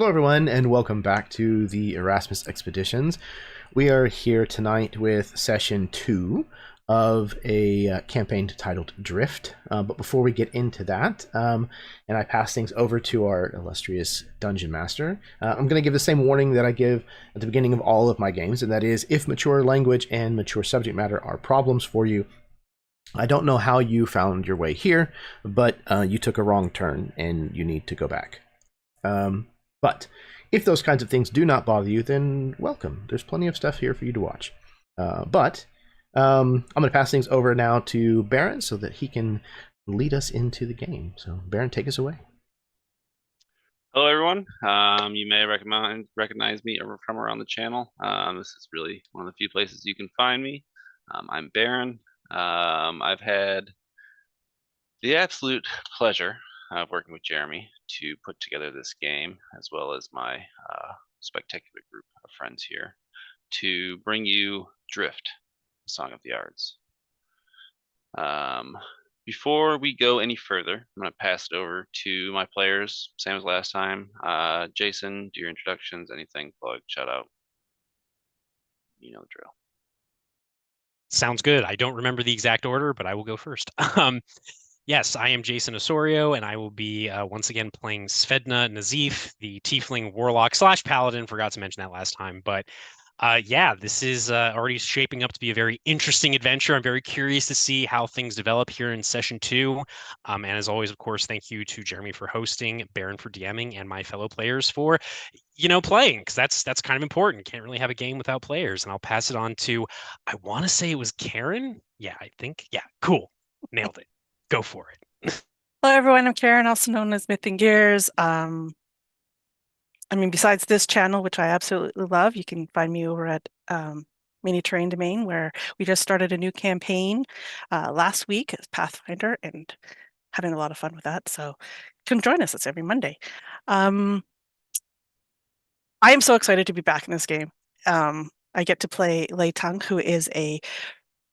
Hello, everyone, and welcome back to the Erasmus Expeditions. We are here tonight with Session 2 of a campaign titled Drift. But before we get into that, and I pass things over to our illustrious Dungeon Master, I'm going to give the same warning that I give at the beginning of all of my games, and that is, if mature language and mature subject matter are problems for you, I don't know how you found your way here, but you took a wrong turn, and you need to go back. But if those kinds of things do not bother you, then welcome. There's plenty of stuff here for you to watch. I'm going to pass things over now to Baron so that he can lead us into the game. So, Baron, take us away. Hello, everyone. You may recognize me from around the channel. This is really one of the few places you can find me. I'm Baron. I've had the absolute pleasure of working with Jeremy to put together this game, as well as my spectacular group of friends here, to bring you Drift, Song of the Ards. Before we go any further, I'm going to pass it over to my players, same as last time. Jason, do your introductions, anything, plug, shout out. You know the drill. Sounds good. I don't remember the exact order, but I will go first. Yes, I am Jason Osorio, and I will be once again playing Svedna Nazif, the Tiefling Warlock / Paladin. Forgot to mention that last time, but yeah, this is already shaping up to be a very interesting adventure. I'm very curious to see how things develop here in Session 2. And as always, of course, thank you to Jeremy for hosting, Baron for DMing, and my fellow players for, playing, because that's kind of important. Can't really have a game without players. And I'll pass it on to, I want to say it was Karen. Yeah, I think. Yeah, cool. Nailed it. Go for it. Hello, everyone. I'm Karen, also known as Myth and Gears. Besides this channel, which I absolutely love, you can find me over at Mini Terrain Domain, where we just started a new campaign last week as Pathfinder and having a lot of fun with that. So come join us. It's every Monday. I am so excited to be back in this game. I get to play Lei Tung, who is a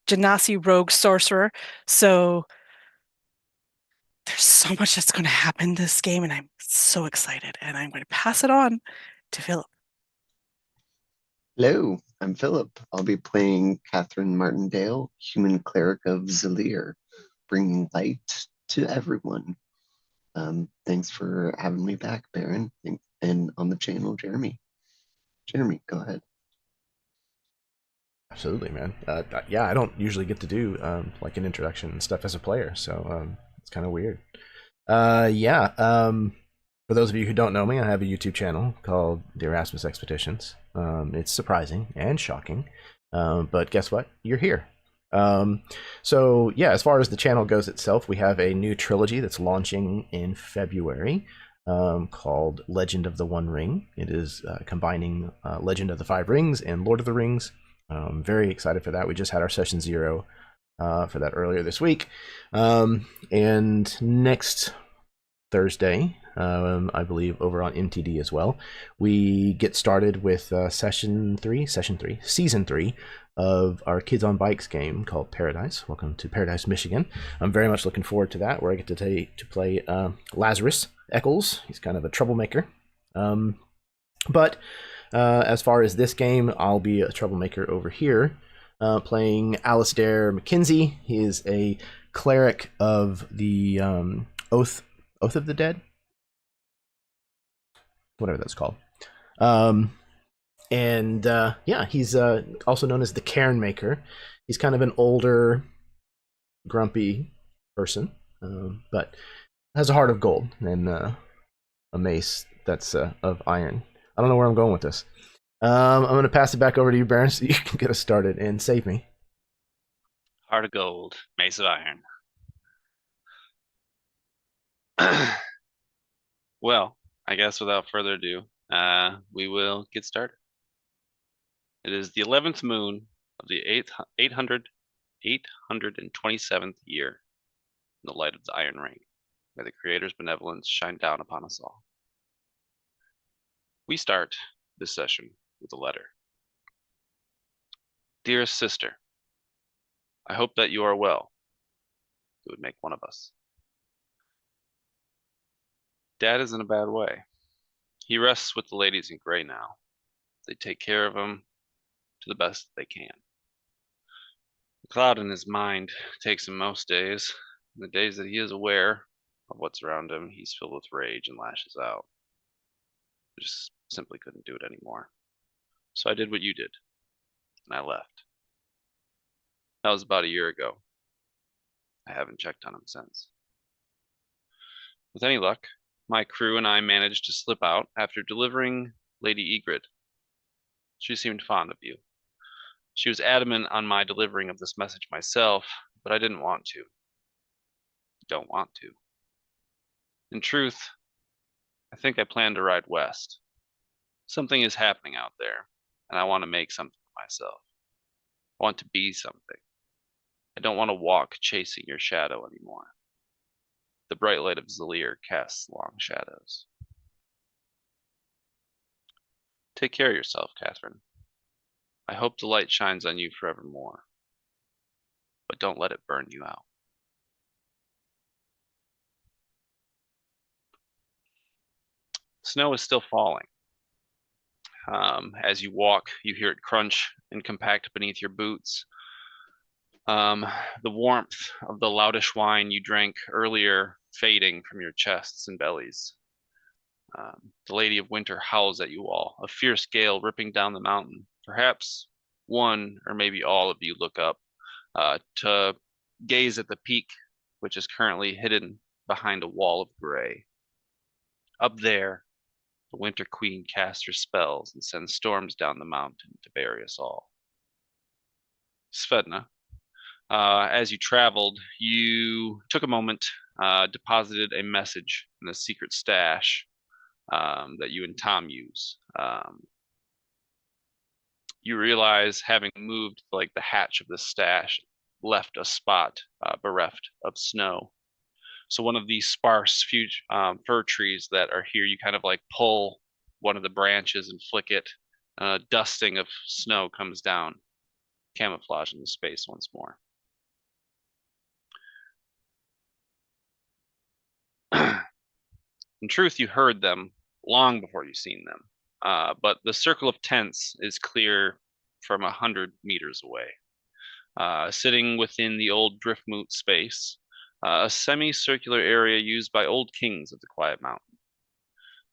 Genasi rogue sorcerer. So there's so much that's going to happen in this game, and I'm so excited. And I'm going to pass it on to Philip. Hello, I'm Philip. I'll be playing Catherine Martindale, human cleric of Zalir, bringing light to everyone. Thanks for having me back, Baron, and on the channel, Jeremy. Jeremy, go ahead. Absolutely, man. Yeah, I don't usually get to do like an introduction and stuff as a player, so it's kind of weird. For those of you who don't know me, I have a YouTube channel called the Erasmus Expeditions. It's surprising and shocking, but guess what? You're here. So yeah, as far as the channel goes itself, we have a new trilogy that's launching in February called Legend of the One Ring. It is combining Legend of the Five Rings and Lord of the Rings. I'm very excited for that. We just had our Session 0 for that earlier this week. And next Thursday, I believe over on MTD as well, we get started with Season 3 of our Kids on Bikes game called Paradise. Welcome to Paradise, Michigan. I'm very much looking forward to that, where I get to play Lazarus Eccles. He's kind of a troublemaker. But as far as this game, I'll be a troublemaker over here, playing Alistair McKenzie. He is a cleric of the Oath of the Dead, whatever that's called. Yeah, he's also known as the Cairn Maker. He's kind of an older, grumpy person, but has a heart of gold and a mace that's of iron. I don't know where I'm going with this. I'm going to pass it back over to you, Baron, so you can get us started and save me. Heart of gold, mace of iron. Well, I guess without further ado, we will get started. It is the 11th moon of the 827th year in the light of the Iron Ring. May the Creator's benevolence shine down upon us all. We start this session with a letter. Dearest sister, I hope that you are well. It would make one of us. Dad is in a bad way. He rests with the ladies in gray now. They take care of him to the best they can. The cloud in his mind takes him most days. The days that he is aware of what's around him, he's filled with rage and lashes out. I just simply couldn't do it anymore. So I did what you did, and I left. That was about a year ago. I haven't checked on him since. With any luck, my crew and I managed to slip out after delivering Lady Egrid. She seemed fond of you. She was adamant on my delivering of this message myself, but I didn't want to. Don't want to. In truth, I think I plan to ride west. Something is happening out there, and I want to make something of myself. I want to be something. I don't want to walk chasing your shadow anymore. The bright light of Zalir casts long shadows. Take care of yourself, Catherine. I hope the light shines on you forevermore. But don't let it burn you out. Snow is still falling. As you walk, you hear it crunch and compact beneath your boots. The warmth of the loutish wine you drank earlier fading from your chests and bellies. The Lady of Winter howls at you all, a fierce gale ripping down the mountain. Perhaps one or maybe all of you look up to gaze at the peak, which is currently hidden behind a wall of gray. Up there, the Winter Queen casts her spells and sends storms down the mountain to bury us all. Svedna, as you traveled, you took a moment, deposited a message in the secret stash that you and Tom use. You realize, having moved like the hatch of the stash, left a spot bereft of snow. So one of these sparse fir trees that are here, you kind of like pull one of the branches and flick it. A dusting of snow comes down, camouflaging the space once more. In truth, you heard them long before you seen them, but the circle of tents is clear from 100 meters away. Sitting within the old driftmoot space, a semicircular area used by old kings of the Quiet Mountain.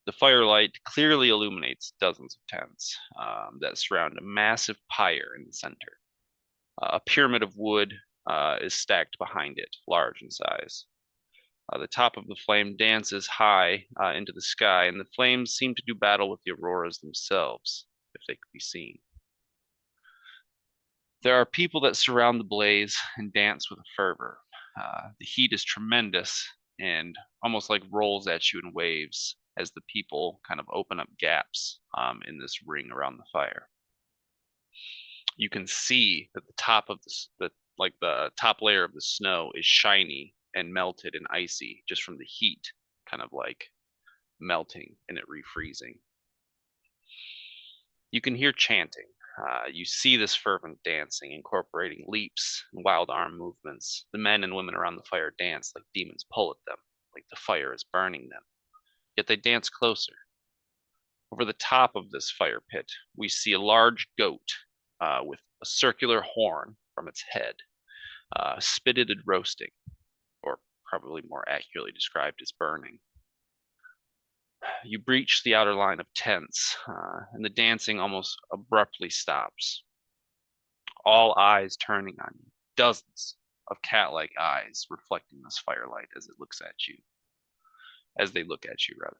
The firelight clearly illuminates dozens of tents that surround a massive pyre in the center. A pyramid of wood is stacked behind it, large in size. The top of the flame dances high into the sky, and the flames seem to do battle with the auroras themselves, if they could be seen. There are people that surround the blaze and dance with a fervor. The heat is tremendous and almost like rolls at you in waves as the people kind of open up gaps in this ring around the fire. You can see that the top of the top layer of the snow is shiny and melted and icy just from the heat kind of like melting and it refreezing. You can hear chanting. You see this fervent dancing, incorporating leaps and wild arm movements. The men and women around the fire dance like demons pull at them, like the fire is burning them. Yet they dance closer. Over the top of this fire pit, we see a large goat with a circular horn from its head, spitted and roasting, or probably more accurately described as burning. You breach the outer line of tents, and the dancing almost abruptly stops. All eyes turning on you, dozens of cat-like eyes reflecting this firelight as it looks at you. As they look at you, rather.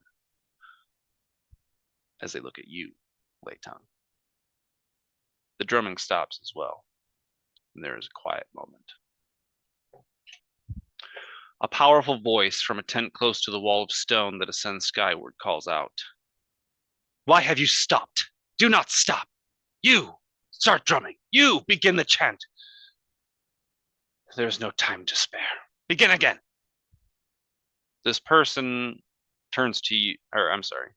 As they look at you, Layton. The drumming stops as well, and there is a quiet moment. A powerful voice from a tent close to the wall of stone that ascends skyward calls out. Why have you stopped? Do not stop. You start drumming. You begin the chant. There is no time to spare. Begin again. This person turns to you, or I'm sorry,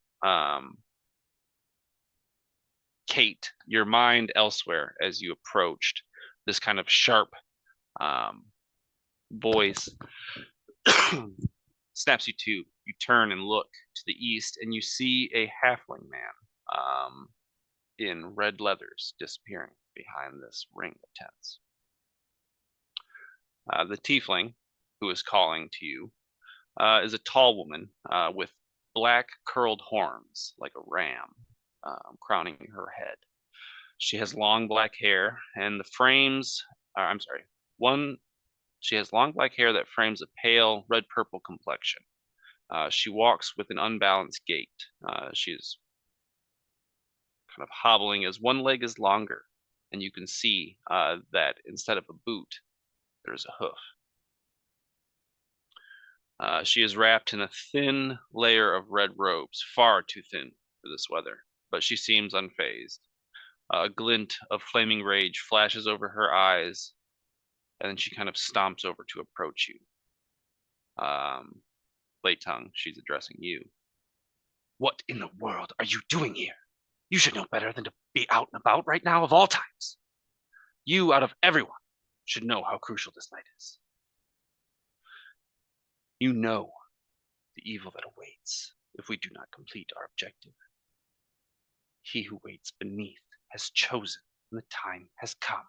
Kate, your mind elsewhere as you approached this kind of sharp voice snaps you to. you turn and look to the east, and you see a halfling man in red leathers disappearing behind this ring of tents. The tiefling who is calling to you is a tall woman with black curled horns like a ram crowning her head. She has long black hair, and she has long black hair that frames a pale red-purple complexion. She walks with an unbalanced gait. She is kind of hobbling as one leg is longer, and you can see that instead of a boot, there's a hoof. She is wrapped in a thin layer of red robes, far too thin for this weather, but she seems unfazed. A glint of flaming rage flashes over her eyes, and then she kind of stomps over to approach you. Late tongue, she's addressing you. What in the world are you doing here? You should know better than to be out and about right now of all times. You, out of everyone, should know how crucial this night is. You know the evil that awaits if we do not complete our objective. He who waits beneath has chosen, and the time has come.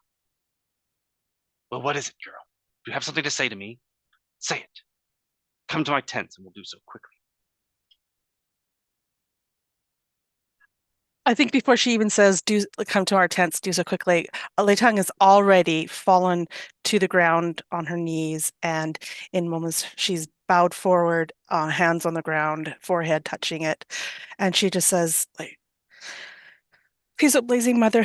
Well, what is it, girl? Do you have something to say to me? Say it. Come to my tents, and we'll do so quickly. I think before she even says, "Do come to our tents, do so quickly," Lei Tung has already fallen to the ground on her knees, and in moments she's bowed forward, hands on the ground, forehead touching it, and she just says, like, "Please, O blazing mother,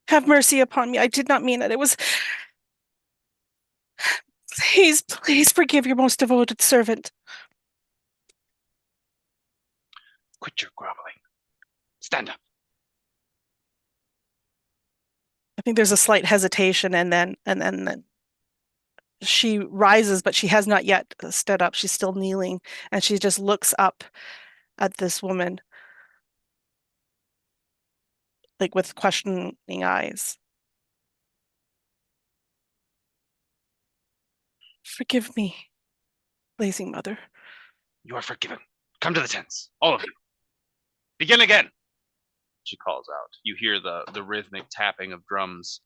have mercy upon me. I did not mean it. It was... Please, please forgive your most devoted servant." Quit your groveling. Stand up. I think there's a slight hesitation, and then she rises, but she has not yet stood up. She's still kneeling, and she just looks up at this woman, like with questioning eyes. "Forgive me, blazing mother." You are forgiven. Come to the tents, all of you. Begin again, she calls out. You hear the rhythmic tapping of drums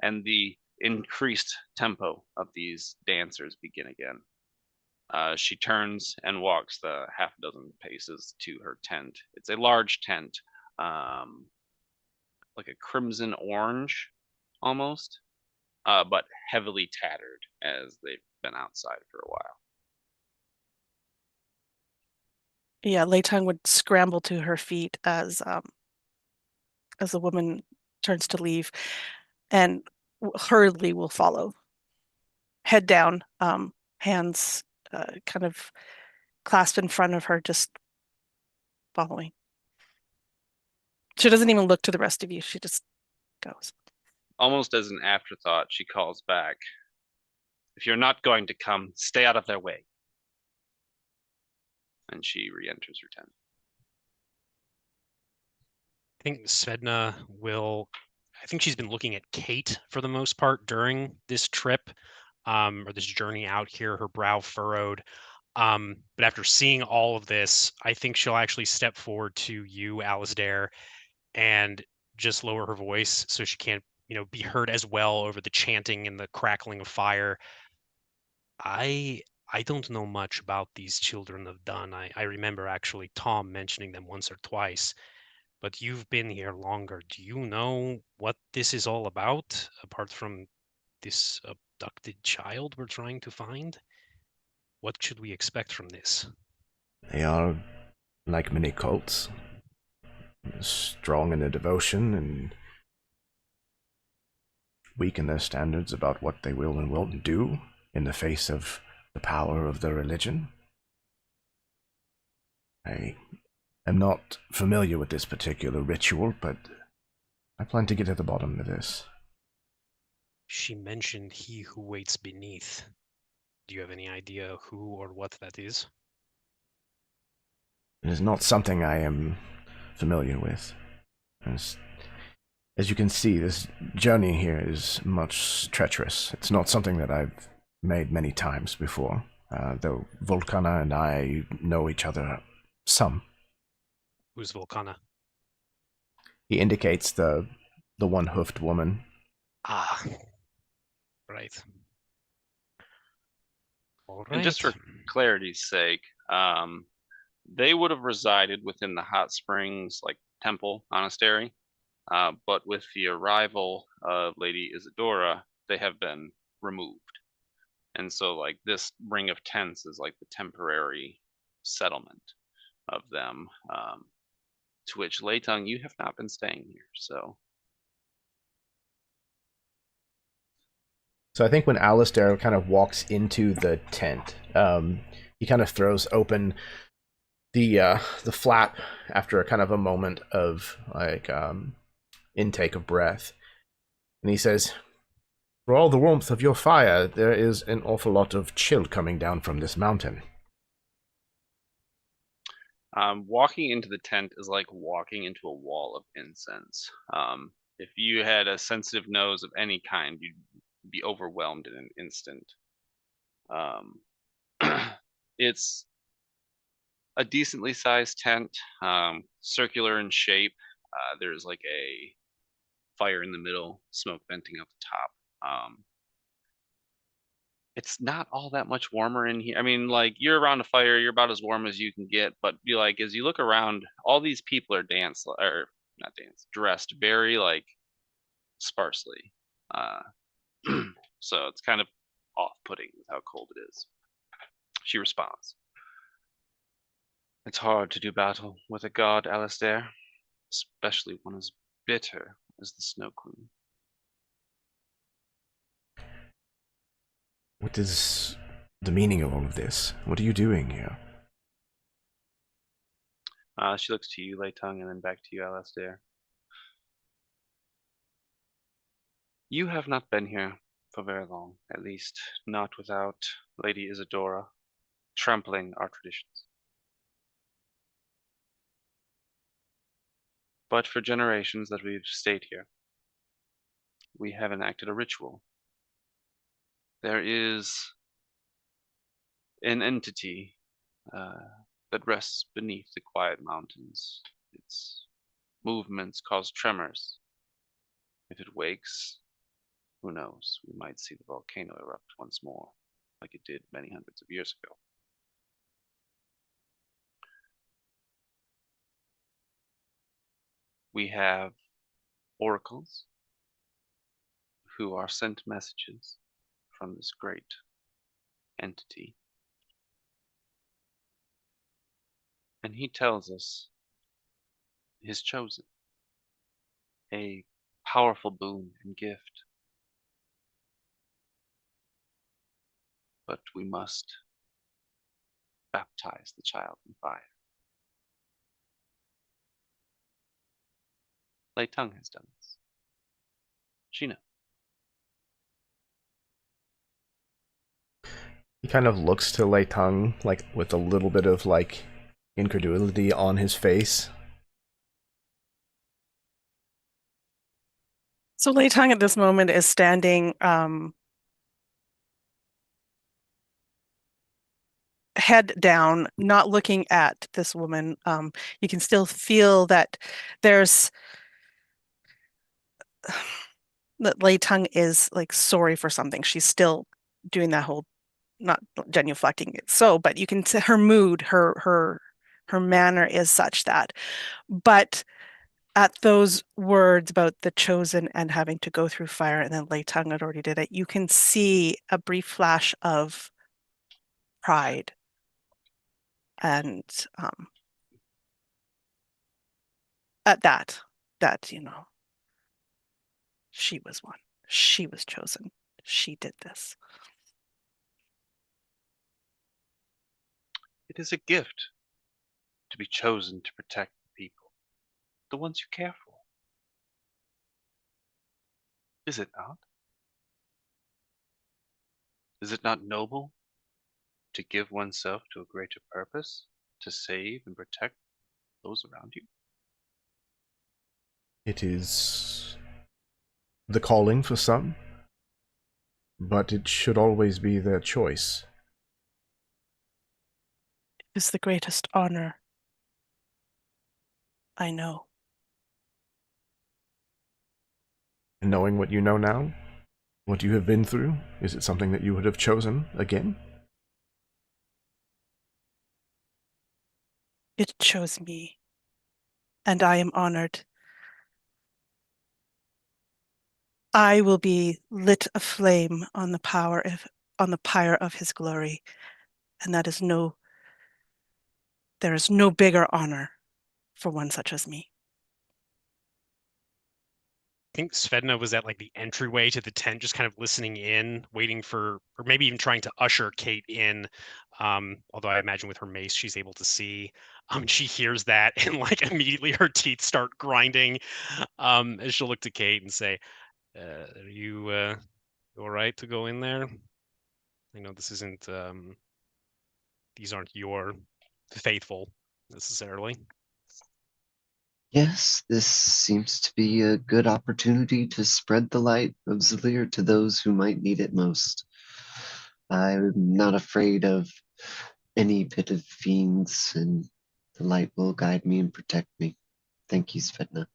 and the increased tempo of these dancers begin again. She turns and walks the half dozen paces to her tent. It's a large tent, like a crimson orange almost, but heavily tattered as they've been outside for a while. Yeah, Lei Tung would scramble to her feet as the woman turns to leave, and hurriedly will follow. Head down, hands kind of clasped in front of her, just following. She doesn't even look to the rest of you. She just goes. Almost as an afterthought, she calls back, "If you're not going to come, stay out of their way." And she re-enters her tent. I think Svedna will... I think she's been looking at Kate for the most part during this trip, or this journey out here, her brow furrowed. But after seeing all of this, I think she'll actually step forward to you, Alasdair, and just lower her voice so she can't, be heard as well over the chanting and the crackling of fire. I don't know much about these children of Dun. I remember actually Tom mentioning them once or twice, but you've been here longer. Do you know what this is all about, apart from this abducted child we're trying to find? What should we expect from this? They are like many cults, strong in their devotion and weak in their standards about what they will and won't do in the face of the power of their religion. I am not familiar with this particular ritual, but I plan to get at the bottom of this. She mentioned he who waits beneath. Do you have any idea who or what that is? It is not something I am familiar with. As you can see, this journey here is much treacherous. It's not something that I've made many times before. though Volcana and I know each other some. Who's Volcana? He indicates the one-hoofed woman. Ah, right. All And just right. for clarity's sake, they would have resided within the hot springs, like temple monastery, but with the arrival of Lady Isadora, they have been removed. And so, like, this ring of tents is like the temporary settlement of them. To which, Leitung, you have not been staying here, so. So I think when Alistair kind of walks into the tent, he kind of throws open the flap after a kind of a moment of like intake of breath, and he says, "For all the warmth of your fire, there is an awful lot of chill coming down from this mountain." Walking into the tent is like walking into a wall of incense. If you had a sensitive nose of any kind, you'd be overwhelmed in an instant. It's a decently sized tent, circular in shape. There's like a fire in the middle, smoke venting out the top. It's not all that much warmer in here. I mean, like, you're around a fire, you're about as warm as you can get, but you like, as you look around, all these people are dressed very like sparsely. So it's kind of off-putting with how cold it is. She responds, "It's hard to do battle with a god, Alistair, especially one as bitter as the Snow Queen." What is the meaning of all of this? What are you doing here? She looks to you, Leitung, and then back to you, Alistair. "You have not been here for very long, at least not without Lady Isadora trampling our traditions. But for generations that we've stayed here, we have enacted a ritual. There is an entity that rests beneath the quiet mountains. Its movements cause tremors. If it wakes, who knows, we might see the volcano erupt once more, like it did many hundreds of years ago. We have oracles who are sent messages from this great entity. And he tells us his chosen, a powerful boon and gift. But we must baptize the child in fire. Leitung has done this. She knows. He kind of looks to Leitung, like, with a little bit of, like, incredulity on his face. So Leitung at this moment is standing head down, not looking at this woman. You can still feel that there's that Leitung is like sorry for something. She's still doing that whole, not genuflecting it so, but you can see her mood, her manner is such that. But at those words about the chosen and having to go through fire, and then Leitung had already did it, you can see a brief flash of pride and at that she was one, she was chosen, she did this. It is a gift to be chosen to protect the people, the ones you care for. Is it not? Is it not noble to give oneself to a greater purpose, to save and protect those around you? It is the calling for some, but it should always be their choice. is the greatest honor I know. And knowing what you know now, what you have been through, is it something that you would have chosen again? It chose me, and I am honored. I will be lit aflame on the pyre of his glory, and there is no bigger honor for one such as me. I think Svedna was at like the entryway to the tent, just kind of listening in, waiting for, or maybe even trying to usher Kate in. Although I imagine with her mace, she's able to see. She hears that, and like immediately her teeth start grinding. As she'll look to Kate and say, "Are you all right to go in there? I know this isn't. These aren't your faithful necessarily." Yes, this seems to be a good opportunity to spread the light of Zalir to those who might need it most. I'm not afraid of any pitted fiends, and the light will guide me and protect me. Thank you, Svedna.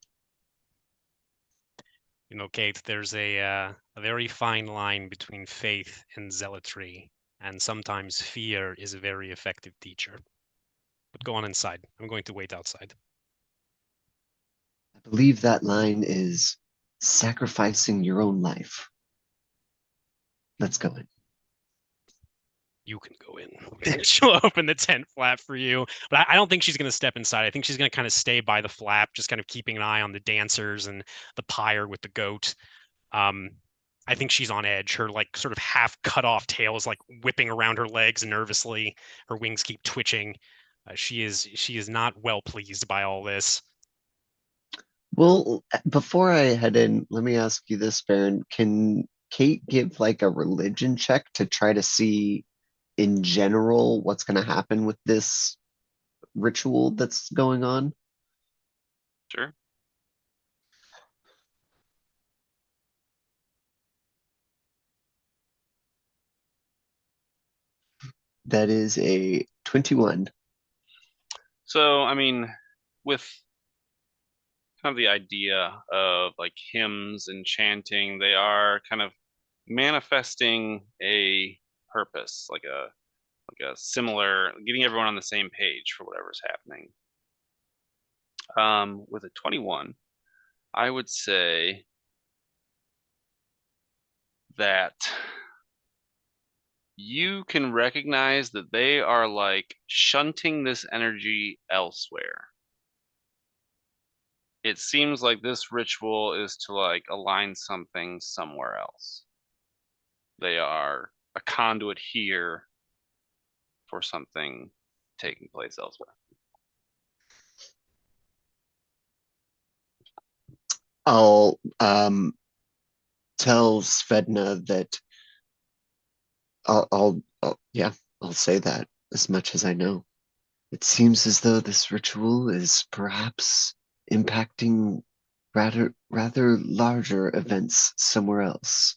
Kate, there's a very fine line between faith and zealotry, and sometimes fear is a very effective teacher. But go on inside. I'm going to wait outside. I believe that line is sacrificing your own life. Let's go in. You can go in. She'll open the tent flap for you, but I don't think she's going to step inside. I think she's going to kind of stay by the flap, just kind of keeping an eye on the dancers and the pyre with the goat. I think she's on edge. Her like sort of half cut off tail is like whipping around her legs nervously. Her wings keep twitching. She is not well pleased by all this. Well, before I head in, let me ask you this, Baron. Can Kate give like a religion check to try to see in general what's going to happen with this ritual that's going on? Sure. That is a 21. So, I mean, with kind of the idea of like hymns and chanting, they are kind of manifesting a purpose, like a similar, getting everyone on the same page for whatever's happening. With a 21, I would say that you can recognize that they are like shunting this energy elsewhere. It seems like this ritual is to like align something somewhere else. They are a conduit here for something taking place elsewhere. I'll tell Svedna that I'll say that as much as I know. It seems as though this ritual is perhaps impacting rather larger events somewhere else.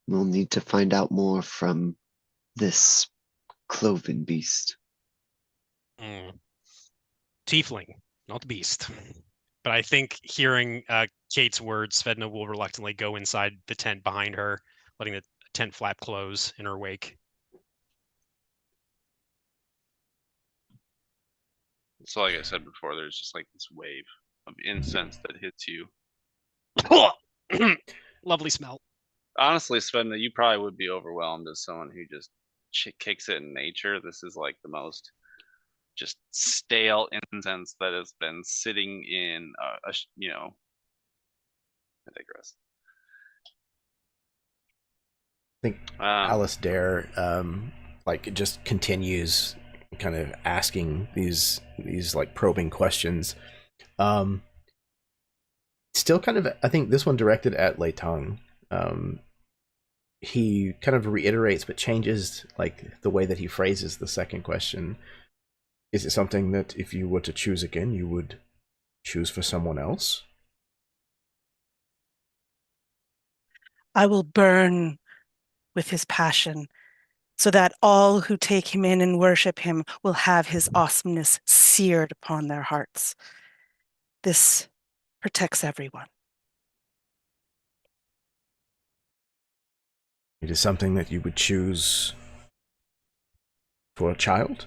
We'll need to find out more from this cloven beast. Tiefling, not beast. But I think hearing Kate's words, Svedna will reluctantly go inside the tent behind her, letting the tent flap close in her wake. So like I said before, there's just like this wave of incense that hits you. Lovely smell. Honestly, Sven, you probably would be overwhelmed as someone who just kicks it in nature. This is like the most just stale incense that has been sitting in I digress. I think Alice Dare like just continues kind of asking these like probing questions. Still kind of, I think this one directed at Lei Tang. He kind of reiterates but changes like the way that he phrases the second question. Is it something that if you were to choose again, you would choose for someone else? I will burn with his passion so that all who take him in and worship him will have his awesomeness seared upon their hearts. This protects everyone. It is something that you would choose for a child?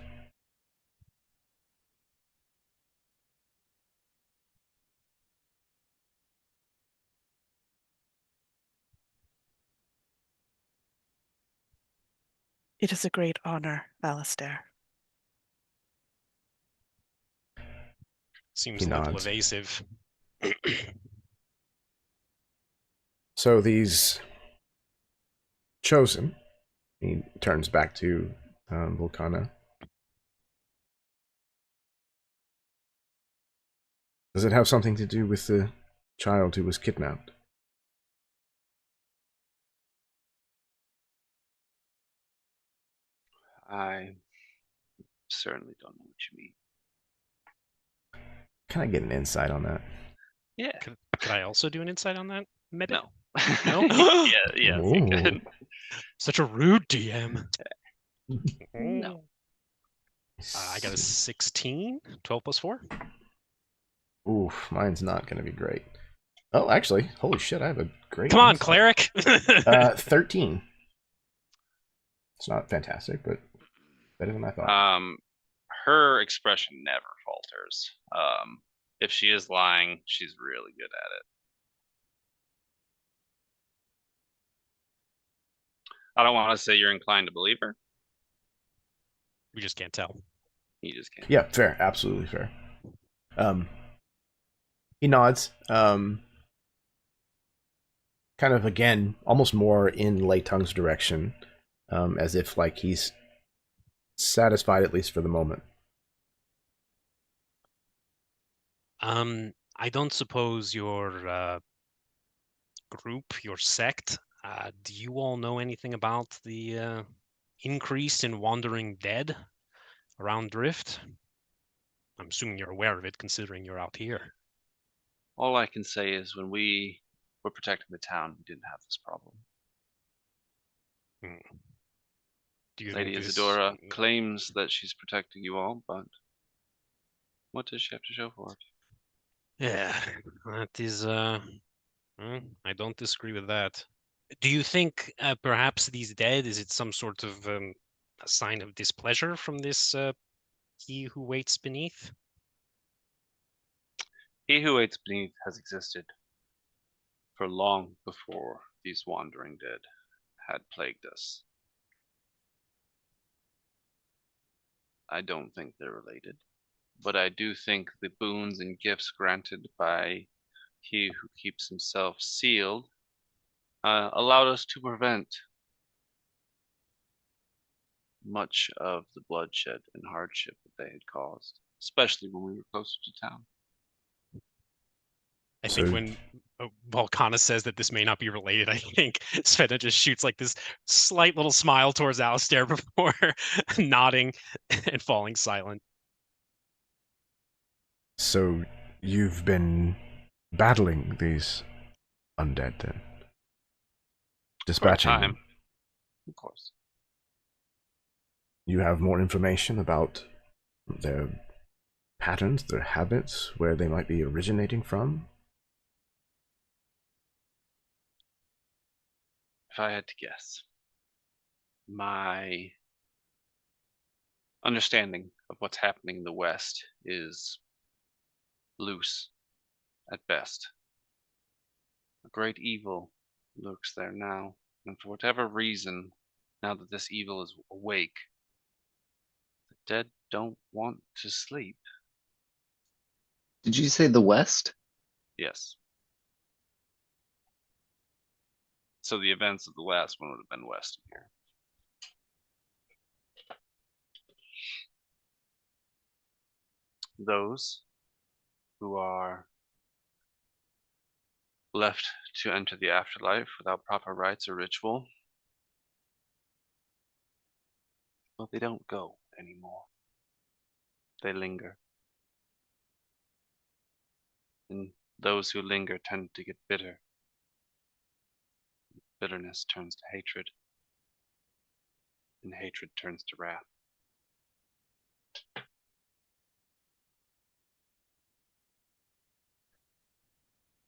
It is a great honor, Alistair. Seems He a little nods. evasive. So these chosen, he turns back to Volcana. Does it have something to do with the child who was kidnapped? I certainly don't know what you mean. Can I get an insight on that? Yeah. Could I also do an insight on that? No. No? Yeah, yes, you Ooh. could. Such a rude DM. No. I got a 16. 12 plus 4. Oof, mine's not going to be great. Oh, actually, holy shit, I have a great Come on, insight. cleric. 13. It's not fantastic, but better than I thought. Her expression never falters. If she is lying, she's really good at it. I don't want to say you're inclined to believe her. We just can't tell. You just can't. Yeah, fair, absolutely fair. He nods. Kind of again, almost more in Lei Tung's direction, as if like he's satisfied at least for the moment. I don't suppose your group, your sect, do you all know anything about the increase in wandering dead around Drift? I'm assuming you're aware of it, considering you're out here. All I can say is when we were protecting the town, we didn't have this problem. Do you Lady think this... Isadora claims that she's protecting you all, but what does she have to show for it? Yeah, that is... I don't disagree with that. Do you think perhaps these dead, is it some sort of a sign of displeasure from this he who waits beneath? He who waits beneath has existed for long before these wandering dead had plagued us. I don't think they're related, but I do think the boons and gifts granted by he who keeps himself sealed allowed us to prevent much of the bloodshed and hardship that they had caused, especially when we were closer to town. I So- think when Volcana says that this may not be related, I think Svenna just shoots like this slight little smile towards Alistair before nodding and falling silent. So you've been battling these undead then? Dispatching time, them? of course. You have more information about their patterns, their habits, where they might be originating from? If I had to guess, my understanding of what's happening in the West is loose at best. A great evil lurks there now, and for whatever reason, now that this evil is awake, the dead don't want to sleep. Did you say the West? Yes. So the events of the last one would have been west of here. Those who are left to enter the afterlife without proper rites or ritual, well, they don't go anymore. They linger. And those who linger tend to get bitter. Bitterness turns to hatred. and hatred turns to wrath.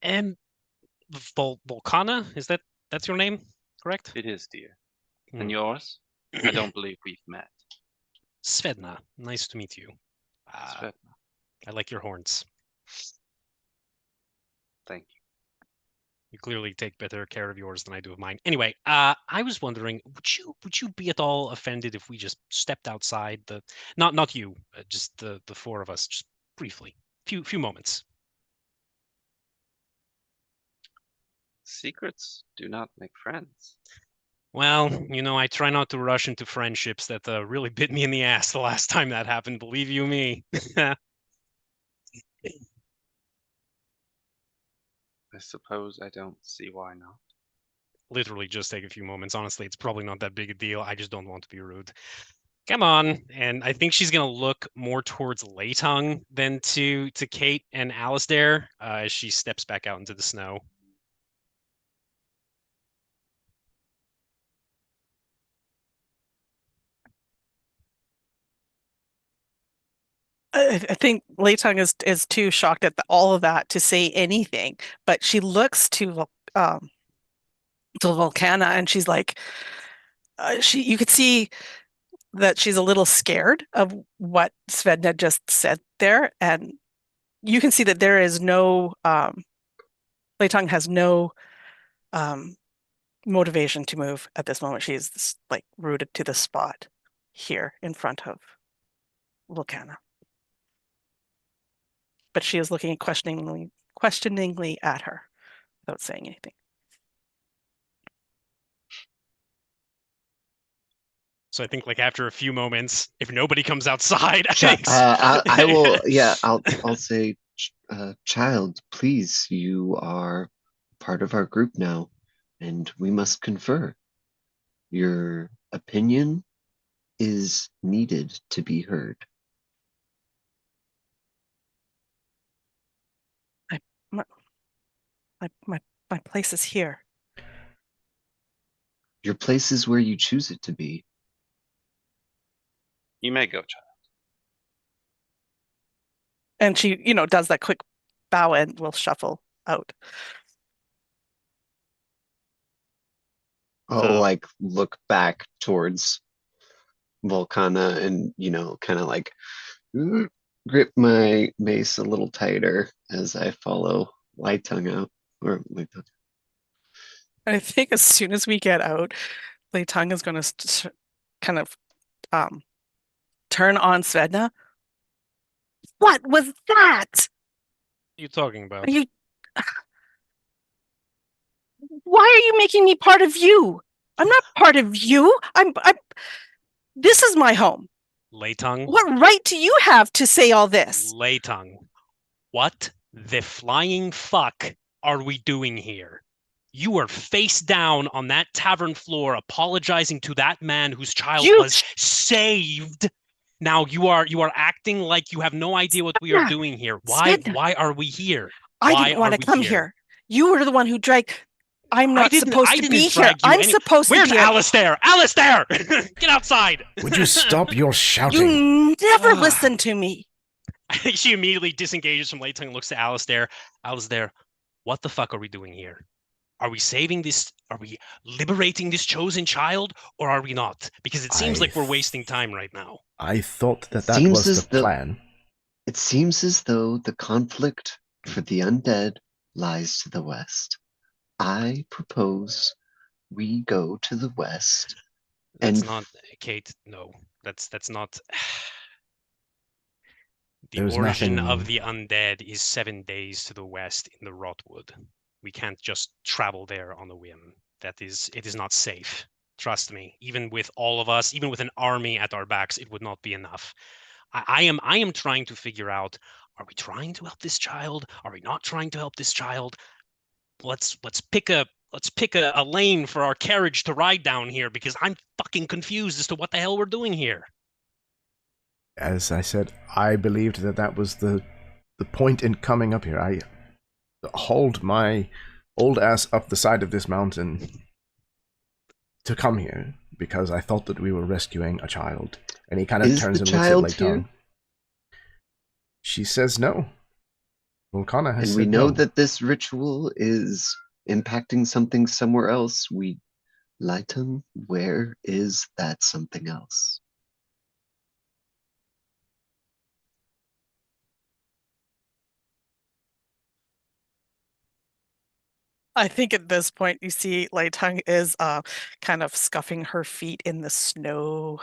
And Volcana, that's your name, correct? It is, dear. Hmm. And yours? I don't believe we've met. Svedna, nice to meet you. Svedna, I like your horns. thank you. You clearly take better care of yours than I do of mine. Anyway, I was wondering, would you be at all offended if we just stepped outside the not you, just the four of us, just briefly, few moments. Secrets do not make friends. Well, I try not to rush into friendships that really bit me in the ass the last time that happened, believe you me. I suppose I don't see why not. Literally just take a few moments. Honestly, it's probably not that big a deal. I just don't want to be rude. Come on. And I think she's going to look more towards Leitung than to Kate and Alistair as she steps back out into the snow. I think Leitung is too shocked at all of that to say anything, but she looks to Volcana and she's like, you could see that she's a little scared of what Svedna just said there, and you can see that there is no Leitung has no motivation to move at this moment. She's like rooted to the spot here in front of Volcana. But she is looking questioningly at her without saying anything. So I think like after a few moments, if nobody comes outside, I will. Yeah, I'll say, child, please, you are part of our group now, and we must confer. Your opinion is needed to be heard. My place is here. Your place is where you choose it to be. You may go, child. And she, does that quick bow and will shuffle out. I'll like look back towards Volcana and, kind of like grip my mace a little tighter as I follow Leitung out. Or Leitung. And I think as soon as we get out, Leitung is going to kind of turn on Svedna. What was that? What are you talking about? Why are you making me part of you? I'm not part of you. This is my home. Leitung. What right do you have to say all this? Leitung. What the flying fuck are we doing here? You are face down on that tavern floor apologizing to that man whose child was saved. Now you are acting like you have no idea what we are doing here. Why are we here? I didn't want to come here. You were the one who dragged. I'm not supposed to be here. I'm supposed to be. Where's Alistair? Alistair! Get outside! Would you stop your shouting? You never listen to me. She immediately disengages from Leitung and looks to Alistair. Alistair, what the fuck are we doing here? Are we saving this? Are we liberating this chosen child, or are we not? Because it seems like we're wasting time right now. I thought that was the plan. It seems as though the conflict for the undead lies to the west. I propose we go to the west. That's not, Kate. No, that's not. The origin of the undead is 7 days to the west in the Rotwood. We can't just travel there on a whim. It is not safe. Trust me. Even with all of us, even with an army at our backs, it would not be enough. I am trying to figure out: are we trying to help this child? Are we not trying to help this child? Let's pick a lane for our carriage to ride down here, because I'm fucking confused as to what the hell we're doing here. As I said, I believed that was the point in coming up here. I hauled my old ass up the side of this mountain to come here because I thought that we were rescuing a child. And he kind of Is turns the and looks at child Leitung. here? She says no. Volcana has And said we know no. that this ritual is impacting something somewhere else. Leitung, where is that something else? I think at this point you see Leitung is kind of scuffing her feet in the snow,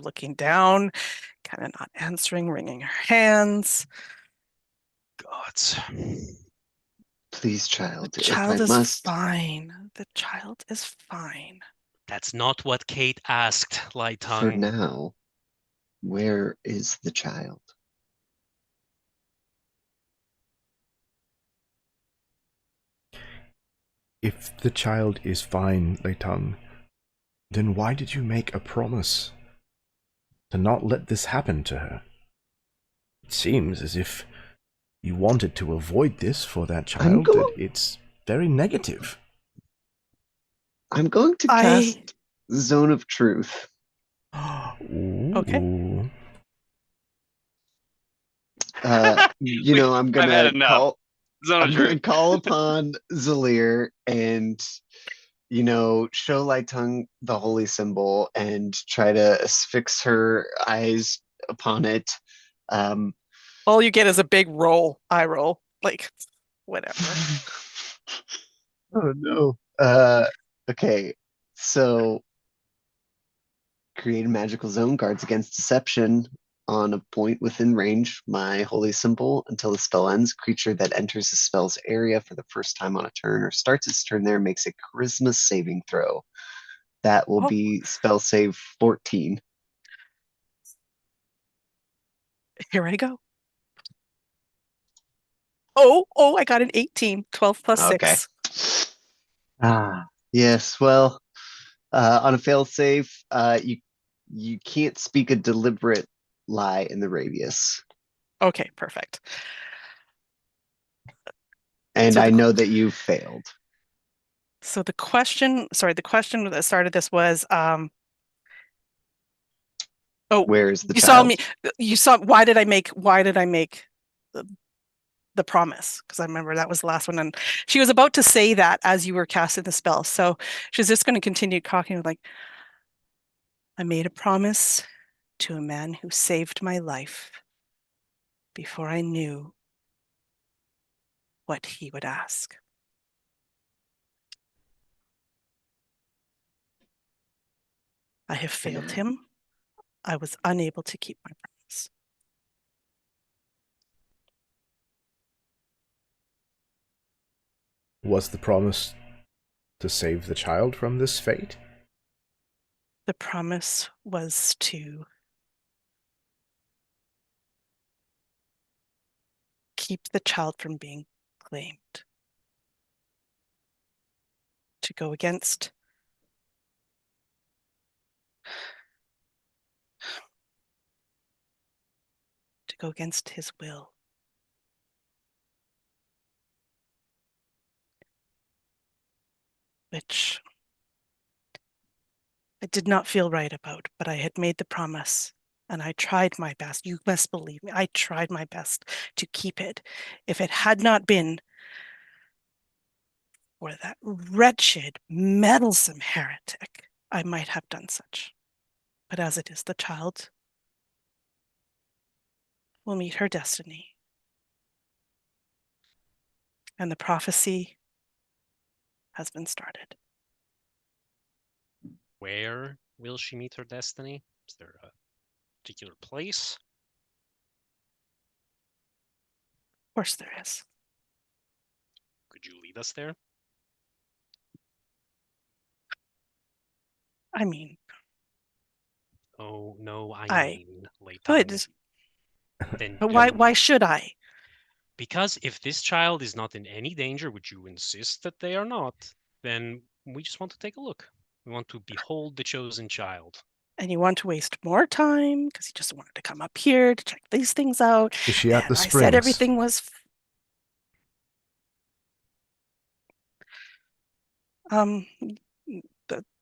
looking down, kind of not answering, wringing her hands. Gods. Please, The child, if I child is must. fine. The child is fine. That's not what Kate asked, For Leitung. now, where is the child? If the child is fine, Leitung, then why did you make a promise to not let this happen to her? It seems as if you wanted to avoid this for that child, that it's very negative. I'm going to cast Zone of Truth. Ooh. I'm I've had gonna enough. I'm gonna call upon Zalir and show Leitung the holy symbol and try to fix her eyes upon it. All you get is a big eye roll, like whatever. Oh no. Okay, so create a magical zone, guards against deception on a point within range. My holy symbol until the spell ends. Creature that enters the spell's area for the first time on a turn or starts its turn there makes a charisma saving throw. That will be spell save 14. Here I go. Oh, I got an 18. 12 plus Okay. 6. Yes. Well, on a fail save, you can't speak a deliberate lie in the radius. Okay, perfect. And So I know that you failed. So the question that started this was, where's the you child? saw why did I make the promise? Because I remember that was the last one, and she was about to say that as you were casting the spell. So she's just going to continue talking like, I made a promise to a man who saved my life before I knew what he would ask. I have failed him. I was unable to keep my promise. Was the promise to save the child from this fate? The promise was to keep the child from being claimed. To go against his will. Which I did not feel right about, but I had made the promise and I tried my best. You must believe me. I tried my best to keep it. If it had not been for that wretched, meddlesome heretic, I might have done such. But as it is, the child will meet her destiny. And the prophecy has been started. Where will she meet her destiny? Is there a particular place? Of course there is. Could you lead us there? I mean, Oh no, I mean, could. Then But why should I? Because if this child is not in any danger, which you insist that they are not, then we just want to take a look. We want to behold the chosen child. And you want to waste more time because you just wanted to come up here to check these things out. Is she at the I springs? said everything was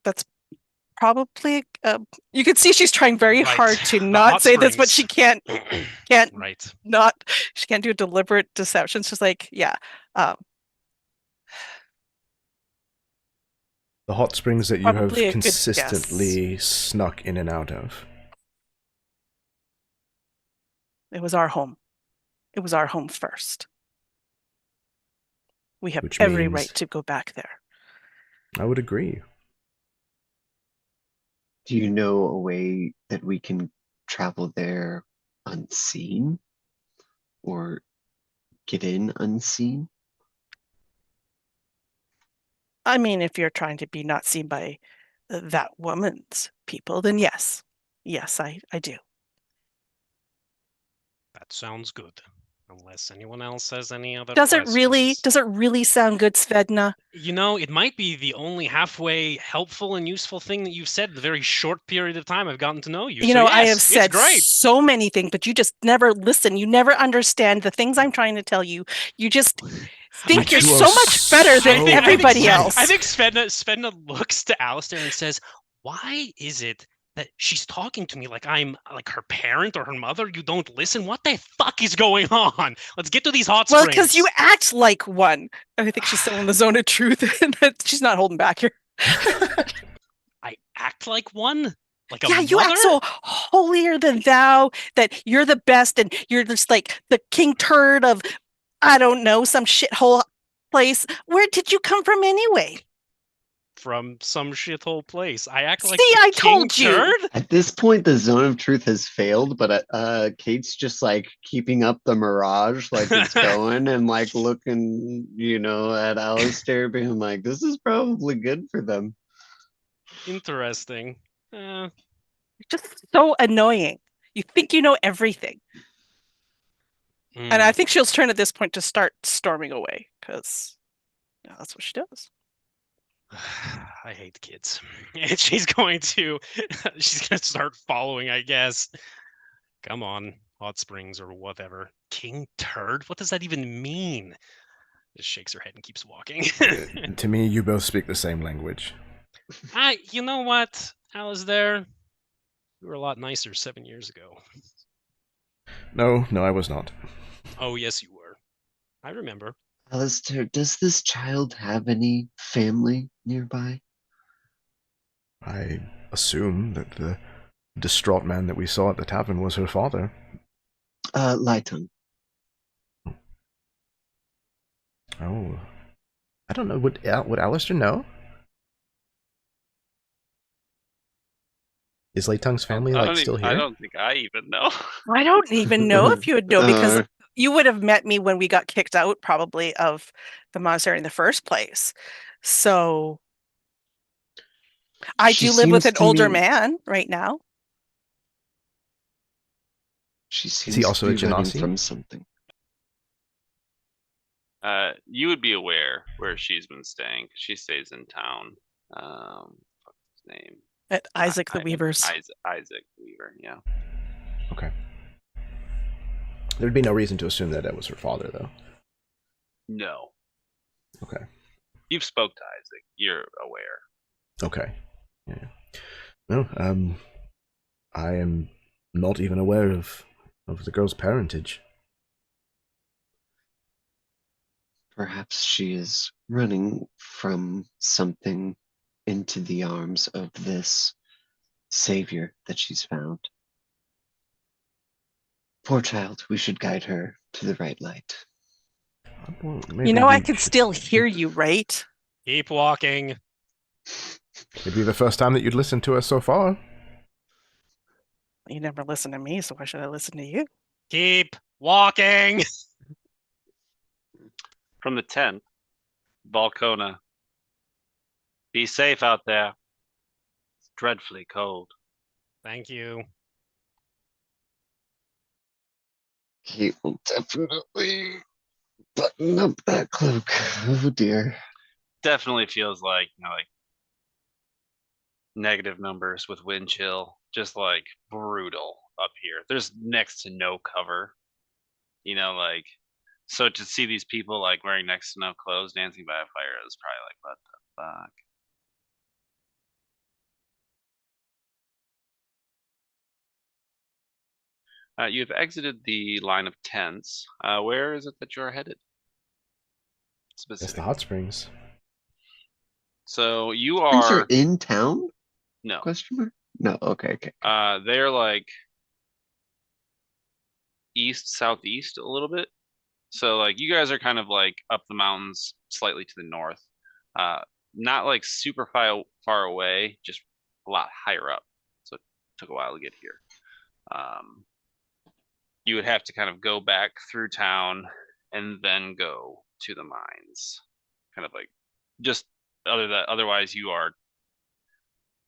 that's probably you can see she's trying very Right. hard to The not hot say this, but she springs. can't Right. not she can't do a deliberate deception. She's like, yeah. The hot springs that you Probably have a good guess. consistently snuck in and out of. It was our home. It was our home first. We have Which every means- right to go back there. I would agree. Do you know a way that we can travel there unseen? Or get in unseen? I mean, if you're trying to be not seen by that woman's people, then yes. Yes, I do. That sounds good. Unless anyone else has any other Does questions. it really sound good, Svedna? You know, it might be the only halfway helpful and useful thing that you've said in the very short period of time I've gotten to know you. You So know, yes, I have it's said great. so many things, but you just never listen. You never understand the things I'm trying to tell you. You just think you're You so are much better than so everybody right. else. I think Svedna looks to Alistair and says, "Why is it that she's talking to me like I'm like her parent or her mother? You don't listen. What the fuck is going on? Let's get to these hot Well, springs." because you act like one. And I think she's still in the zone of truth and that she's not holding back here. I act like one. Like a Yeah, you mother? act so holier than thou that you're the best and you're just like the king turd of, I don't know, some shithole place. Where did you come from anyway? From some shithole place. I act like See, the I king told you. turd? At this point, the zone of truth has failed, but Kate's just like keeping up the mirage, like it's going, and like looking, at Alistair, being like, "This is probably good for them." Interesting. You're just so annoying. You think you know everything. And I think she'll turn at this point to start storming away because that's what she does. I hate kids. And she's going to start following, I guess. Come on, hot springs or whatever. King turd? What does that even mean? Just shakes her head and keeps walking. To me, you both speak the same language. You know what, Alistair? You were a lot nicer 7 years ago. No, I was not. Oh, yes, you were. I remember. Alistair, does this child have any family nearby? I assume that the distraught man that we saw at the tavern was her father. Lighton. Oh. I don't know. Would Alistair know? Is Laytongue's family still here? I don't think I even know. I don't even know if you would know because you would have met me when we got kicked out probably of the monastery in the first place. So I do live with an older man right now. She seems he also to a be running Genasi? from something. You would be aware where she's been staying. 'Cause she stays in town. What's his name? At Isaac the Weaver's. Isaac Weaver, yeah. Okay. There'd be no reason to assume that was her father, though. No. Okay. You've spoke to Isaac. You're aware. Okay. Yeah. No, I am not even aware of the girl's parentage. Perhaps she is running from something into the arms of this savior that she's found. Poor child, we should guide her to the right light. Well, You know, I maybe can we should- still hear you, right? Keep walking. It'd be the first time that you'd listened to us so far. You never listen to me, so why should I listen to you? Keep walking. From the 10th, Volcona. Be safe out there. It's dreadfully cold. Thank you. He will definitely button up that cloak. Oh dear. Definitely feels like, like negative numbers with wind chill. Just like brutal up here. There's next to no cover. So to see these people like wearing next to no clothes dancing by a fire is probably like, what the fuck? You have exited the line of tents. Where is it that you are headed? It's the Specifically. hot springs. So you Springs are are in town? no. Question mark? No. Okay. They're like east southeast a little bit. So like you guys are kind of like up the mountains, slightly to the north. Not like super far away, just a lot higher up. So it took a while to get here. You would have to kind of go back through town and then go to the mines. Kind of like just otherwise you are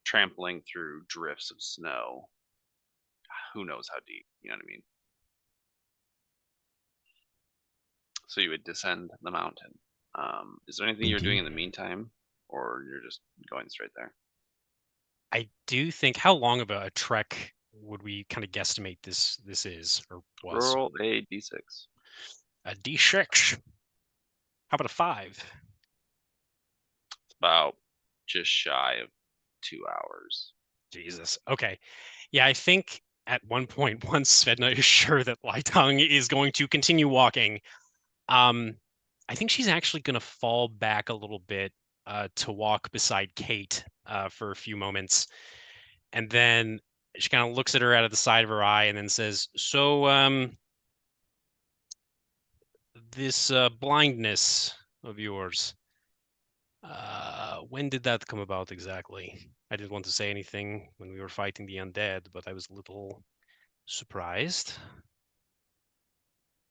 trampling through drifts of snow. Who knows how deep, you know what I mean? So you would descend the mountain. Is there anything you're doing in the meantime, or you're just going straight there? I do think, how long of a trek would we kind of guesstimate this is, or was? Roll a d6. A D6. How about a 5? It's about just shy of 2 hours. Jesus. Okay. Yeah, I think at one point, once Svedna is sure that Lightong is going to continue walking, I think she's actually going to fall back a little bit to walk beside Kate for a few moments. And then she kind of looks at her out of the side of her eye and then says, so, this blindness of yours, when did that come about exactly? I didn't want to say anything when we were fighting the undead, but I was a little surprised.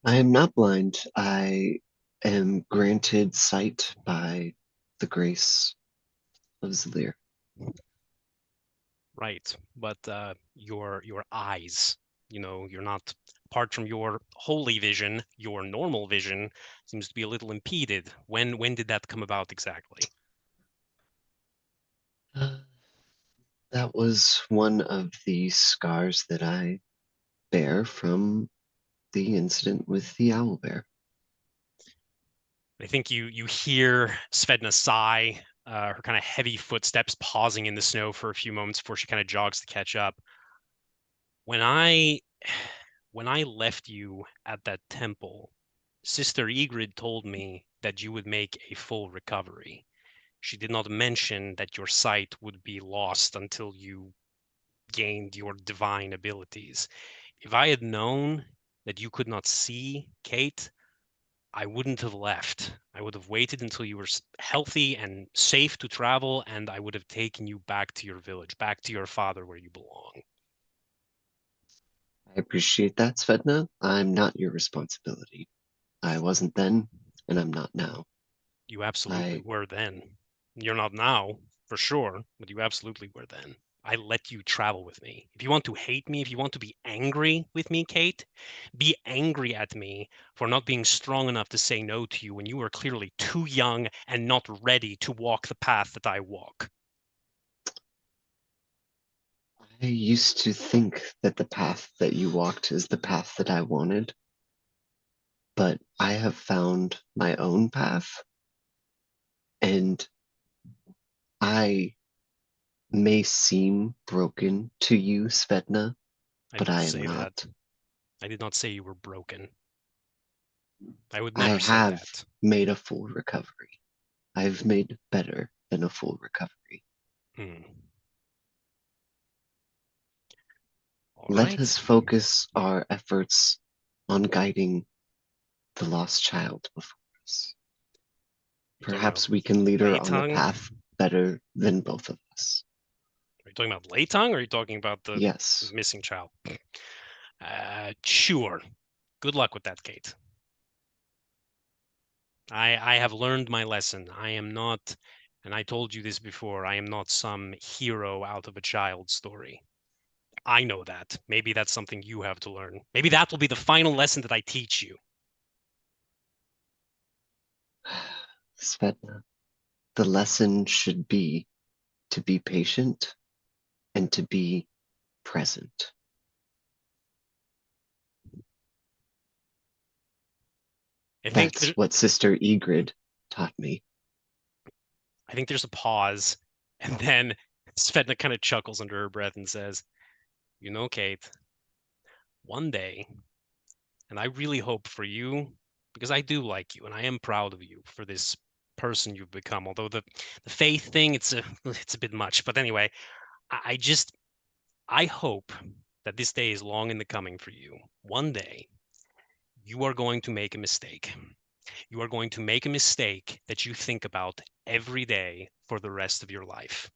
I am not blind. I am granted sight by the grace of Zalir. Right, but your eyes, you're not, apart from your holy vision, your normal vision seems to be a little impeded. When did that come about exactly? That was one of the scars that I bear from the incident with the owlbear. I think you hear Svedna sigh, her kind of heavy footsteps pausing in the snow for a few moments before she kind of jogs to catch up. When I left you at that temple, Sister Ygritte told me that you would make a full recovery. She did not mention that your sight would be lost until you gained your divine abilities. If I had known that you could not see Kate, I wouldn't have left. I would have waited until you were healthy and safe to travel, and I would have taken you back to your village, back to your father where you belong. I appreciate that, Svedna. I'm not your responsibility. I wasn't then, and I'm not now. You absolutely were then. You're not now, for sure, but you absolutely were then. I let you travel with me. If you want to hate me, if you want to be angry with me, Kate, be angry at me for not being strong enough to say no to you when you were clearly too young and not ready to walk the path that I walk. I used to think that the path that you walked is the path that I wanted, but I have found my own path, and I may seem broken to you, Svedna, but I am not. That. I did not say you were broken. I would I never say have that. made a full recovery. I've made better than a full recovery. Let us focus our efforts on guiding the lost child before us. Perhaps we can lead her on the path better than both of us. Are you talking about Leitung, or are you talking about the Yes. missing child? Sure. Good luck with that, Kate. I have learned my lesson. I am not, and I told you this before, I am not some hero out of a child's story. I know that. Maybe that's something you have to learn. Maybe that will be the final lesson that I teach you. Svedna, the lesson should be to be patient and to be present. That's what Sister Ygritte taught me. I think there's a pause, and then Svedna kind of chuckles under her breath and says, "You know, Kate, one day, and I really hope for you, because I do like you and I am proud of you for this person you've become. Although the faith thing, it's a bit much. But anyway, I hope that this day is long in the coming for you. One day, you are going to make a mistake. You are going to make a mistake that you think about every day for the rest of your life.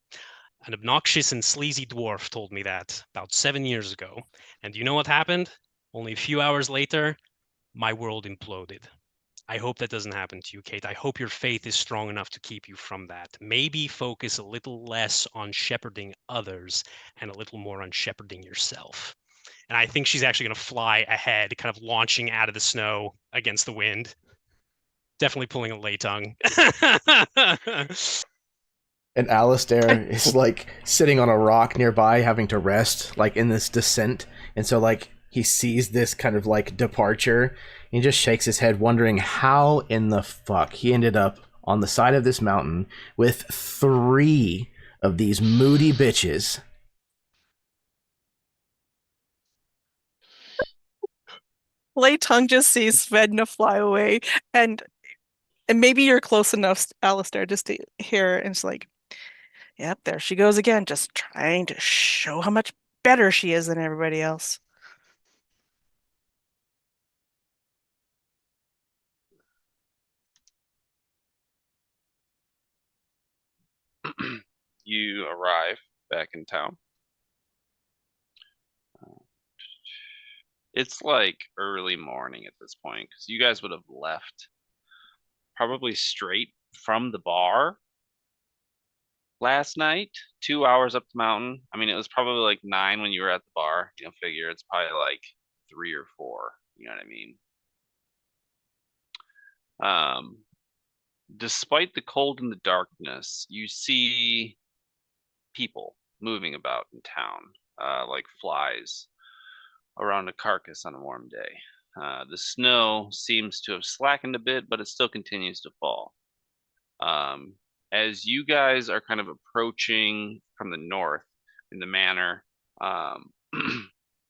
An obnoxious and sleazy dwarf told me that about 7 years ago. And you know what happened? Only a few hours later, my world imploded. I hope that doesn't happen to you, Kate. I hope your faith is strong enough to keep you from that. Maybe focus a little less on shepherding others and a little more on shepherding yourself. And I think she's actually going to fly ahead, kind of launching out of the snow against the wind. Definitely pulling a lay tongue. And Alistair is like sitting on a rock nearby, having to rest, like in this descent. And so, like, he sees this kind of like departure, and he just shakes his head, wondering how in the fuck he ended up on the side of this mountain with 3 of these moody bitches. Lay Tongue just sees Svedna fly away, and maybe you're close enough, Alistair, just to hear, and it's like, yep, there she goes again, just trying to show how much better she is than everybody else. You arrive back in town. It's like early morning at this point, because you guys would have left probably straight from the bar last night, 2 hours up the mountain. I mean, it was probably like 9 when you were at the bar. You know, figure it's probably like 3 or 4. You know what I mean? Despite the cold and the darkness, you see people moving about in town, like flies around a carcass on a warm day. The snow seems to have slackened a bit, but it still continues to fall. As you guys are kind of approaching from the north, in the manor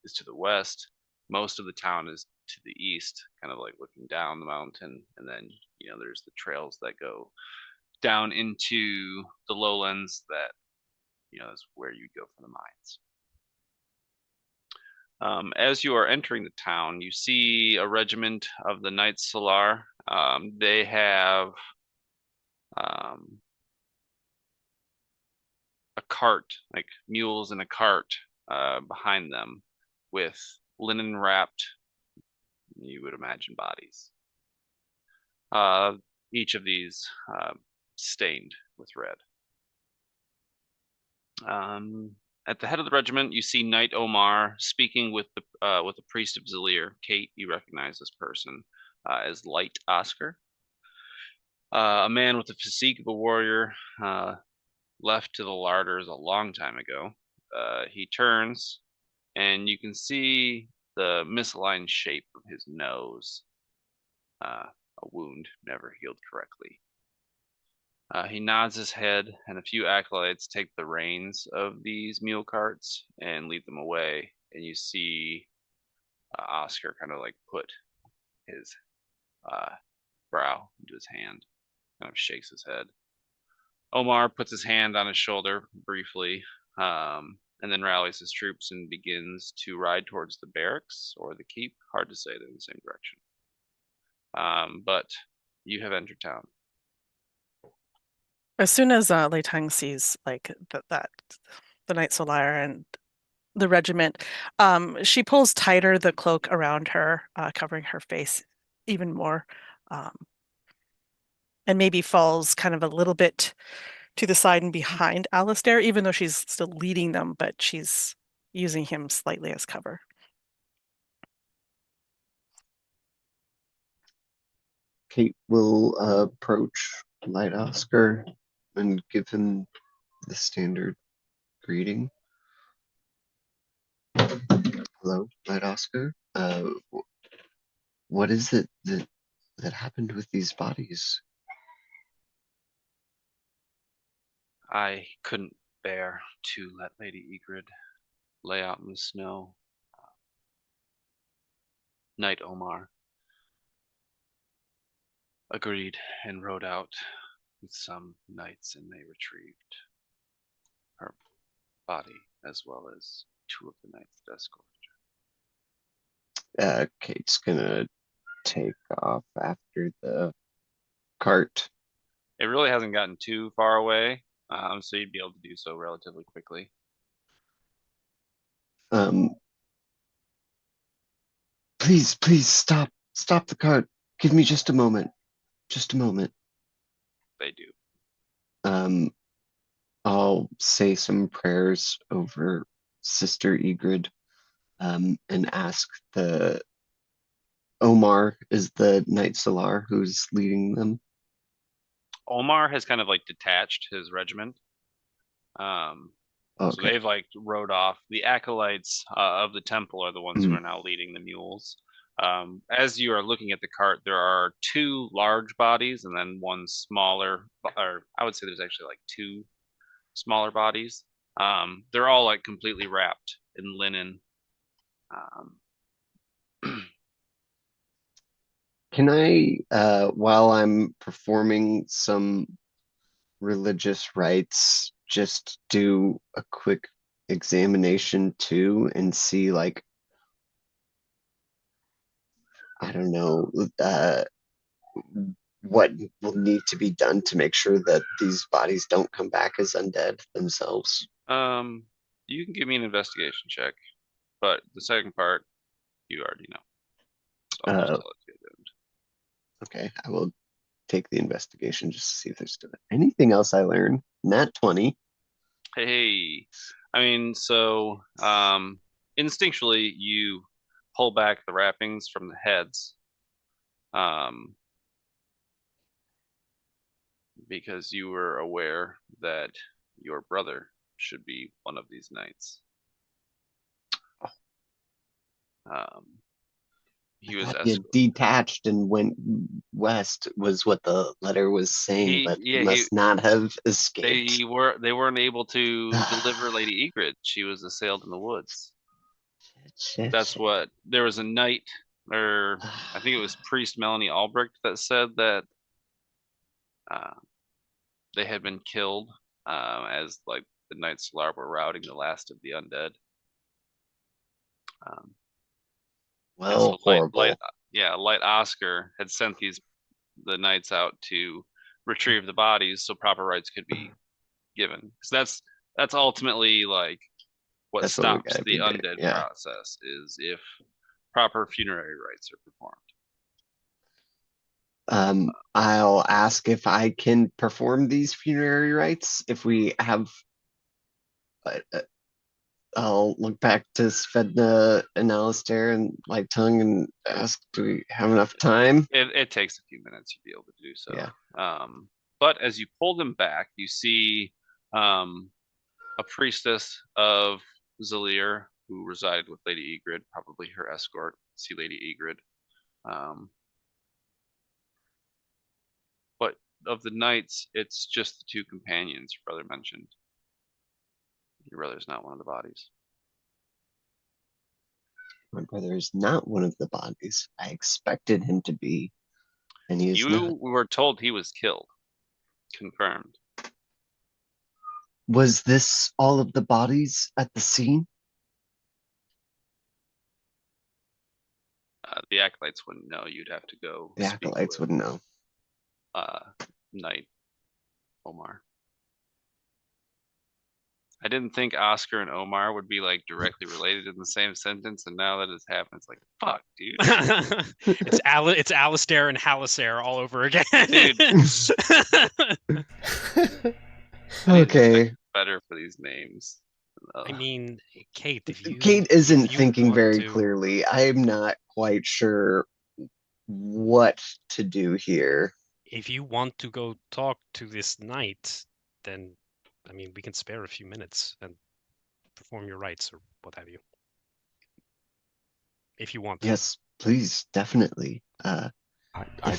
is to the west. Most of the town is to the east, kind of like looking down the mountain, and then there's the trails that go down into the lowlands that is where you go for the mines. As you are entering the town, you see a regiment of the Knights Solar. They have a cart, like mules in a cart behind them, with linen wrapped, you would imagine, bodies. Each of these stained with red. At the head of the regiment, you see Knight Omar speaking with the priest of Zalir. Kate, you recognize this person as Light Oscar, a man with the physique of a warrior, left to the larders a long time ago. He turns, and you can see the misaligned shape of his nose, a wound never healed correctly. He nods his head, and a few acolytes take the reins of these mule carts and lead them away. And you see Oscar kind of like put his brow into his hand, kind of shakes his head. Omar puts his hand on his shoulder briefly, and then rallies his troops and begins to ride towards the barracks or the keep. Hard to say, they're in the same direction. But you have entered town. As soon as Lei Tang sees like that the Knight Solar and the regiment, she pulls tighter the cloak around her, covering her face even more, and maybe falls kind of a little bit to the side and behind Alistair, even though she's still leading them, but she's using him slightly as cover. Kate will approach Light Oscar and give him the standard greeting. Hello, Light Oscar. What is it that happened with these bodies? I couldn't bear to let Lady Egrid lay out in the snow. Knight Omar agreed and rode out with some knights, and they retrieved her body as well as 2 of the knights that escorted Kate's gonna take off after the cart. her. It really hasn't gotten too far away, so you'd be able to do so relatively quickly. Please stop the cart. Give me just a moment. Just a moment. They do. I'll say some prayers over Sister Egrid, and ask the Omar is the Knight Salar who's leading them. Omar has kind of like detached his regiment. So Okay. they've like rode off. The acolytes of the temple are the ones who are now leading the mules. As you are looking at the cart, there are 2 large bodies and then 1 smaller, or I would say there's actually like 2 smaller bodies. They're all like completely wrapped in linen. Can I, while I'm performing some religious rites, just do a quick examination too and see, like, I don't know, what will need to be done to make sure that these bodies don't come back as undead themselves? You can give me an investigation check, but the second part you already know. So I'll just tell it to you at the end. Okay, I will take the investigation just to see if there's still anything else I learned. Nat 20. Hey, I mean, so instinctually you pull back the wrappings from the heads, because you were aware that your brother should be one of these knights. He was detached and went west was what the letter was saying, but he must not have escaped. They weren't able to deliver Lady Egrid. She was assailed in the woods. That's what there was a knight, or I think it was Priest Melanie Albrecht, that said that they had been killed as like the Knights Salar were routing the last of the undead. Well, so horrible. Light Oscar had sent the knights out to retrieve the bodies so proper rites could be given. Because that's ultimately like what stops the undead process, is if proper funerary rites are performed. I'll ask if I can perform these funerary rites. If we have, I'll look back to Svedna and Alistair and Light Tongue and ask, do we have enough time? It takes a few minutes to be able to do so. Yeah. But as you pull them back, you see a priestess of Zalir who resided with Lady Egrid, probably her escort. See Lady Egrid. But of the knights, it's just the 2 companions your brother mentioned. Your brother's not one of the bodies. My brother is not one of the bodies. I expected him to be, and he is not. You were told he was killed. Confirmed. Was this all of the bodies at the scene? The acolytes wouldn't know. You'd have to go. The acolytes wouldn't know. Knight Omar. I didn't think Oscar and Omar would be like directly related in the same sentence, and now that it's happened, it's like, fuck, dude. It's Alistair and Halasair all over again. Dude. Okay. Better for these names. I mean, Kate, Kate isn't thinking very clearly. I'm not quite sure what to do here. If you want to go talk to this knight, then I mean, we can spare a few minutes and perform your rites or what have you. If you want to. Yes, please, definitely. I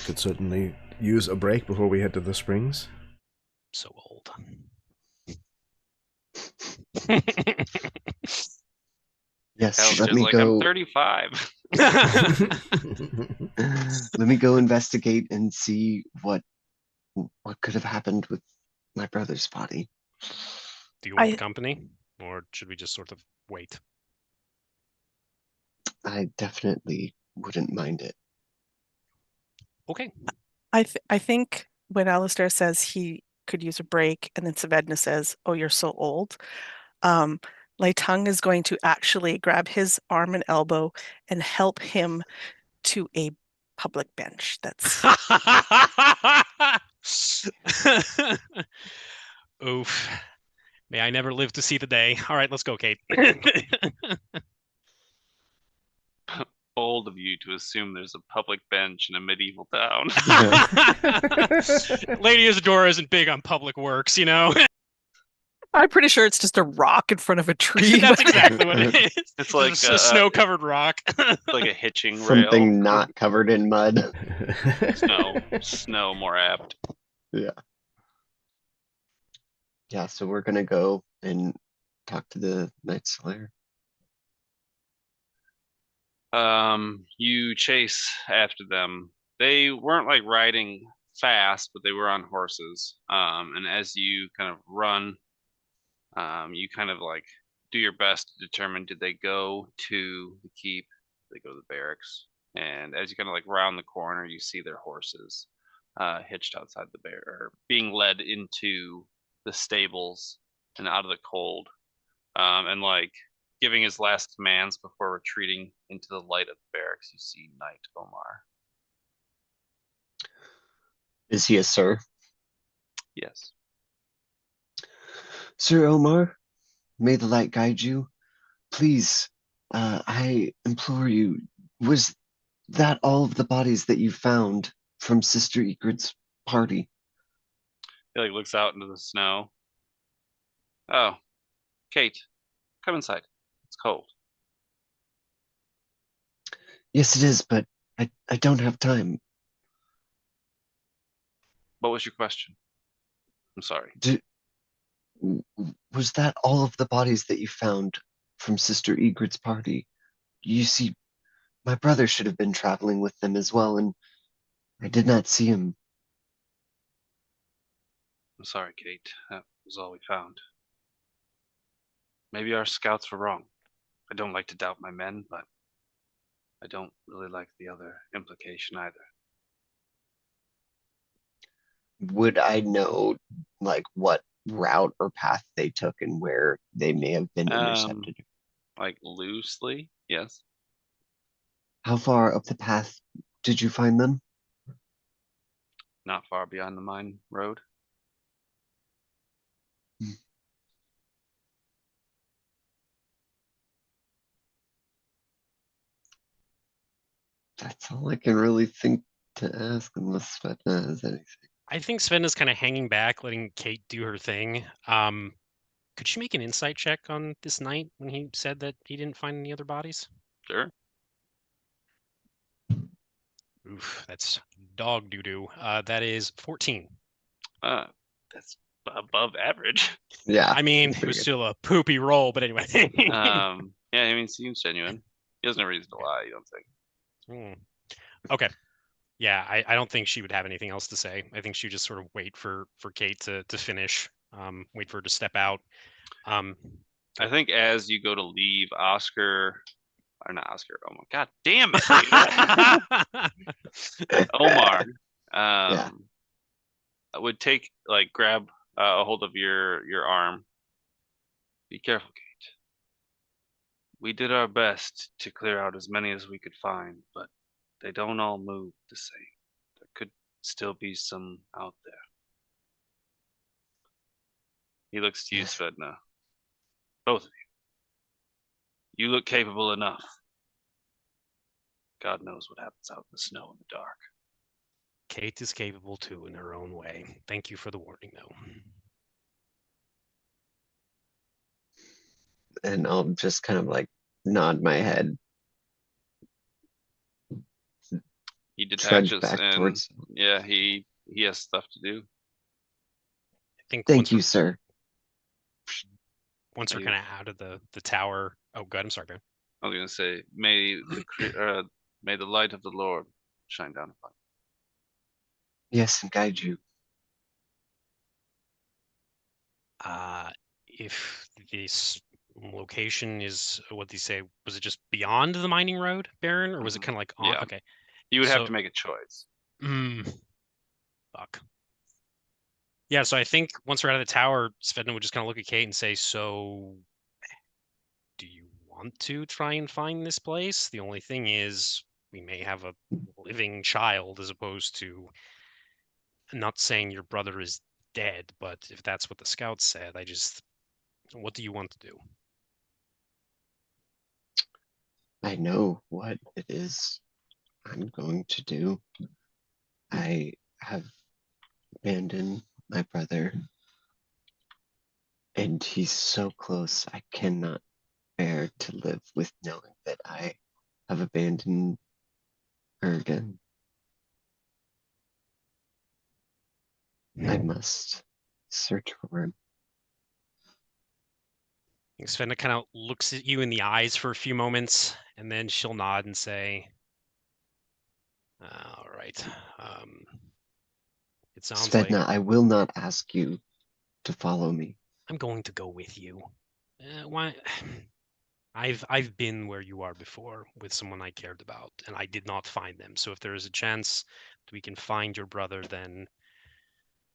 could certainly use a break before we head to the springs. So old. Yes, Hell's let just me like, go. I'm 35. Let me go investigate and see what could have happened with my brother's body. Do you want I- company, or should we just sort of wait? I definitely wouldn't mind it. Okay. I think when Alistair says he could use a break, and then Savedna says, "Oh, you're so old," Lei Tung is going to actually grab his arm and elbow and help him to a public bench. That's Oof. May I never live to see the day. All right, let's go, Kate. Bold of you to assume there's a public bench in a medieval town. Lady Isadora isn't big on public works, you know? I'm pretty sure it's just a rock in front of a tree. That's exactly what it is. It's like a snow-covered rock. Like a hitching Something rail. not covered in mud. Snow more apt. Yeah, so we're gonna go and talk to the Night Slayer. You chase after them. They weren't like riding fast, but they were on horses. And as you kind of run, you kind of like do your best to determine, did they go to the keep? Did they go to the barracks? And as you kind of like round the corner, you see their horses hitched outside the or being led into the stables and out of the cold. And like giving his last commands before retreating into the light of the barracks, you see Knight Omar. Is he a sir? Yes. Sir Omar, may the light guide you. Please, I implore you, was that all of the bodies that you found from Sister Egrid's party? He like looks out into the snow. Oh, Kate, come inside. It's cold. Yes, it is, but I don't have time. What was your question? I'm sorry. Was that all of the bodies that you found from Sister Egrid's party? You see, my brother should have been traveling with them as well, and I did not see him. I'm sorry, Kate. That was all we found. Maybe our scouts were wrong. I don't like to doubt my men, but I don't really like the other implication either. Would I know, like, what route or path they took and where they may have been intercepted? Like loosely, yes. How far up the path did you find them? Not far beyond the mine road. That's all I can really think to ask, unless Svetna has anything. I think Sven is kind of hanging back, letting Kate do her thing. Could she make an insight check on this night when he said that he didn't find any other bodies? Sure. Oof, that's dog doo-doo. That is 14. That's above average. Yeah. I mean, it pretty was good. still a poopy roll, but anyway. Yeah, I mean, seems genuine. He has no reason to lie, you don't think? Okay. Yeah, I don't think she would have anything else to say. I think she would just sort of wait for Kate to finish, wait for her to step out. I think as you go to leave, Oscar, or not Oscar, oh my god damn it, Omar, Yeah. would take, like, grab a hold of your arm. Be careful, Kate. We did our best to clear out as many as we could find, but they don't all move the same. There could still be some out there. He looks to you, Svedna. Both of you. You look capable enough. God knows what happens out in the snow in the dark. Kate is capable too in her own way. Thank you for the warning, though. And I'll just kind of like nod my head. He Trudge detaches back and towards. yeah, he has stuff to do. I think Thank you, sir. once we're kind of out of the tower. Oh, good. I'm sorry, Ben. I was gonna say, may the light of the Lord shine down upon Yes, and guide you. If this location is, what do you say, was it just beyond the mining road, Baron, or was it Mhm. kind of like on? Yeah. Okay. You would have So- to make a choice. Fuck. Yeah, so I think once we're out of the tower, Svedna would just kind of look at Kate and say, so do you want to try and find this place? The only thing is we may have a living child as opposed to, not saying your brother is dead, but if that's what the scouts said, what do you want to do? I know what it is I'm going to do. I have abandoned my brother, and he's so close. I cannot bear to live with knowing that I have abandoned her again. I must search for him. Svenna kind of looks at you in the eyes for a few moments, and then she'll nod and say, all right. It sounds like Svedna, I will not ask you to follow me. I'm going to go with you. Why? I've been where you are before with someone I cared about, and I did not find them. So if there is a chance that we can find your brother, then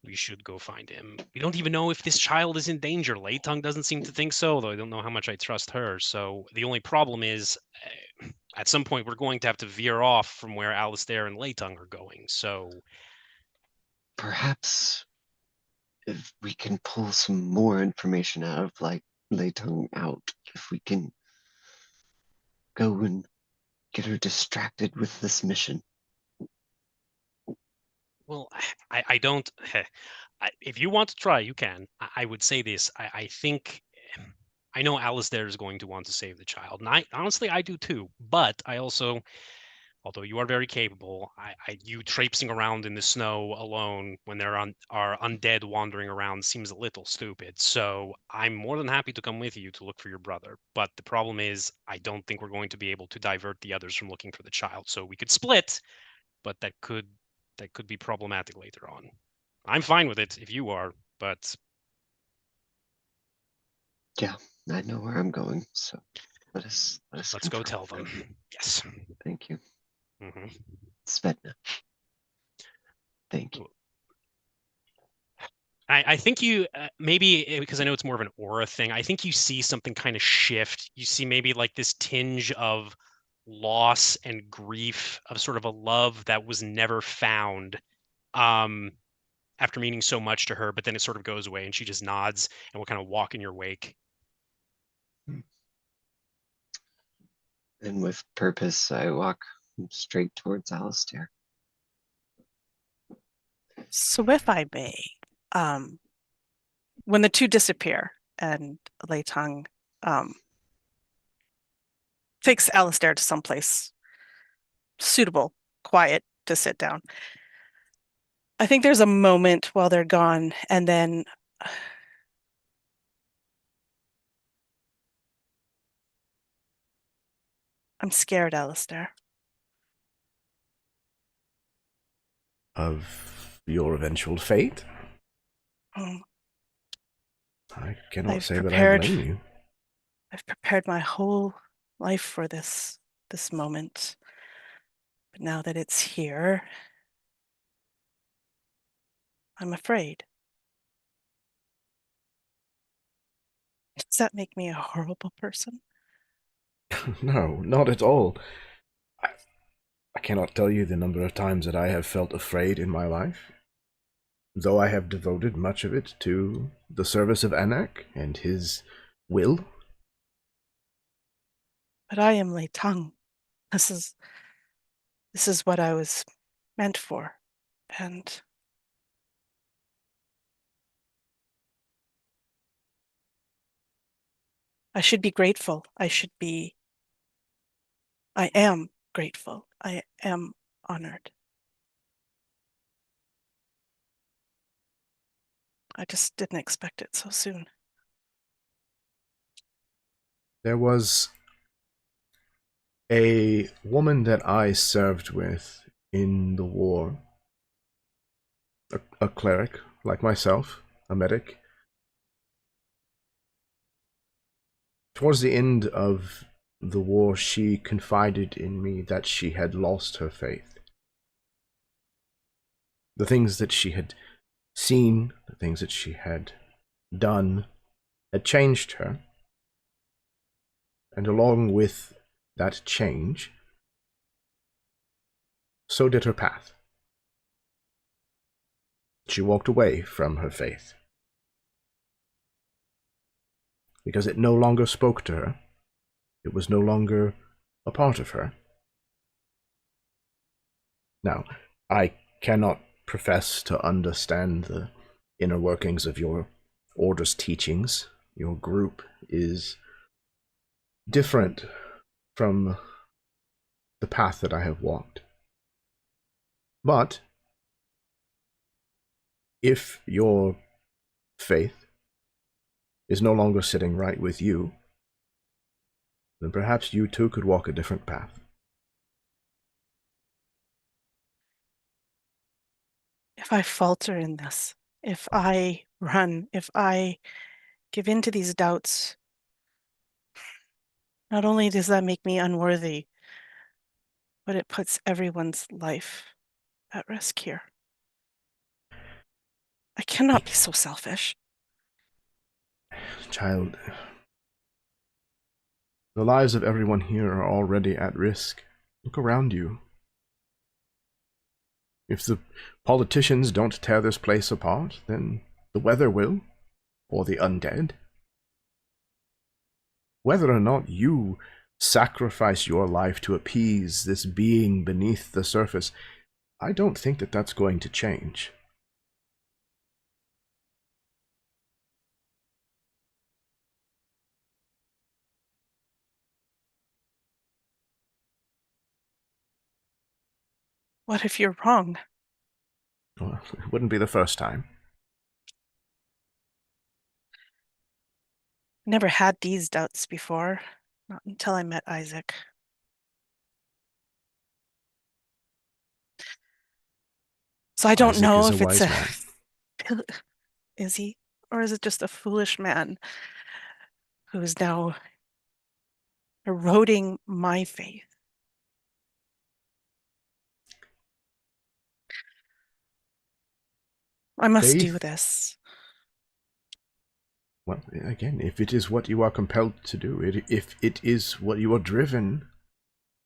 we should go find him. We don't even know if this child is in danger. Leitung doesn't seem to think so, though I don't know how much I trust her. So the only problem is, at some point, we're going to have to veer off from where Alistair and Leitung are going. So Perhaps if we can pull some more information out of like Leitung out, if we can go and get her distracted with this mission. well, I don't. If you want to try, you can. I would say this. I think I know Alistair is going to want to save the child, and I honestly I do too. But I also, although you are very capable, you traipsing around in the snow alone when there are undead wandering around seems a little stupid. So I'm more than happy to come with you to look for your brother. But the problem is, I don't think we're going to be able to divert the others from looking for the child. So we could split, but that could be problematic later on. I'm fine with it if you are, but Yeah, I know where I'm going, so let's let's go confirm tell then. them. Yes. Thank you. hmm Svedna. Thank you. I think you maybe because I know it's more of an aura thing. I think you see something kind of shift. You see maybe like this tinge of loss and grief of sort of a love that was never found um, after meaning so much to her, but then it sort of goes away and she just nods and will kind of walk in your wake. And with purpose, I walk straight towards Alistair. So if I may, when the two disappear and Leitung takes Alistair to someplace suitable, quiet to sit down, I think there's a moment while they're gone, and then I'm scared, Alistair. Of your eventual fate? Um, I cannot I've say that I prepared- blame you. I've prepared my whole life for this moment. But now that it's here, I'm afraid. Does that make me a horrible person? No, not at all. I cannot tell you the number of times that I have felt afraid in my life, though I have devoted much of it to the service of Anak and his will. But I am Leitung. This is what I was meant for. And I should be grateful. I am grateful. I am honored. I just didn't expect it so soon. There was A woman that I served with in the war, a cleric like myself, a medic. Towards the end of the war, she confided in me that she had lost her faith. The things that she had seen, the things that she had done, had changed her. And along with that change, so did her path. She walked away from her faith because it no longer spoke to her. It was no longer a part of her. Now, I cannot profess to understand the inner workings of your order's teachings. Your group is different from the path that I have walked. But if your faith is no longer sitting right with you, then perhaps you too could walk a different path. If I falter in this, if I run, if I give in to these doubts, not only does that make me unworthy, but it puts everyone's life at risk here. I cannot be so selfish. Child, the lives of everyone here are already at risk. Look around you. If the politicians don't tear this place apart, then the weather will, or the undead. Whether or not you sacrifice your life to appease this being beneath the surface, I don't think that that's going to change. What if you're wrong? Well, it wouldn't be the first time. Never had these doubts before, not until I met Isaac. So I don't Isaac know is a if it's wise man. is he? Or is it just a foolish man who is now eroding my faith? I must Faith? do this. Well, again, if it is what you are compelled to do, if it is what you are driven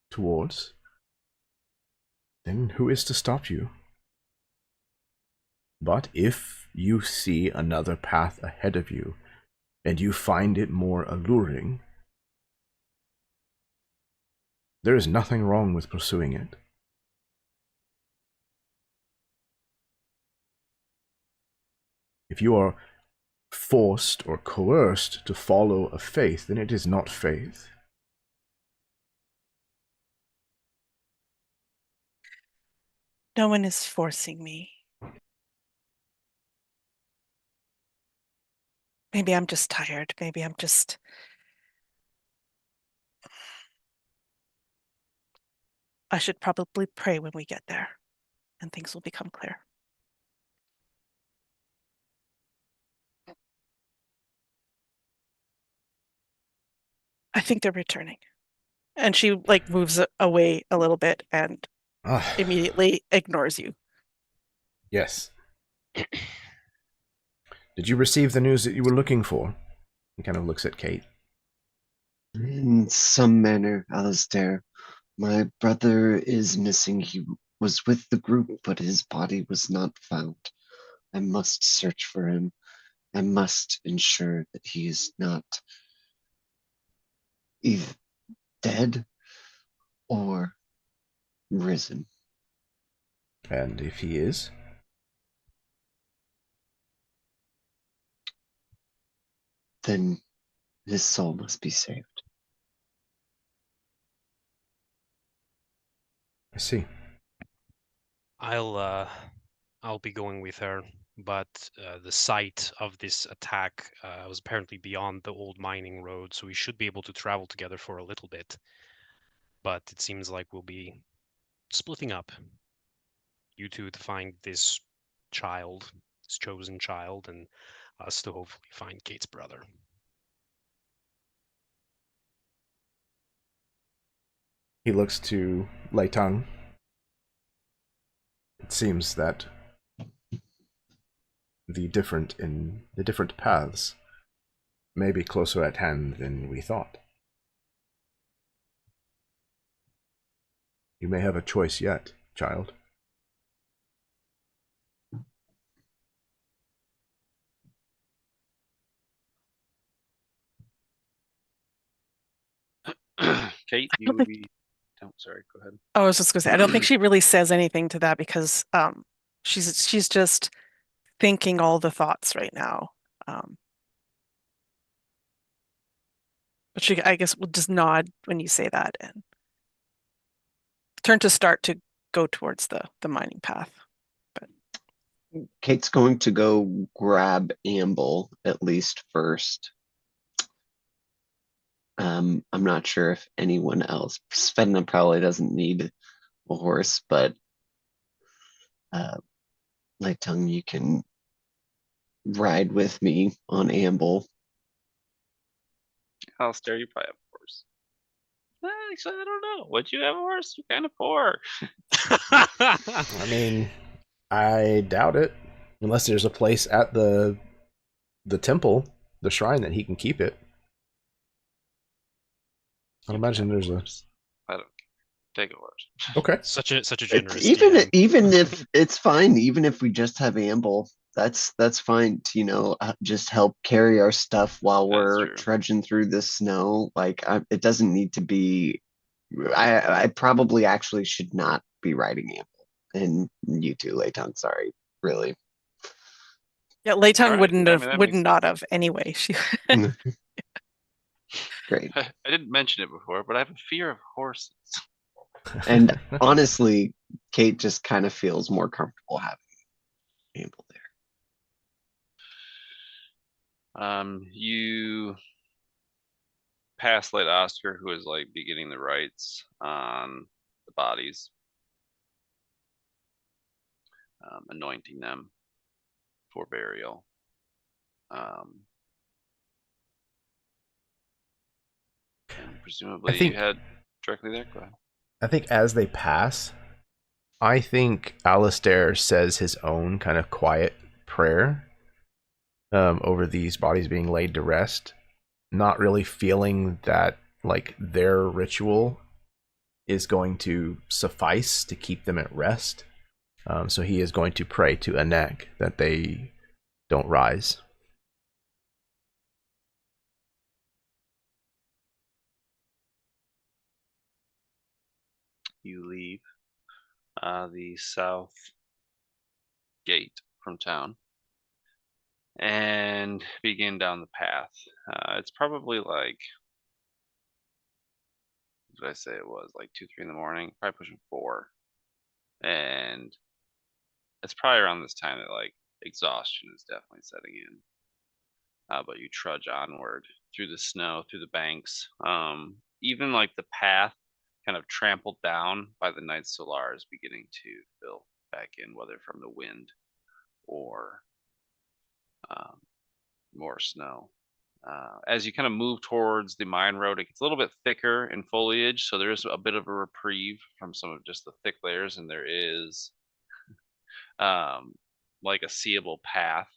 towards, then who is to stop you? But if you see another path ahead of you, and you find it more alluring, there is nothing wrong with pursuing it. If you are forced or coerced to follow a faith, then it is not faith. No one is forcing me. Maybe I'm just tired. Maybe I'm just... I should probably pray when we get there, and things will become clear. I think they're returning. And she moves away a little bit and immediately ignores you. Yes. Did you receive the news that you were looking for? He kind of looks at Kate. In some manner, Alistair. My brother is missing. He was with the group, but his body was not found. I must search for him. I must ensure that he is not either dead or risen. And if he is? Then his soul must be saved. I see. I'll be going with her, but the site of this attack was apparently beyond the old mining road, so we should be able to travel together for a little bit. but it seems like we'll be splitting up. You two to find this child, this chosen child, and us to hopefully find Kate's brother. He looks to Lei Tung. It seems that the different paths may be closer at hand than we thought. You may have a choice yet, child. Kate, I you don't would think- be. Oh, sorry. Go ahead. I was just gonna say, I don't think she really says anything to that because she's just thinking all the thoughts right now. But she, I guess, will just nod when you say that and turn to start to go towards the mining path. Kate's going to go grab Amble at least first. I'm not sure if anyone else. Svedna probably doesn't need a horse, but Lei Tung, you can ride with me on Amble. Alistair, you probably have a horse. Actually, I don't know. Would you have a horse? You're kind of poor. I mean, I doubt it. Unless there's a place at the temple, the shrine, that he can keep it. I You imagine can have there's a... horse. I don't take a horse. Okay. Such a generous Even DM. even if it's fine, even if we just have Amble, that's fine to just help carry our stuff while That's we're true. trudging through the snow. Like it doesn't need to be. I probably actually should not be riding Amble, and you too, Lei Tung. Sorry, really. Yeah, Lei Tung Alright, wouldn't I have mean, that would makes not have anyway. She Great. I didn't mention it before, but I have a fear of horses. And honestly, Kate just kind of feels more comfortable having Amble there. You pass Late Oscar, who is like beginning the rites on the bodies, anointing them for burial. And presumably think- you head directly there. Go ahead. I think as they pass, I think Alistair says his own kind of quiet prayer over these bodies being laid to rest, not really feeling that like their ritual is going to suffice to keep them at rest. So he is going to pray to Anek that they don't rise. You leave the south gate from town and begin down the path. It's probably like, what did I say it was? Like 2, 3 in the morning, probably pushing 4. And it's probably around this time that like exhaustion is definitely setting in. But you trudge onward through the snow, through the banks. Even like the path kind of trampled down by the night solar is beginning to fill back in, whether from the wind or more snow. As you kind of move towards the mine road, it gets a little bit thicker in foliage, so there is a bit of a reprieve from some of just the thick layers, and there is like a seeable path.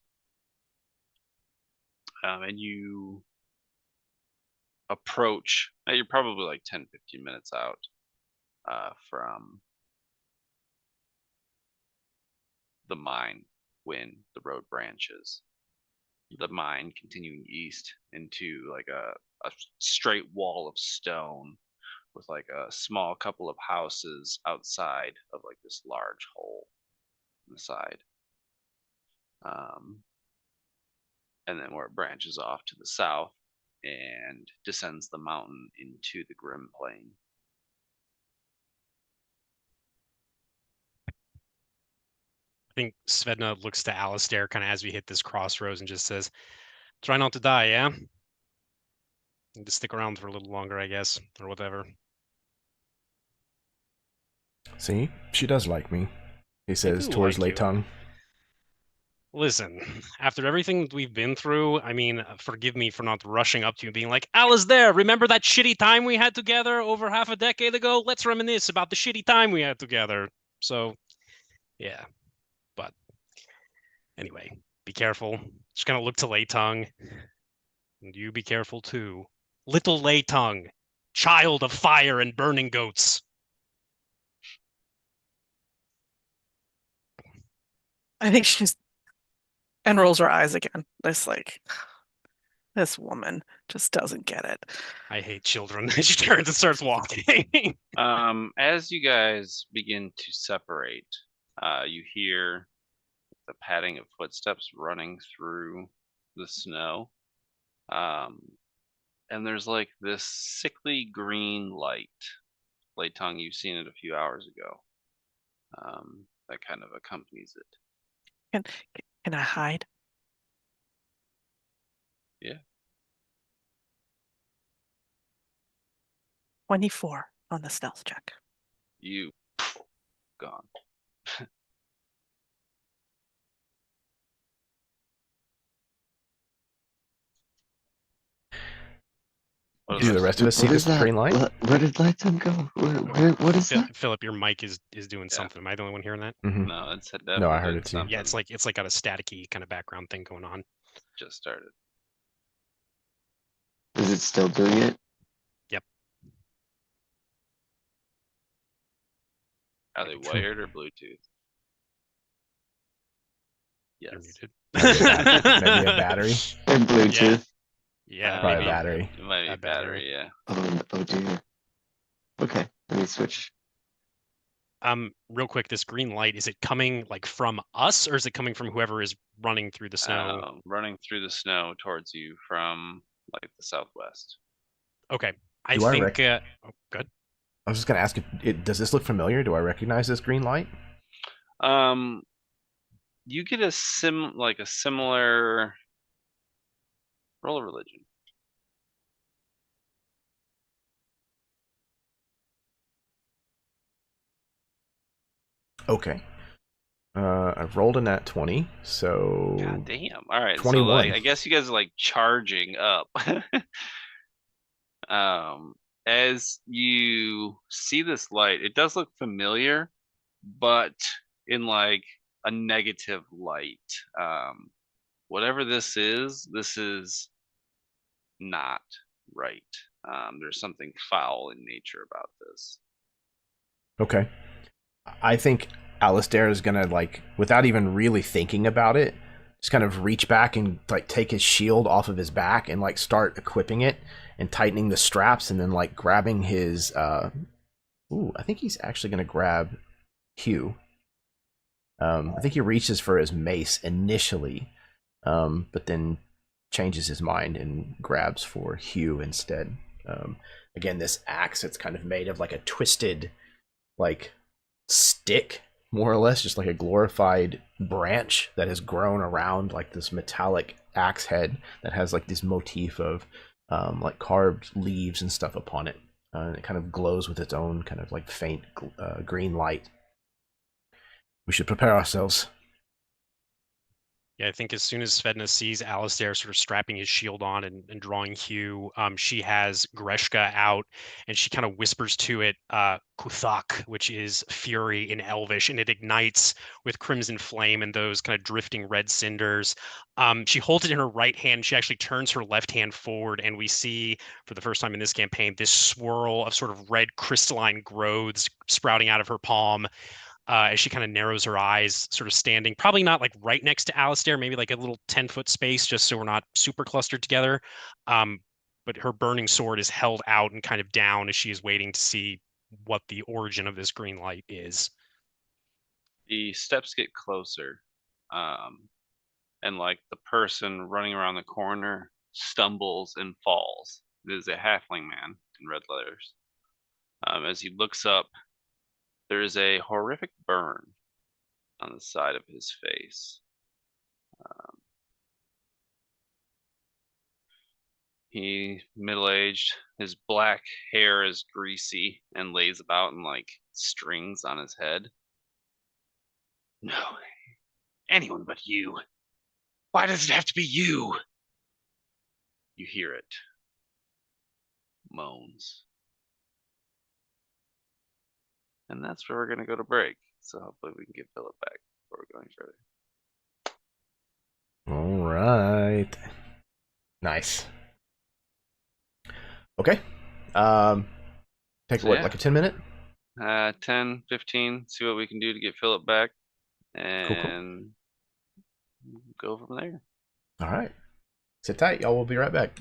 And you approach, you're probably like 10, 15 minutes out from the mine when the road branches. The mine continuing east into like a straight wall of stone with like a small couple of houses outside of like this large hole in the side. And then where it branches off to the south and descends the mountain into the Grim Plain. I think Svedna looks to Alistair kind of as we hit this crossroads and just says, "Try not to die, yeah? And to stick around for a little longer, I guess, or whatever." See, she does like me, he says do towards like you. Leitung. Listen, after everything we've been through, I mean, forgive me for not rushing up to you and being like, Alistair, remember that shitty time we had together over half a decade ago? Let's reminisce about the shitty time we had together. So, yeah. But anyway, be careful. Just gonna look to Leitung. And you be careful too. Little Leitung, child of fire and burning goats. I think she's and rolls her eyes again. This like this woman just doesn't get it. I hate children. She turns and starts walking. As you guys begin to separate, you hear the padding of footsteps running through the snow. And there's like this sickly green light. Leitung, you've seen it a few hours ago. That kind of accompanies it. Can I hide? Yeah. 24 on the stealth check. You gone. What Do the rest of us see What this is that? green light? Where did Leitung go? What is that? Philip, your mic is doing something. Am I the only one hearing that? Mhm. No, it's definitely No, I heard did it too. something. Yeah, it's like got a staticky kind of background thing going on. Just started. Is it still doing it? Yep. Are they wired or Bluetooth? You're Yes. muted. Maybe a battery. And Bluetooth? Yeah, Probably maybe. a battery. It might be A battery. battery, yeah. Oh dear. Okay, let me switch. Real quick, this green light, is it coming like from us or is it coming from whoever is running through the snow? Running through the snow towards you from like the southwest. Okay. I Do I think good. I was just gonna ask if does this look familiar? Do I recognize this green light? You get a similar roll of religion. Okay. I rolled a nat 20, so God damn. All right. 21. So like I guess you guys are like charging up. As you see this light, it does look familiar, but in like a negative light. Whatever this is not right. There's something foul in nature about this. Okay. I think Alistair is gonna, like, without even really thinking about it, just kind of reach back and like take his shield off of his back and like start equipping it and tightening the straps and then like grabbing his I think he's actually gonna grab Hugh. I think he reaches for his mace initially, but then changes his mind and grabs for Hugh instead. Again, this axe, it's kind of made of like a twisted, like, stick, more or less, just like a glorified branch that has grown around like this metallic axe head that has like this motif of like carved leaves and stuff upon it. And it kind of glows with its own kind of like faint green light. We should prepare ourselves. Yeah, I think as soon as Svedna sees Alistair sort of strapping his shield on and drawing Hugh, she has Greshka out and she kind of whispers to it, Kuthak, which is fury in Elvish, and it ignites with crimson flame and those kind of drifting red cinders. She holds it in her right hand. She actually turns her left hand forward, and we see, for the first time in this campaign, this swirl of sort of red crystalline growths sprouting out of her palm. As she kind of narrows her eyes, sort of standing, probably not like right next to Alistair, maybe like a little 10-foot space, just so we're not super clustered together. But her burning sword is held out and kind of down as she is waiting to see what the origin of this green light is. The steps get closer, and like the person running around the corner stumbles and falls. It is a halfling man in red letters. As he looks up, there is a horrific burn on the side of his face. He middle-aged. His black hair is greasy and lays about in like strings on his head. No, anyone but you. Why does it have to be you? You hear it. Moans. And that's where we're going to go to break. So hopefully we can get Philip back before we're going further. All right. Nice. Okay. Take So what, yeah. like a 10-minute? 10, 15, see what we can do to get Philip back. Cool. And go from there. All right. Sit tight, y'all. We'll be right back.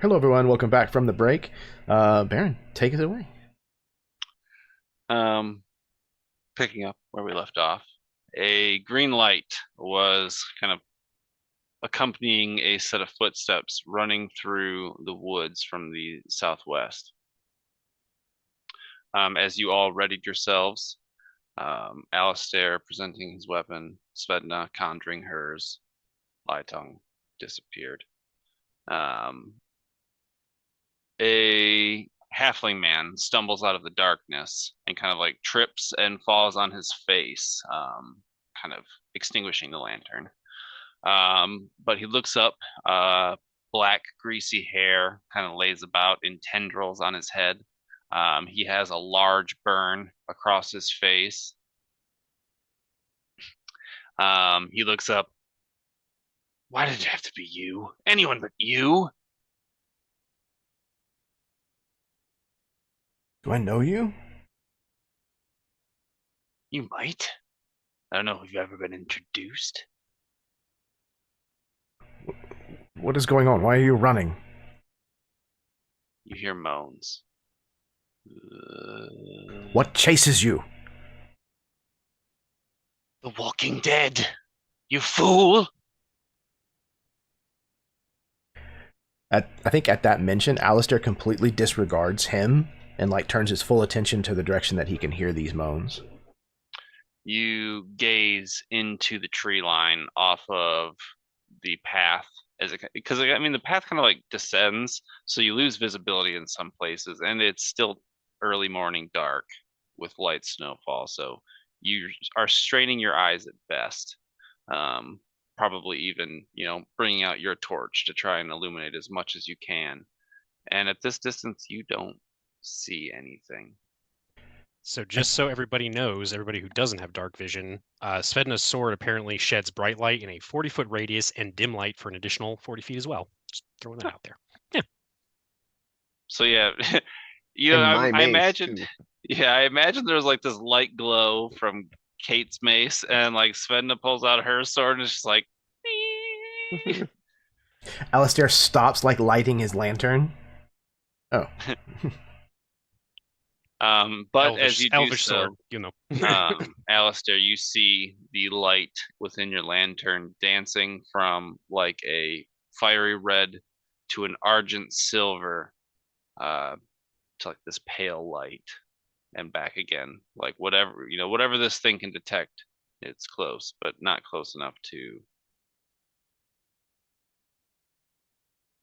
Hello, everyone. Welcome back from the break. Baron, take it away. Picking up where we left off, a green light was kind of accompanying a set of footsteps running through the woods from the southwest. As you all readied yourselves, Alistair presenting his weapon, Svedna conjuring hers, Lightongue disappeared. A halfling man stumbles out of the darkness and kind of like trips and falls on his face, kind of extinguishing the lantern. But he looks up, black greasy hair kind of lays about in tendrils on his head. He has a large burn across his face. He looks up. Why did it have to be you? Anyone but you? Do I know you? You might. I don't know if you've ever been introduced. What is going on? Why are you running? You hear moans. What chases you? The Walking Dead. You fool! I think at that mention, Alistair completely disregards him and like turns his full attention to the direction that he can hear these moans. You gaze into the tree line off of the path because I mean the path kind of like descends, so you lose visibility in some places, and it's still early morning dark with light snowfall, so you are straining your eyes at best. Probably even, bringing out your torch to try and illuminate as much as you can. And at this distance, you don't see anything. So just so everybody knows, everybody who doesn't have dark vision, Svedna's sword apparently sheds bright light in a 40-foot radius and dim light for an additional 40 feet as well. Just throwing that out there. Yeah. So yeah, I imagine. Too. Yeah, I imagine there's like this light glow from Kate's mace, and like Svedna pulls out her sword and it's just like. Alistair stops like lighting his lantern. Oh. But Elvish, as you do Elvish so, sword, Alistair, you see the light within your lantern dancing from like a fiery red to an argent silver, to like this pale light, and back again. Like whatever this thing can detect, it's close, but not close enough to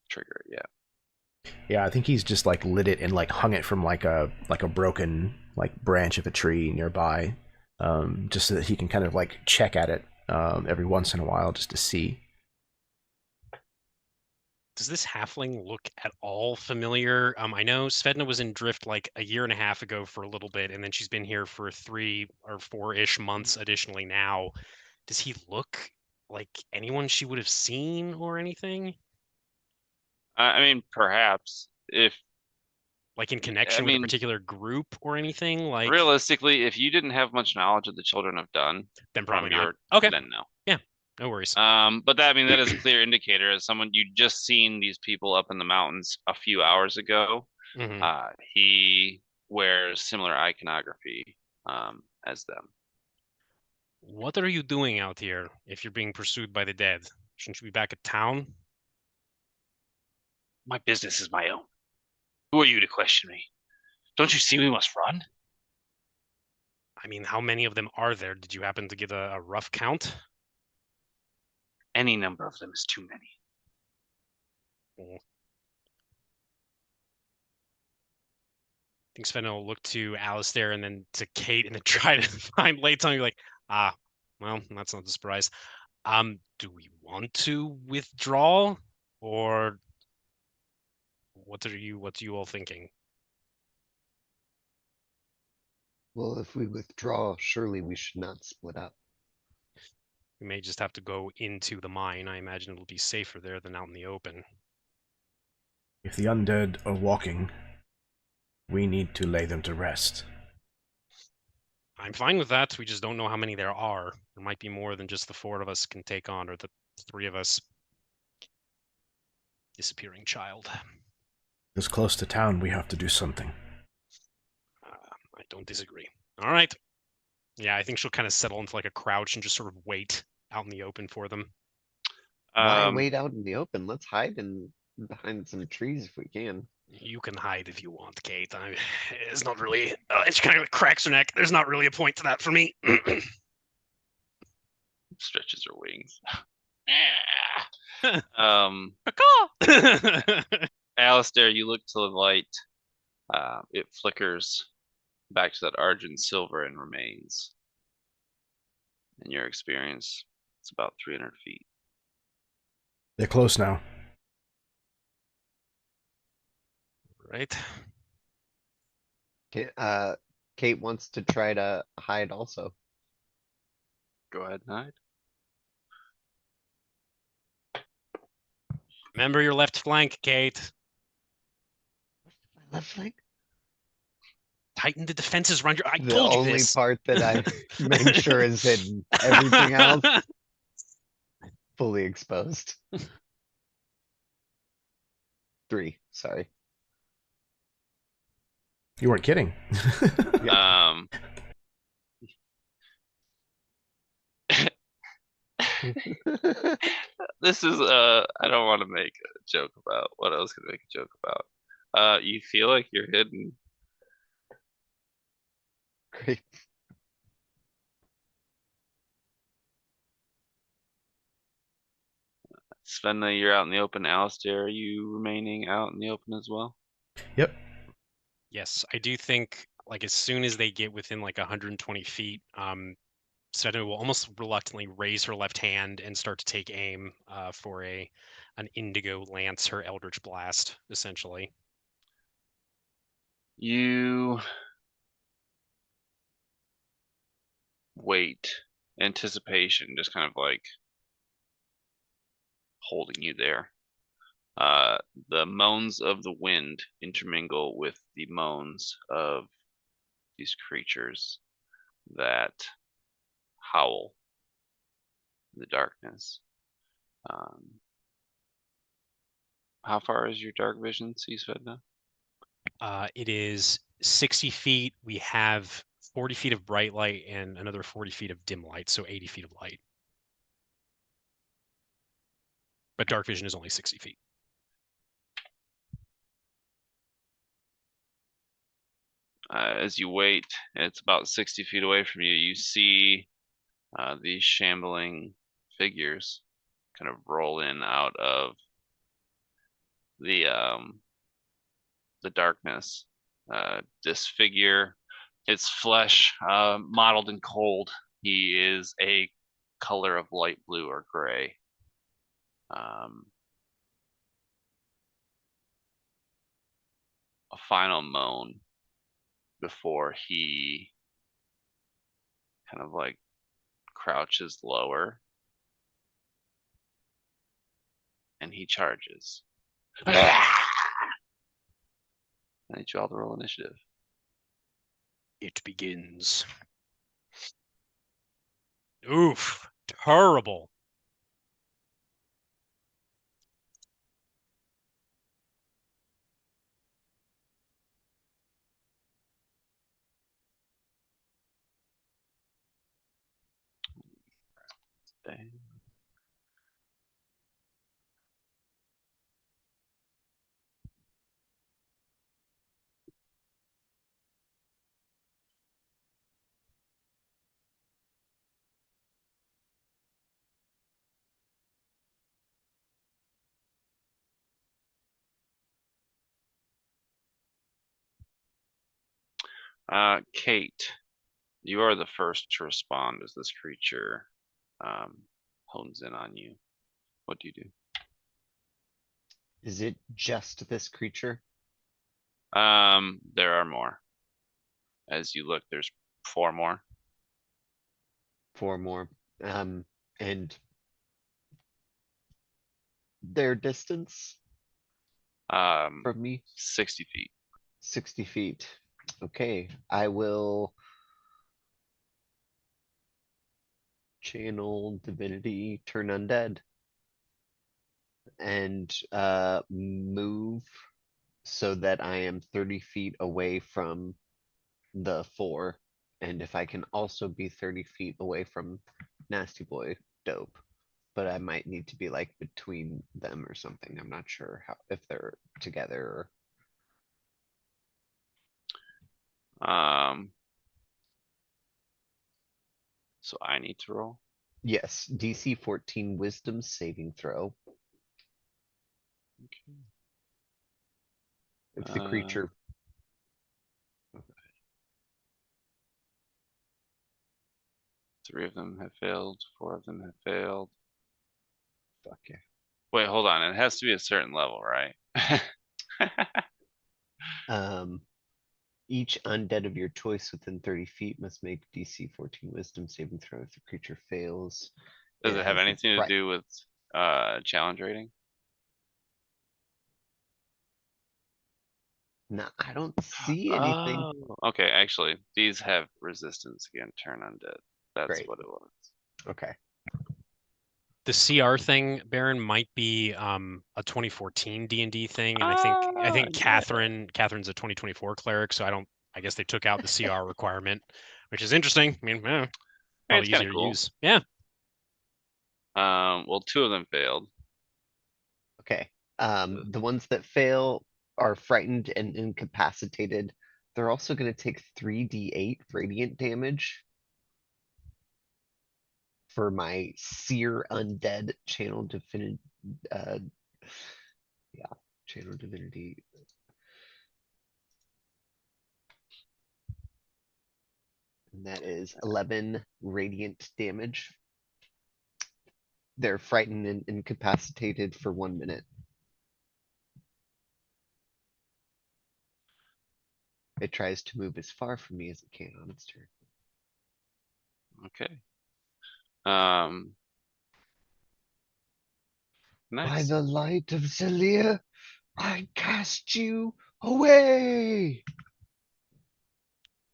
trigger it yet. Yeah, I think he's just like lit it and like hung it from like a broken like branch of a tree nearby, just so that he can kind of like check at it every once in a while just to see. Does this halfling look at all familiar? I know Svedna was in Drift like a year and a half ago for a little bit, and then she's been here for 3 or 4-ish months additionally now. Does he look like anyone she would have seen or anything? I mean, perhaps if like in connection with a particular group or anything. Like realistically, if you didn't have much knowledge of the Children of Dun, then probably not. Okay, then no. Yeah, no worries. But that is a clear indicator as someone you just seen these people up in the mountains a few hours ago. Mm-hmm. He wears similar iconography as them. What are you doing out here if you're being pursued by the dead? Shouldn't you be back at town? My business is my own. Who are you to question me? Don't you see we must run? I mean, how many of them are there? Did you happen to get a rough count? Any number of them is too many. I think Sven will look to Alistair and then to Kate and then try to find Layton. You're like, well, that's not a surprise. Do we want to withdraw, or what are you all thinking? Well, if we withdraw, surely we should not split up. We may just have to go into the mine. I imagine it'll be safer there than out in the open. If the undead are walking, we need to lay them to rest. I'm fine with that. We just don't know how many there are. There might be more than just the 4 of us can take on, or the 3 of us. Disappearing child. This close to town, we have to do something. I don't disagree. All right. Yeah, I think she'll kind of settle into like a crouch and just sort of wait out in the open for them. Why wait out in the open? Let's hide behind some trees if we can. You can hide if you want, Kate. It's not really. And she kind of cracks her neck. There's not really a point to that for me. Stretches her wings. Alistair, you look to the light. It flickers back to that argent silver and remains. In your experience, it's about 300 feet. They're close now. Right. Kate wants to try to hide also. Go ahead and hide. Remember your left flank, Kate. My left flank? Tighten the defenses around your. I The told you only this. part that I make sure is hidden. Everything else fully exposed. 3, sorry. You weren't kidding. This is I don't want to make a joke about what I was gonna make a joke about. You feel like you're hidden. Great. Svenna, you're out in the open. Alistair, are you remaining out in the open as well? Yep. Yes, I do think like as soon as they get within like 120 feet, Svenna will almost reluctantly raise her left hand and start to take aim for an indigo lance, her eldritch blast, essentially. You wait, anticipation, just kind of like holding you there. The moans of the wind intermingle with the moans of these creatures that howl in the darkness. How far is your dark vision, Svenna? It is 60 feet. We have 40 feet of bright light and another 40 feet of dim light, so 80 feet of light. But dark vision is only 60 feet. As you wait, and it's about 60 feet away from you, you see these shambling figures kind of roll in out of the darkness. This figure, its flesh mottled in cold. He is a color of light blue or gray. A final moan before he kind of like crouches lower and he charges. I need you all to roll initiative. It begins. Oof, terrible. Okay. Kate, you are the first to respond as this creature hones in on you. What do you do? Is it just this creature? There are more. As you look, there's 4 more. 4 more. And their distance from me? 60 feet. 60 feet. Okay, I will channel divinity, turn undead, and move so that I am 30 feet away from the 4. And if I can also be 30 feet away from Nasty Boy, dope. But I might need to be like between them or something. I'm not sure how if they're together or So I need to roll. yes, DC 14 Wisdom saving throw. Okay. If the creature 3 of them have failed. 4 of them have failed. fuck yeah. Wait, hold on. It has to be a certain level, right? Each undead of your choice within 30 feet must make DC 14 Wisdom saving throw. If the creature fails, Does it have has anything to fright- do with challenge rating? No, I don't see anything. Oh, okay, actually, these have resistance against turn undead. That's Great. what it was. Okay. The CR thing, Baron, might be a 2014 D&D thing, and I think yeah. Catherine's a 2024 cleric, so I guess they took out the CR requirement, which is interesting. I mean, Hey, probably it's kind easier of to cool. use. Yeah. Well, 2 of them failed. Okay. The ones that fail are frightened and incapacitated. They're also going to take 3d8 radiant damage for my Seer Undead Channel Divinity. Yeah, Channel Divinity. And that is 11 radiant damage. They're frightened and incapacitated for 1 minute. It tries to move as far from me as it can on its turn. Okay. By Nice. the light of Zelia, I cast you away.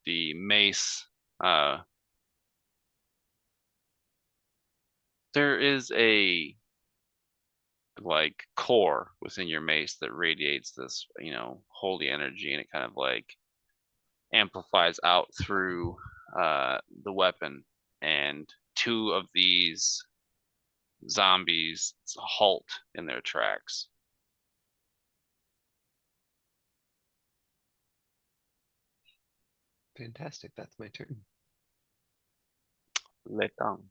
The mace. There is a like core within your mace that radiates this, holy energy, and it kind of like amplifies out through the weapon, and 2 of these zombies halt in their tracks. Fantastic. That's my turn. Let down.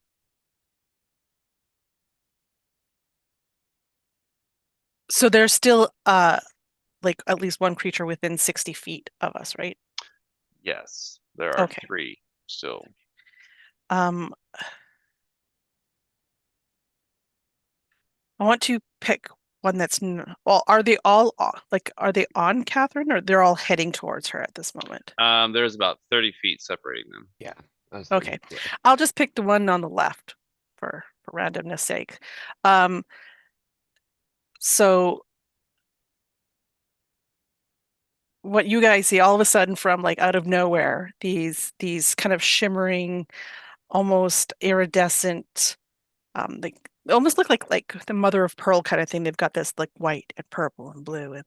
So there's still like at least one creature within 60 feet of us, right? Yes, there are Okay. 3 still. I want to pick one that's well, are they all are they on Catherine, or they're all heading towards her at this moment? There's about 30 feet separating them. Yeah. Okay. Yeah. I'll just pick the one on the left for randomness sake. So what you guys see all of a sudden from like out of nowhere, these kind of shimmering, almost iridescent, they almost look like the mother of pearl kind of thing. They've got this like white and purple and blue, and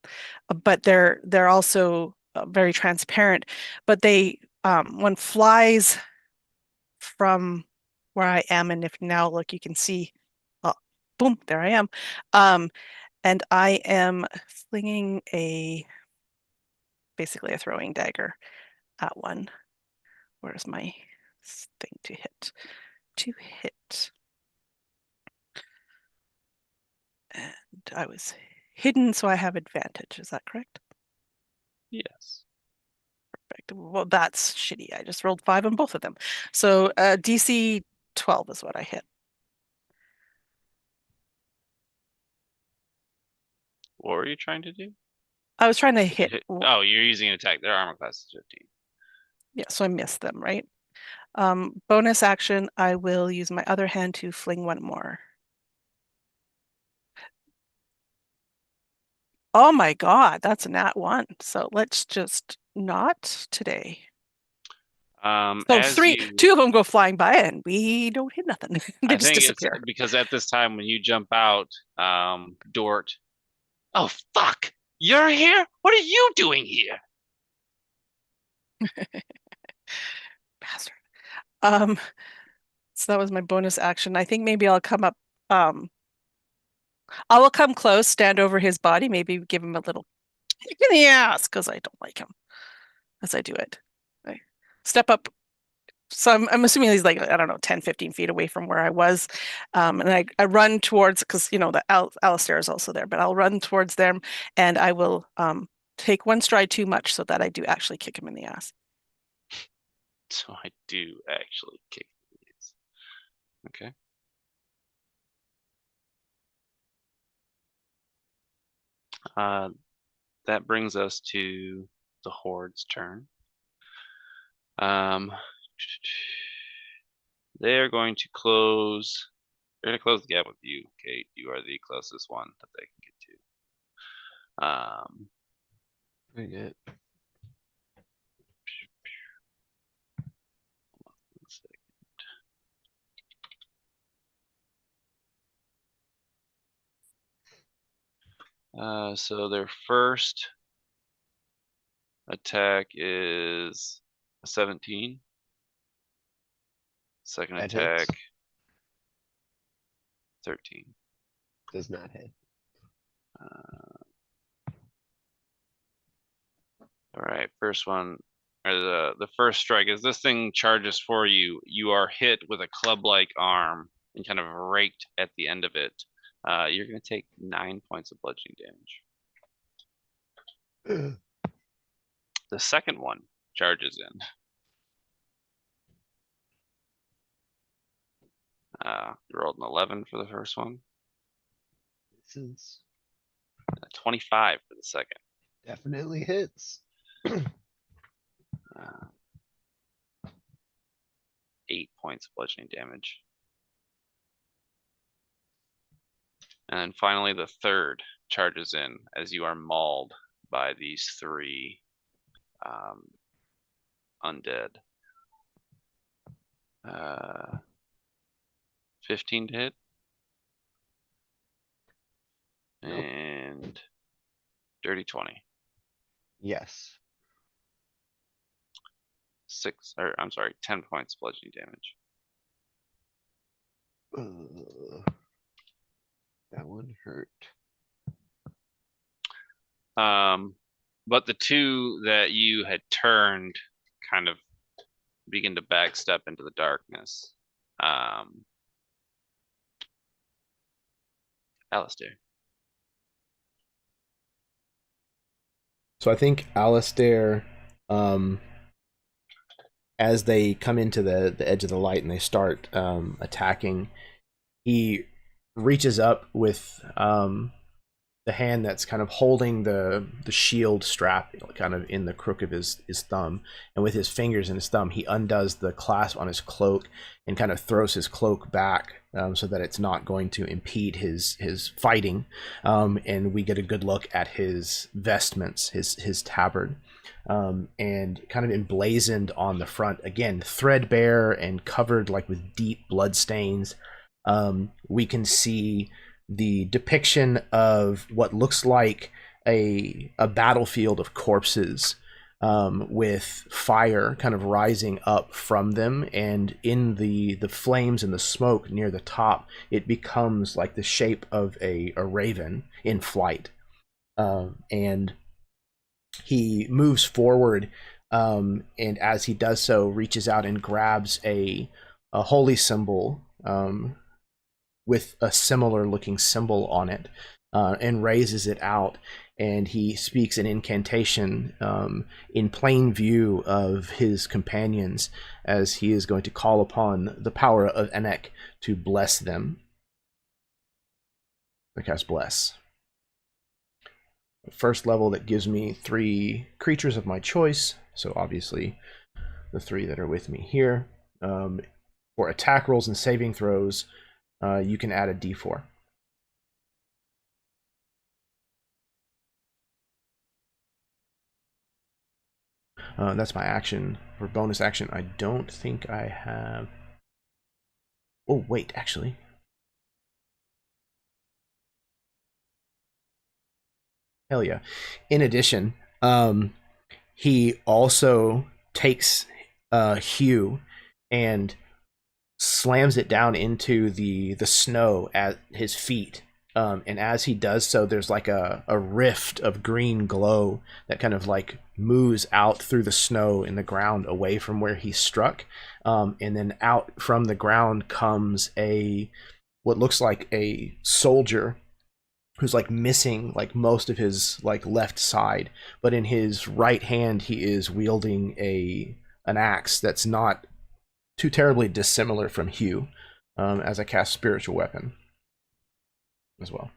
but they're also very transparent. But they one flies from where I am, and if now look, you can see, oh, boom, there I am. And I am flinging basically a throwing dagger at one. Where's my thing to hit? To hit. And I was hidden, so I have advantage. Is that correct? Yes. Perfect. Well, that's shitty. I just rolled 5 on both of them. So DC 12 is what I hit. What were you trying to do? I was trying to hit. Oh, you're using an attack. Their armor class is 15. Yeah, so I missed them, right? Bonus action, I will use my other hand to fling one more. Oh my God, that's a nat 1. So let's just not today. So As 2 of them go flying by and we don't hit nothing. They I just think it's disappear. because at this time when you jump out, Dort. Oh fuck! You're here? What are you doing here? Bastard. So that was my bonus action. I think maybe I'll come up. I will come close, stand over his body, maybe give him a little kick in the ass because I don't like him as I do it. I step up. So I'm assuming he's like, I don't know, 10, 15 feet away from where I was. And I run towards, because, you know, Alistair is also there, but I'll run towards them and I will take one stride too much so that I do actually kick him in the ass. So I do actually kick these. Okay. That brings us to the Horde's turn. They're going to close. They're going to close the gap with you, Kate. You are the closest one that they can get to. Very good. So their first attack is a 17. Second That attack, hits. 13. Does not hit. All right, first one, or the first strike, as this thing charges for you, you are hit with a club-like arm and kind of raked at the end of it. You're going to take 9 points of bludgeoning damage. The second one charges in. You rolled an 11 for the first one. This is 25 for the second. definitely hits. 8 points of bludgeoning damage. And then finally, the third charges in as you are mauled by these three undead. 15 to hit. Nope. And dirty 20. Yes. 10 points bludgeoning damage. That one hurt. But the two that you had turned kind of begin to backstep into the darkness. Alistair. So I think Alistair, as they come into the edge of the light and they start attacking, he reaches up with the hand that's kind of holding the shield strap, kind of in the crook of his thumb, and with his fingers and his thumb, he undoes the clasp on his cloak and kind of throws his cloak back so that it's not going to impede his fighting. And we get a good look at his vestments, his tabard, and kind of emblazoned on the front, again threadbare and covered like with deep blood stains. We can see the depiction of what looks like a battlefield of corpses, with fire kind of rising up from them, and in the flames and the smoke near the top, it becomes like the shape of a raven in flight. And he moves forward, and as he does so, reaches out and grabs a holy symbol, with a similar looking symbol on it, and raises it out, and he speaks an incantation in plain view of his companions, as he is going to call upon the power of Enek to bless them. I cast Bless. First level, that gives me 3 creatures of my choice, so obviously the 3 that are with me here. For attack rolls and saving throws, you can add a d4. That's my action. For bonus action, I don't think I have... Oh, wait, actually. Hell yeah. In addition, he also takes Hugh and slams it down into the snow at his feet. And as he does so, there's like a rift of green glow that kind of like moves out through the snow in the ground away from where he struck. And then out from the ground comes what looks like a soldier who's like missing like most of his like left side, but in his right hand he is wielding an axe that's not too terribly dissimilar from Hugh, as I cast spiritual weapon as well.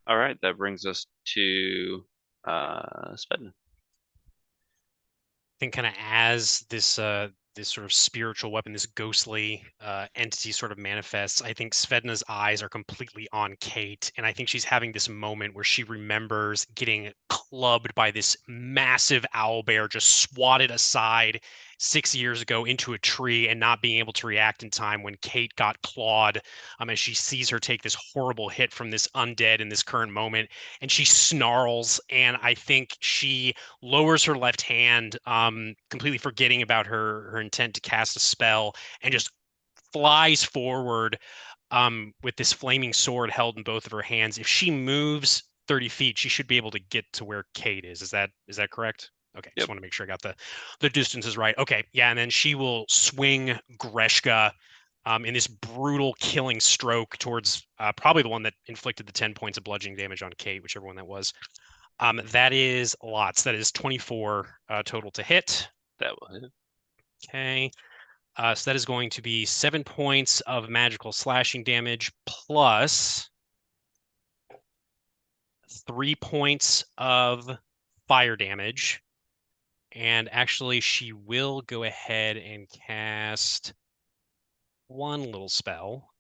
All right, that brings us to Svedna. I think kind of as this sort of spiritual weapon, this ghostly entity sort of manifests, I think Svedna's eyes are completely on Kate, and I think she's having this moment where she remembers getting clubbed by this massive owlbear, just swatted aside 6 years ago into a tree, and not being able to react in time when Kate got clawed, as she sees her take this horrible hit from this undead in this current moment, and she snarls, and I think she lowers her left hand, completely forgetting about her intent to cast a spell, and just flies forward with this flaming sword held in both of her hands. If she moves 30 feet, she should be able to get to where Kate is. Is that correct? Okay, Yep. just want to make sure I got the distances right. Okay, yeah, and then she will swing Greshka in this brutal killing stroke towards probably the one that inflicted the 10 points of bludgeoning damage on Kate, whichever one that was. That is lots. That is 24 total to hit. That will hit. Okay. So that is going to be 7 points of magical slashing damage plus 3 points of fire damage. And actually, she will go ahead and cast one little spell.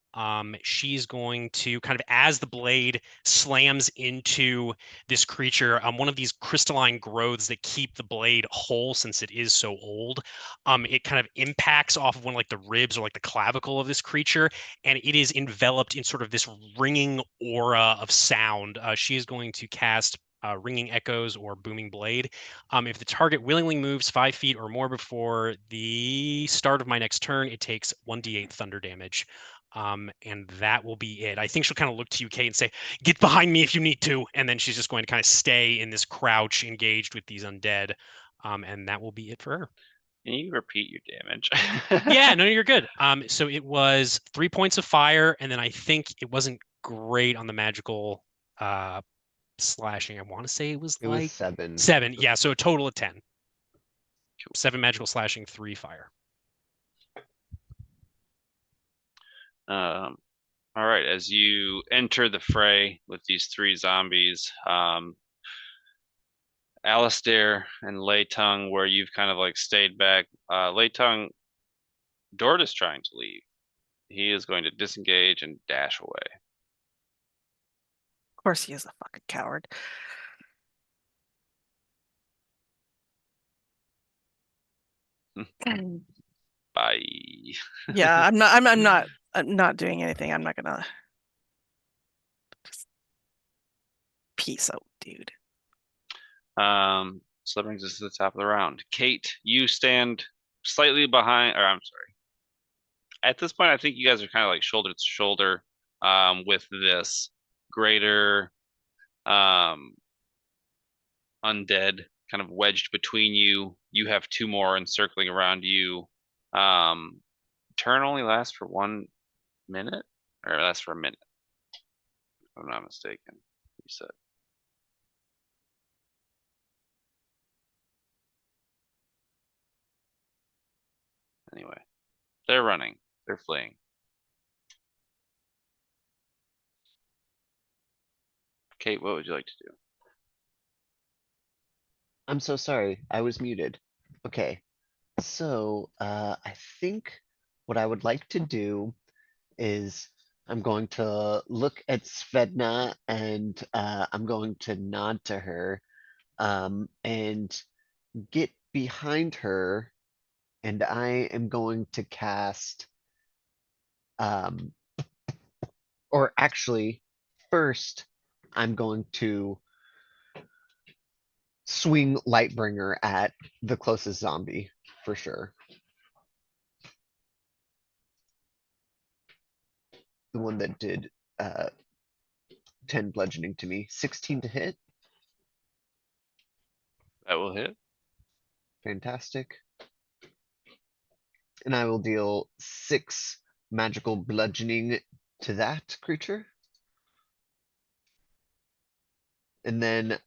She's going to kind of, as the blade slams into this creature, one of these crystalline growths that keep the blade whole since it is so old, it kind of impacts off of one of like the ribs or like the clavicle of this creature, and it is enveloped in sort of this ringing aura of sound. She is going to cast ringing echoes or booming blade. If the target willingly moves 5 feet or more before the start of my next turn, it takes 1d8 thunder damage. And that will be it. I think she'll kind of look to you, Kate, and say, "Get behind me if you need to." And then she's just going to kind of stay in this crouch, engaged with these undead. And that will be it for her. Can you repeat your damage? Yeah, no, you're good. So it was 3 points of fire, and then I think it wasn't great on the magical slashing. I want to say it was like 7. 7. Yeah, so a total of 10. Cool. 7 magical slashing, 3 fire. All right, as you enter the fray with these 3 zombies, Alistair and Leitung, where you've kind of like stayed back. Leitung, Dort is trying to leave. He is going to disengage and dash away. Of course, he is a fucking coward. Bye. Yeah, I'm not doing anything. I'm not gonna just peace out, dude. So that brings us to the top of the round. Kate, you stand slightly behind, or I'm sorry. At this point, I think you guys are kind of like shoulder to shoulder with this greater undead kind of wedged between you. You have 2 more encircling around you. Turn only lasts for 1 minute, or lasts for a minute, if I'm not mistaken. You said. Anyway, they're running. They're fleeing. Kate, what would you like to do? I'm so sorry, I was muted. Okay, so I think what I would like to do is I'm going to look at Svedna and I'm going to nod to her and get behind her, and I am going to cast Um, or actually, first, I'm going to swing Lightbringer at the closest zombie for sure. The one that did 10 bludgeoning to me. 16 to hit. That will hit. Fantastic. And I will deal 6 magical bludgeoning to that creature. And then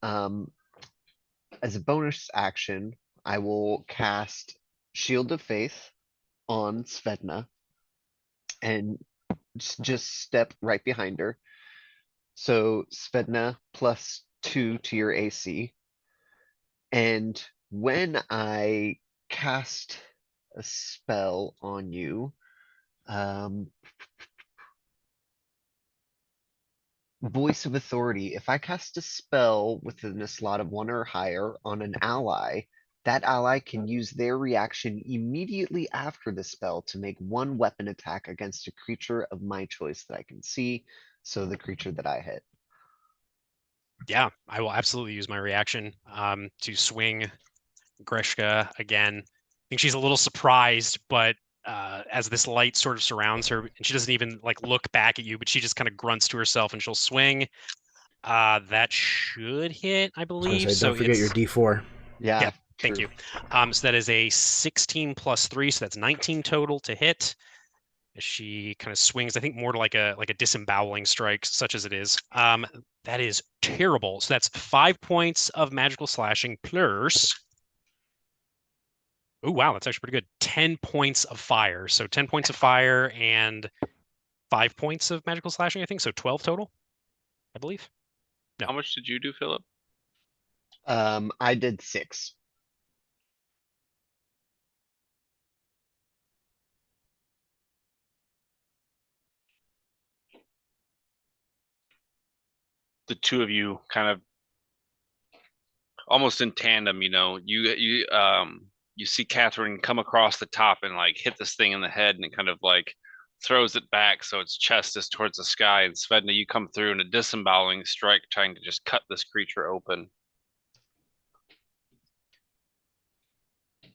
as a bonus action, I will cast Shield of Faith on Svedna and just step right behind her. So Svedna +2 to your AC. And when I cast a spell on you, Voice of Authority, if I cast a spell within a slot of 1 or higher on an ally, that ally can use their reaction immediately after the spell to make 1 weapon attack against a creature of my choice that I can see, so the creature that I hit. Yeah, I will absolutely use my reaction to swing Grishka again. I think she's a little surprised, but as this light sort of surrounds her, and she doesn't even like look back at you, but she just kind of grunts to herself and she'll swing. That should hit, I I was believe. gonna say, So don't forget your it's D4. Yeah, Yep, thank true. you. So that is a 16 plus 3, so that's 19 total to hit. As she kind of swings, I think more to like a disemboweling strike, such as it is. That is terrible. So that's 5 points of magical slashing plus. Oh wow, that's actually pretty good. 10 points of fire. So 10 points of fire and 5 points of magical slashing, I think. So 12 total, I believe. No. How much did you do, Philip? I did 6. The two of you kind of almost in tandem, you see Catherine come across the top and like hit this thing in the head, and it kind of like throws it back so its chest is towards the sky. And Svedna, you come through in a disemboweling strike, trying to just cut this creature open.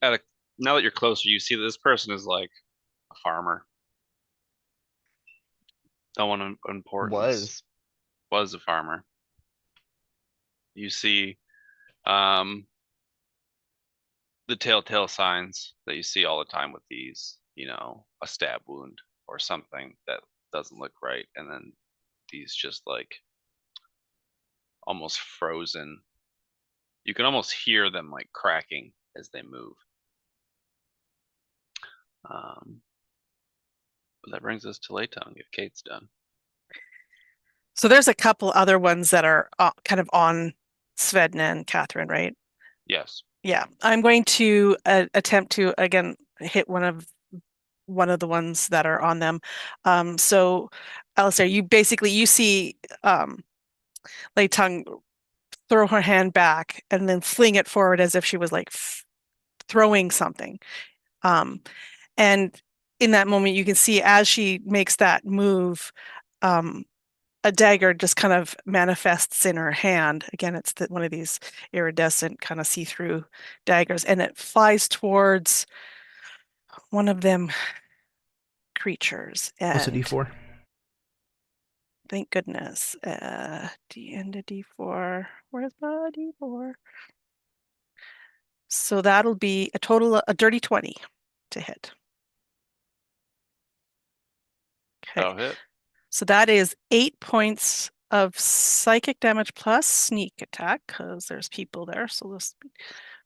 Now that you're closer, you see that this person is like a farmer. No one of importance. Was a farmer. You see the telltale signs that you see all the time with these, a stab wound or something that doesn't look right, and then these just like almost frozen. You can almost hear them like cracking as they move. But that brings us to Laytongue if Kate's done. So there's a couple other ones that are kind of on Svedna and Catherine, right? Yes. Yeah, I'm going to attempt to again hit one of the ones that are on them. So, Alistair, you see Laytongue throw her hand back and then fling it forward as if she was like throwing something. And in that moment, you can see as she makes that move, a dagger just kind of manifests in her hand. Again, it's one of these iridescent kind of see-through daggers, and it flies towards one of them creatures. What's a And D4? thank goodness. D and a D4. Where's my D4? So that'll be a total, a dirty 20 to hit. That'll Okay. hit. So that is 8 points of psychic damage plus sneak attack, because there's people there. So this will be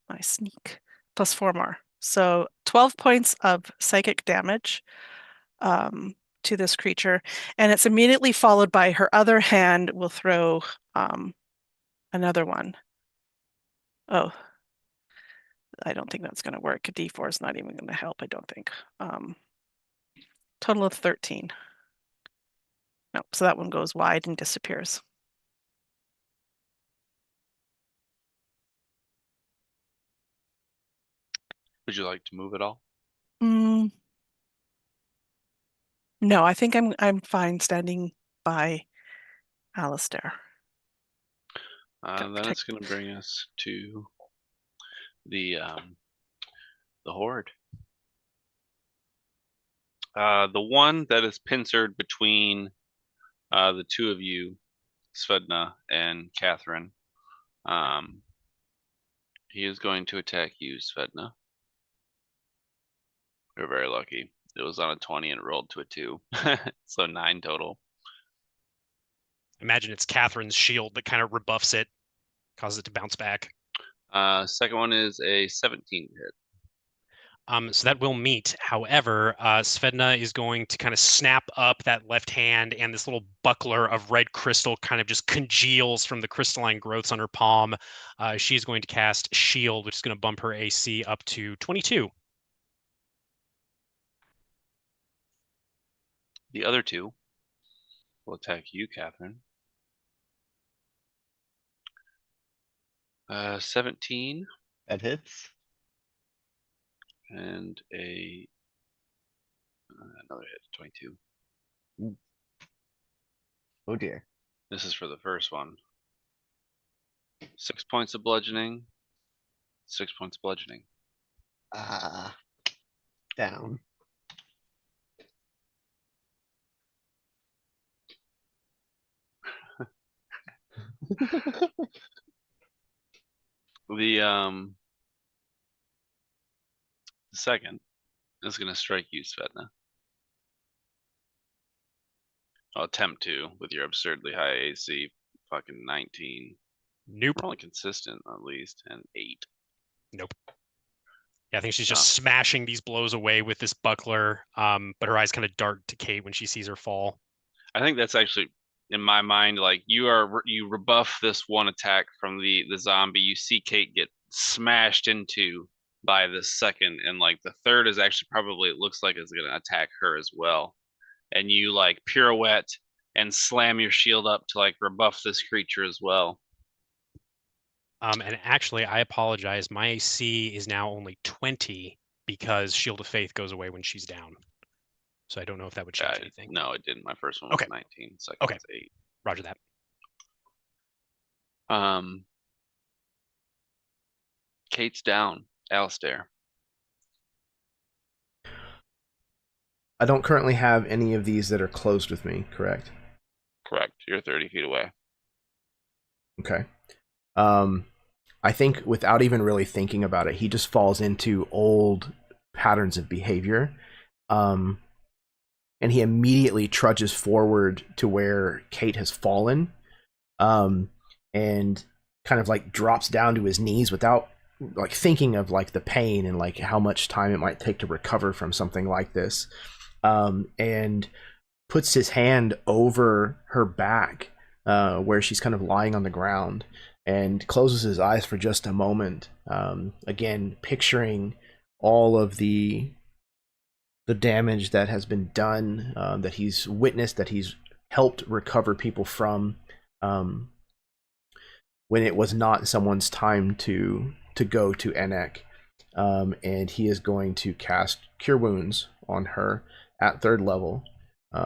my sneak plus 4 more. So 12 points of psychic damage to this creature. And it's immediately followed by her other hand will throw another one. Oh, I don't think that's going to work. A D4 is not even going to help, I don't think. Total of 13. No, so that one goes wide and disappears. Would you like to move at all? No, No, I think I'm fine standing by Alistair. Then it's going to bring us to the horde. The one that is pincered between the two of you, Svedna and Catherine. He is going to attack you, Svedna. You're very lucky. It was on a 20 and it rolled to a 2. So 9 total. Imagine it's Catherine's shield that kind of rebuffs it, causes it to bounce back. Second one is a 17 hit. So that will meet. However, Svedna is going to kind of snap up that left hand, and this little buckler of red crystal kind of just congeals from the crystalline growths on her palm. She's going to cast Shield, which is going to bump her AC up to 22. The other two will attack you, Catherine. 17 That hits. and another hit, 22. Oh dear. This is for the first one. 6 points of bludgeoning. 6 points of bludgeoning. Down. The second is going to strike you, Svedna. I'll attempt to with your absurdly high AC. Fucking 19. Nope. Probably consistent at least, and 8. Nope. Yeah, I think she's just smashing these blows away with this buckler. But her eyes kind of dart to Kate when she sees her fall. I think that's actually, in my mind, like you rebuff this one attack from the zombie. You see Kate get smashed into by the second, and like the third is actually probably, it looks like it's gonna attack her as well. And you like pirouette and slam your shield up to like rebuff this creature as well. And actually, I apologize. My AC is now only 20 because Shield of Faith goes away when she's down. So I don't know if that would change anything. No, it didn't. My first one was 19. Second was 8. Roger that. Kate's down. Alistair. I don't currently have any of these that are closed with me, correct? Correct. You're 30 feet away. Okay. I think without even really thinking about it, he just falls into old patterns of behavior. And he immediately trudges forward to where Kate has fallen. And kind of like drops down to his knees without like thinking of like the pain and like how much time it might take to recover from something like this. And puts his hand over her back, where she's kind of lying on the ground, and closes his eyes for just a moment. Again, picturing all of the damage that has been done, that he's witnessed, that he's helped recover people from, when it was not someone's time to go to Enek. And he is going to cast Cure Wounds on her at 3rd level.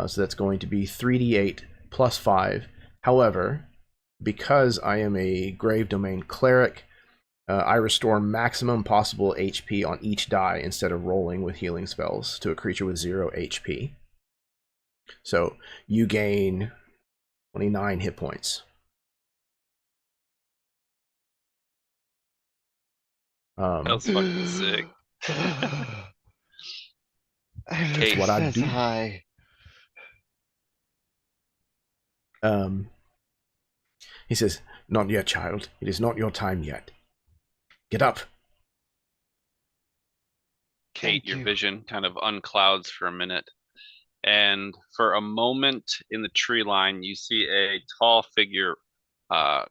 So that's going to be 3d8 plus 5. However, because I am a Grave Domain Cleric, I restore maximum possible HP on each die instead of rolling with healing spells to a creature with 0 HP. So you gain 29 hit points. That was fucking sick. That's what I do. High. He says, "Not yet, child. It is not your time yet. Get up." Kate, your vision kind of unclouds for a minute. And for a moment in the tree line, you see a tall figure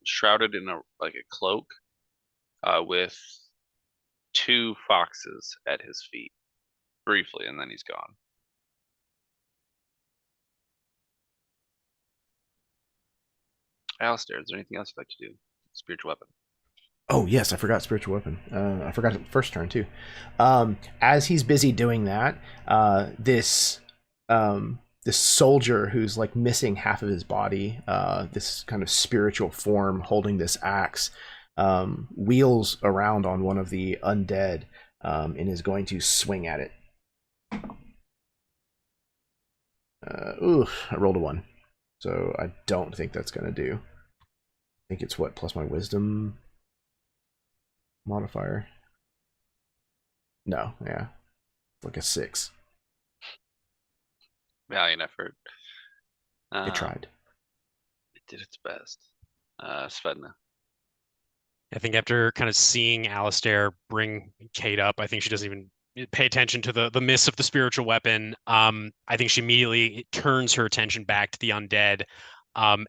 shrouded in a cloak with 2 foxes at his feet. Briefly, and then he's gone. Alistair, is there anything else you'd like to do? Spiritual weapon. Oh yes, I forgot spiritual weapon. I forgot it first turn too. As he's busy doing that, this this soldier who's like missing half of his body, this kind of spiritual form holding this axe, wheels around on one of the undead, and is going to swing at it. I rolled a 1. So I don't think that's going to do. I think it's what, plus my wisdom modifier? No, yeah. Like a 6. Valiant effort. It tried. It did its best. Svedna. I think after kind of seeing Alistair bring Kate up, I think she doesn't even pay attention to the miss of the spiritual weapon. I think she immediately turns her attention back to the undead.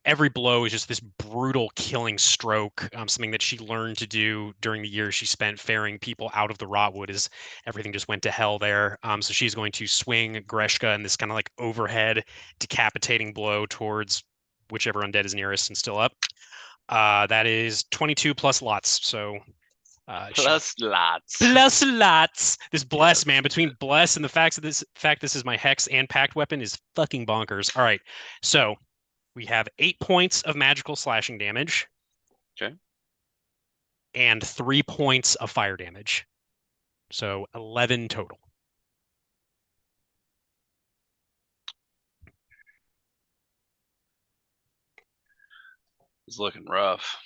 Every blow is just this brutal killing stroke, something that she learned to do during the years she spent ferrying people out of the Rotwood as everything just went to hell there. So she's going to swing Greshka in this kind of like overhead decapitating blow towards whichever undead is nearest and still up. That is 22 plus lots. So Plus lots. plus lots. This bless, Yes. man, between bless and the fact this is my hex and pact weapon is fucking bonkers. All right, so we have 8 points of magical slashing damage. Okay. And 3 points of fire damage. So 11 total. It's looking rough.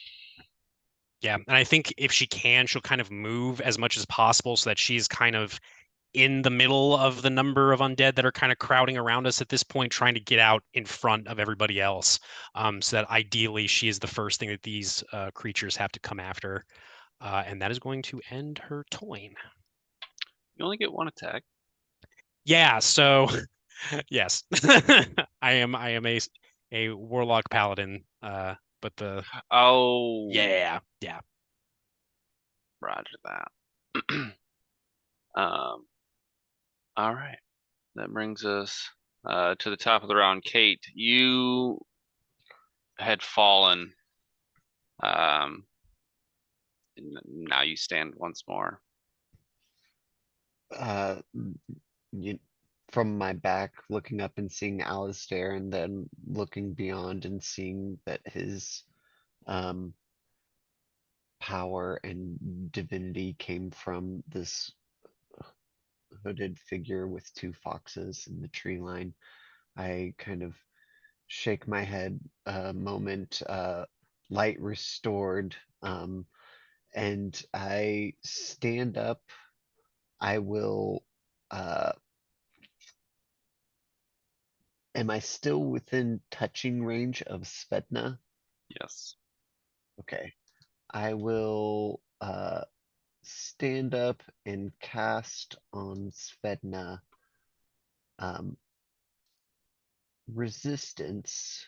Yeah, and I think if she can, she'll kind of move as much as possible so that she's kind of in the middle of the number of undead that are kind of crowding around us at this point, trying to get out in front of everybody else. So that ideally she is the first thing that these creatures have to come after. And that is going to end her turn. You only get 1 attack. Yeah, so yes. I am a warlock paladin, but the Oh. yeah. Roger that. All right. That brings us to the top of the round. Kate, you had fallen. And now you stand once more. You, from my back, looking up and seeing Alistair, and then looking beyond and seeing that his power and divinity came from this hooded figure with 2 foxes in the tree line. I kind of shake my head a moment, light restored, and I stand up. I will, am I still within touching range of Svedna? Yes. Okay. I will, stand up and cast on Svedna, resistance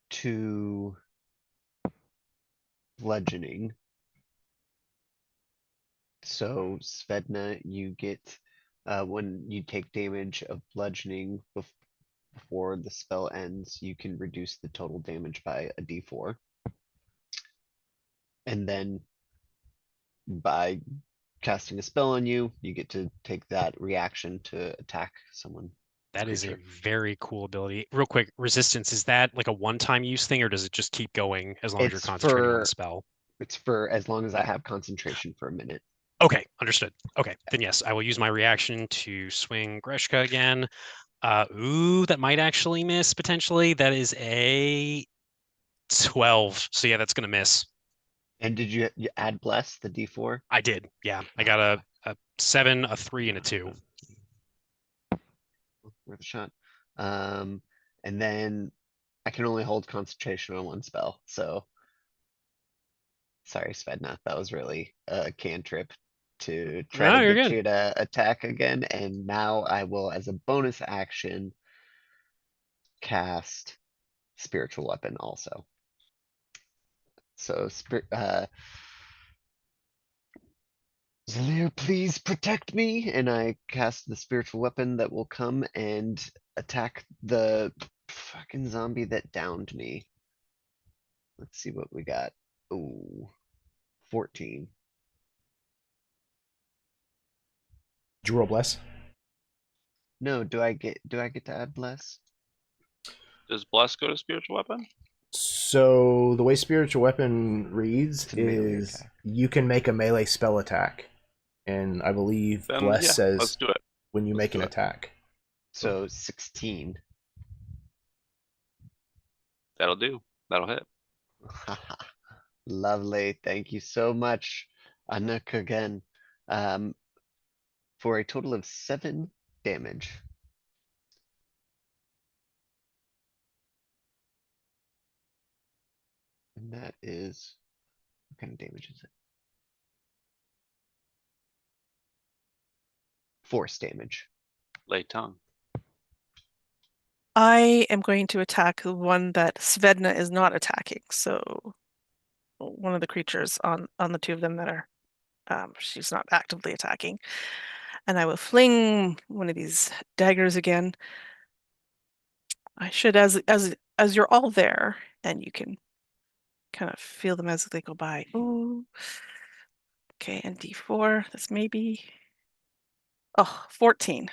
to bludgeoning. So Svedna, you get, when you take damage of bludgeoning before the spell ends, you can reduce the total damage by a d4. And then by casting a spell on you, you get to take that reaction to attack someone. That is a creature. very cool ability. Real quick, resistance, is that like a one-time use thing, or does it just keep going as long as you're It's concentrating on the for- spell? It's for as long as I have concentration for a minute. Okay, understood. Okay, then yes, I will use my reaction to swing Greshka again. Ooh, that might actually miss potentially. That is a 12. So yeah, that's gonna miss. And did you add bless, the d4? I did. Yeah, I got a 7, a 3, and a 2. Worth a shot. And then I can only hold concentration on 1 spell, so sorry, Svedna, that was really a cantrip to try No, to you're get good. you to attack again, and now I will, as a bonus action, cast spiritual weapon also. So Zalir, please protect me, and I cast the spiritual weapon that will come and attack the fucking zombie that downed me. Let's see what we got. Ooh, 14. Did you roll bless? No, do I get to add bless? Does bless go to spiritual weapon? So the way spiritual weapon reads It's a melee is attack. you can make a melee spell attack, and I believe Then bless yeah, says let's do it. when you let's make do an it. attack. So 16. That'll do. That'll hit. Lovely. Thank you so much, Anuk again. For a total of 7 damage. And that is, what kind of damage is it? Force damage. Lay tongue. I am going to attack the one that Svedna is not attacking. So one of the creatures on the two of them that are she's not actively attacking. And I will fling one of these daggers again. I should, as you're all there, and you can kind of feel them as they go by. Ooh. Okay, and D4. That's maybe 14.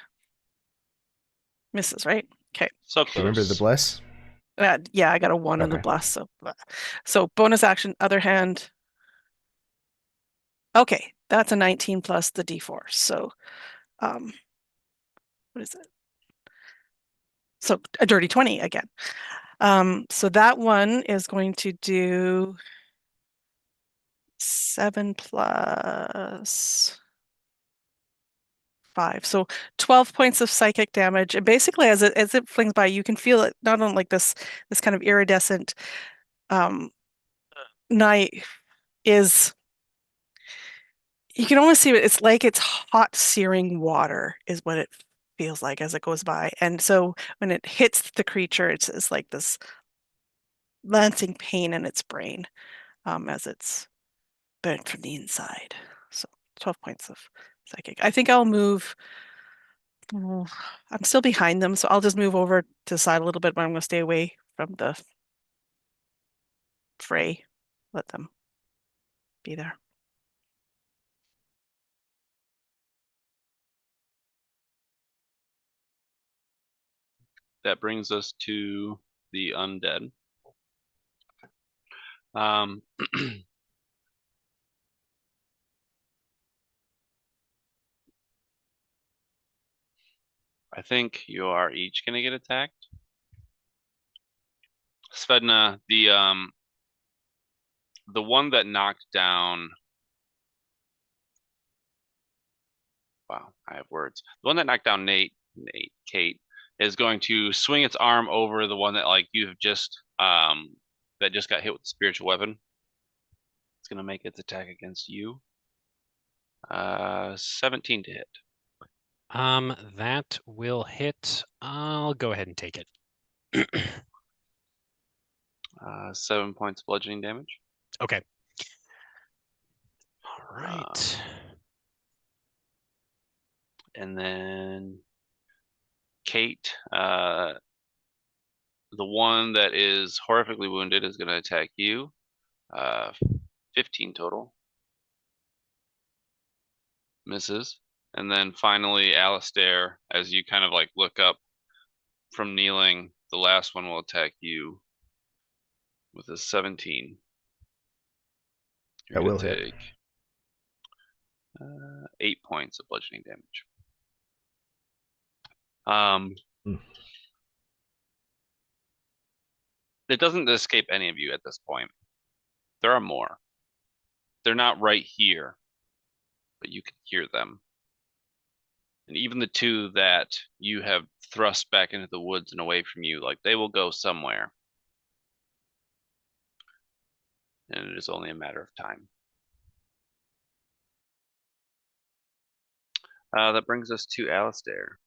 Misses, right? Okay. So Do you remember the close. bless? Yeah, I got a 1 on the Okay. blast. So bonus action, other hand. Okay, that's a 19 plus the D4. So what is it? So a dirty 20 again. So that one is going to do 7 plus 5. So 12 points of psychic damage. And basically as it flings by, you can feel it not on like this kind of iridescent knife is, you can almost see it. It's like it's hot searing water is what it feels like as it goes by. And so when it hits the creature, it's like this lancing pain in its brain as it's burnt from the inside. So 12 points of psychic. I think I'll move. I'm still behind them, so I'll just move over to the side a little bit, but I'm going to stay away from the fray. Let them be there. That brings us to the undead. I think you are each gonna get attacked. Svedna, the one that knocked down. Wow, I have words. The one that knocked down Kate, is going to swing its arm over the one that like you have just that just got hit with the spiritual weapon. It's gonna make its attack against you. 17 to hit. That will hit. I'll go ahead and take it. 7 points of bludgeoning damage. Okay. All right. And then Kate, the one that is horrifically wounded is going to attack you. 15 total. Misses. And then finally, Alistair, as you kind of like look up from kneeling, the last one will attack you with a 17. You're That will gonna hit. take 8 points of bludgeoning damage. It doesn't escape any of you at this point. There are more. They're not right here, but you can hear them. And even the two that you have thrust back into the woods and away from you, like they will go somewhere. And it is only a matter of time. That brings us to Alistair.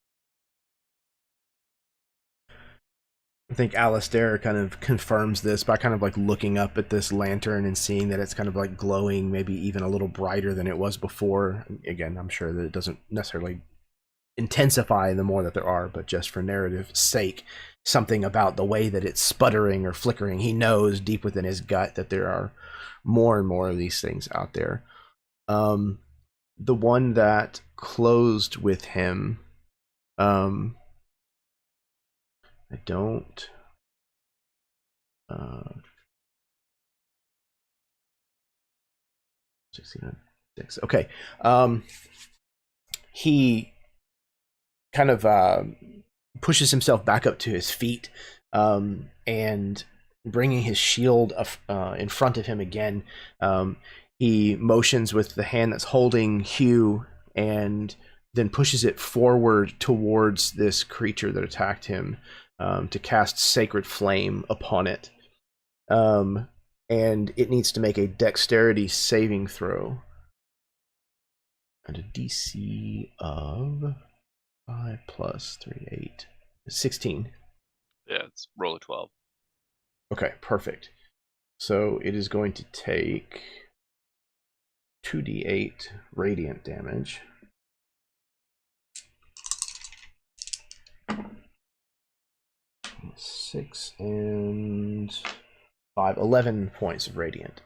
I think Alistair kind of confirms this by kind of like looking up at this lantern and seeing that it's kind of like glowing, maybe even a little brighter than it was before. Again, I'm sure that it doesn't necessarily intensify the more that there are, but just for narrative's sake, something about the way that it's sputtering or flickering, he knows deep within his gut that there are more and more of these things out there. The one that closed with him I don't. 16, okay. He kind of pushes himself back up to his feet, and bringing his shield in front of him again, he motions with the hand that's holding Hugh and then pushes it forward towards this creature that attacked him, to cast Sacred Flame upon it. And it needs to make a dexterity saving throw at a DC of 5 plus 3, 8, 16. Yeah, it's roll of 12. Okay, perfect. So it is going to take 2d8 radiant damage. Six and 5, 11 points of radiant.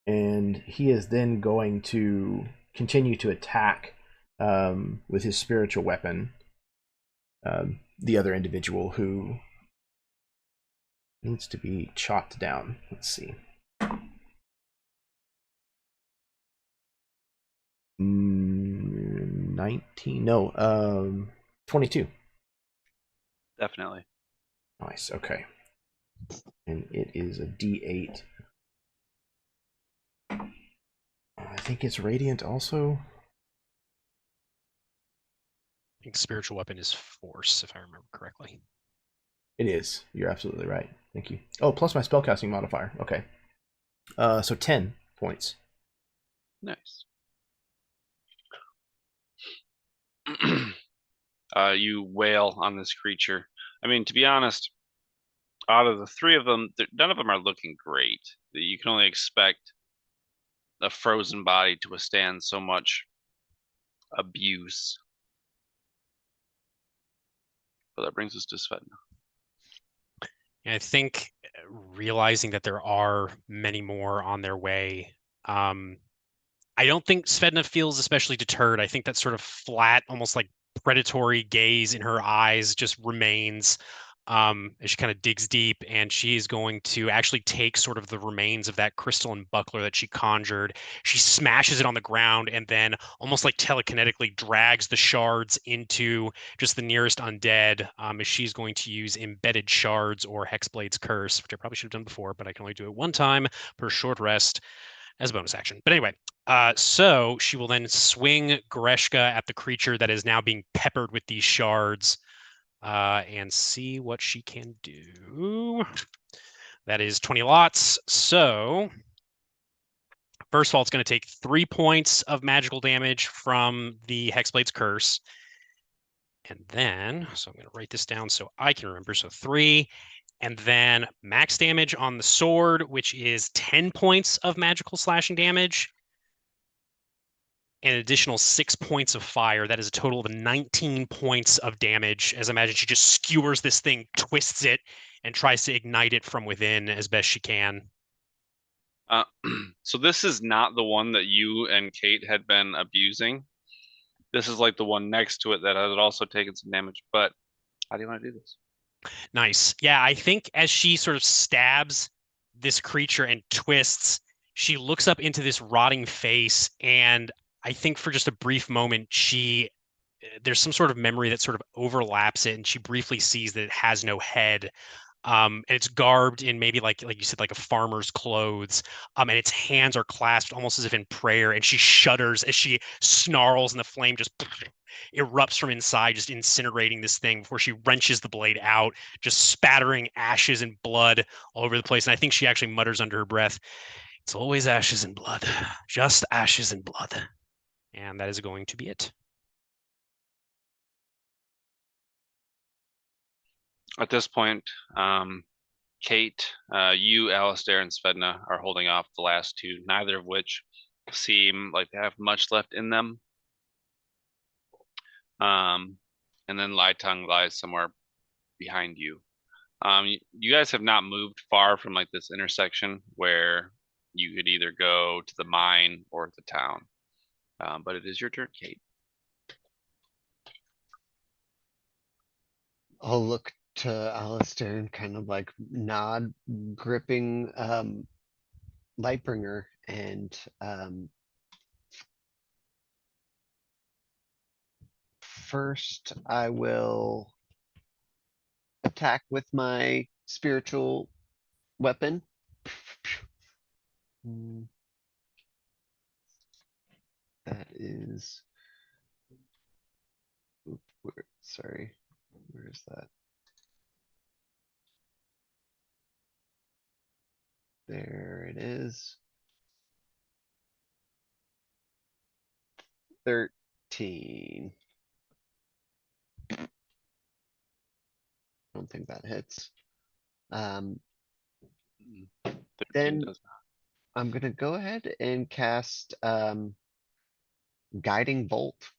And he is then going to continue to attack with his spiritual weapon the other individual who needs to be chopped down. Let's see. 19? No, 22. Definitely. Nice, okay. And it is a D8. I think it's radiant also. I think spiritual weapon is force, if I remember correctly. It is. You're absolutely right. Thank you. Oh, plus my spellcasting modifier. Okay. So 10 points. Nice. You wail on this creature. I mean, to be honest, out of the three of them, none of them are looking great. You can only expect a frozen body to withstand so much abuse. But that brings us to Svetna. And I think realizing that there are many more on their way, I don't think Svedna feels especially deterred. I think that sort of flat, almost like predatory gaze in her eyes just remains as she kind of digs deep, and she is going to actually take sort of the remains of that crystalline buckler that she conjured. She smashes it on the ground and then almost like telekinetically drags the shards into just the nearest undead, as she's going to use embedded shards or Hexblade's Curse, which I probably should have done before, but I can only do it one time per short rest as a bonus action. But anyway, so she will then swing Greshka at the creature that is now being peppered with these shards, and see what she can do. That is 20 lots. So first of all, it's going to take 3 points of magical damage from the Hexblade's Curse. And then, so I'm going to write this down so I can remember. So 3. And then max damage on the sword, which is 10 points of magical slashing damage. And an additional 6 points of fire. That is a total of 19 points of damage. As I imagine, she just skewers this thing, twists it, and tries to ignite it from within as best she can. So this is not the one that you and Kate had been abusing. This is like the one next to it that had also taken some damage. But how do you want to do this? Nice. Yeah, I think as she sort of stabs this creature and twists, she looks up into this rotting face, and I think for just a brief moment, there's some sort of memory that sort of overlaps it, and she briefly sees that it has no head. And it's garbed in maybe like you said, like a farmer's clothes. And its hands are clasped almost as if in prayer, and she shudders as she snarls, and the flame just erupts from inside, just incinerating this thing before she wrenches the blade out, just spattering ashes and blood all over the place. And I think she actually mutters under her breath, "It's always ashes and blood, just ashes and blood." And that is going to be it. At this point, Kate, you, Alistair, and Svedna are holding off the last two, neither of which seem like they have much left in them. And then Lightongue lies somewhere behind you. You guys have not moved far from like this intersection where you could either go to the mine or the town. But it is your turn, Kate. I'll look to Alistair and kind of like nod, gripping Lightbringer, and first I will attack with my spiritual weapon. That is, sorry, where is that? There it is. 13. I don't think that hits. 13 Then does not. I'm gonna go ahead and cast Guiding Bolt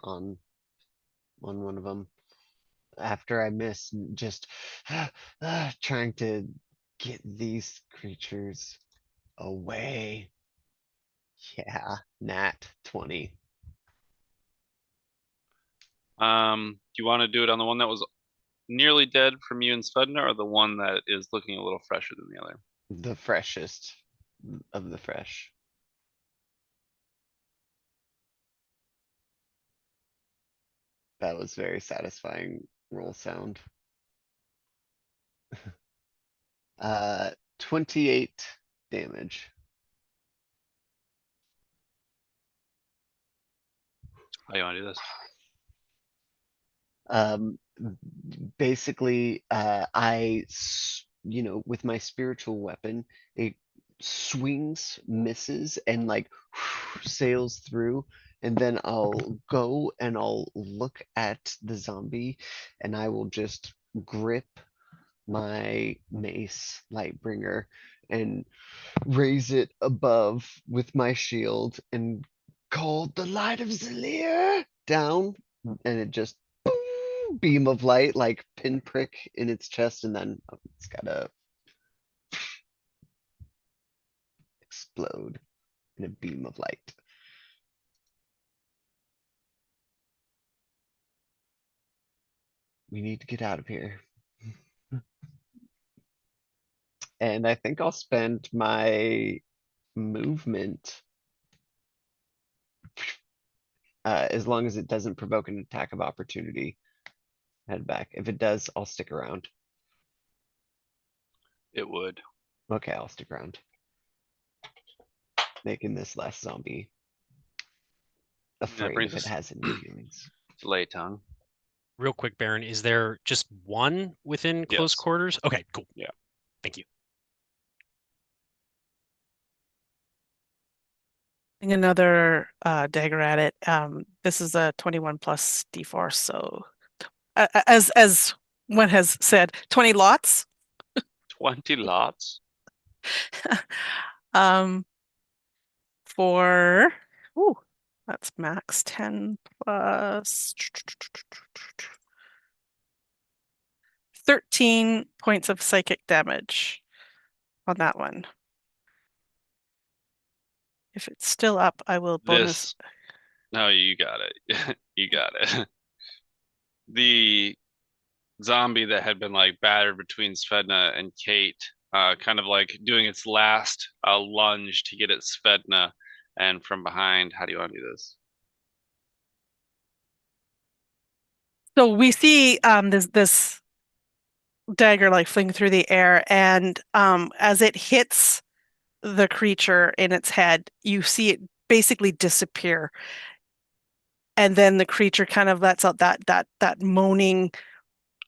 on one of them. After I miss, just trying to get these creatures away. Yeah, nat 20. Do you want to do it on the one that was nearly dead from you and Svedna, or the one that is looking a little fresher than the other? The freshest of the fresh. That was very satisfying roll sound. 28 damage. How do you want to do this? Basically, with my spiritual weapon, it swings, misses, and like sails through. And then I'll go and I'll look at the zombie and I will just grip my mace, Lightbringer, and raise it above with my shield and call the light of Zalir down. And it just boom, beam of light, like pinprick in its chest, and then it's gotta explode in a beam of light. We need to get out of here. And I think I'll spend my movement as long as it doesn't provoke an attack of opportunity. Head back. If it does, I'll stick around. It would. Okay, I'll stick around. Making this last zombie afraid brings if it us- has any feelings. Lay tongue. Real quick, Baron, is there just one within close Yes. quarters? Okay, cool. Yeah. Thank you. Another dagger at it. This is a 21 plus d4, so as one has said, 20 lots. 20 lots. For that's max 10 plus 13 points of psychic damage on that one. If it's still up, I will bonus. No, you got it. You got it. The zombie that had been like battered between Svedna and Kate, kind of like doing its last lunge to get at Svedna, and from behind. How do you want to do this? So we see this dagger like fling through the air, and as it hits the creature in its head, you see it basically disappear. And then the creature kind of lets out that moaning,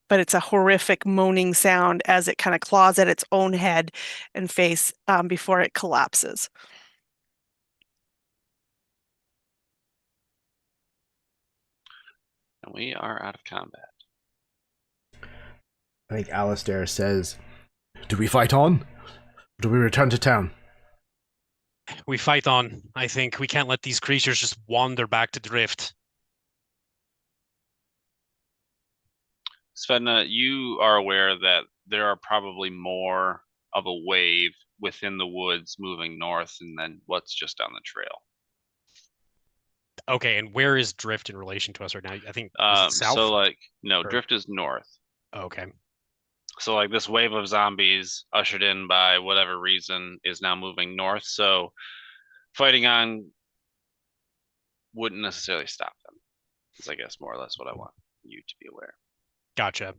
but it's a horrific moaning sound as it kind of claws at its own head and face before it collapses. And we are out of combat. I think Alistair says, "Do we fight on? Or do we return to town?" We fight on. I think we can't let these creatures just wander back to Drift. Svedna, you are aware that there are probably more of a wave within the woods moving north, and then what's just down the trail. Okay, and where is Drift in relation to us right now? I think is it south? So like no, Or- Drift is north. Okay. So like this wave of zombies ushered in by whatever reason is now moving north. So fighting on wouldn't necessarily stop them. Is I guess more or less what I want you to be aware. Gotcha.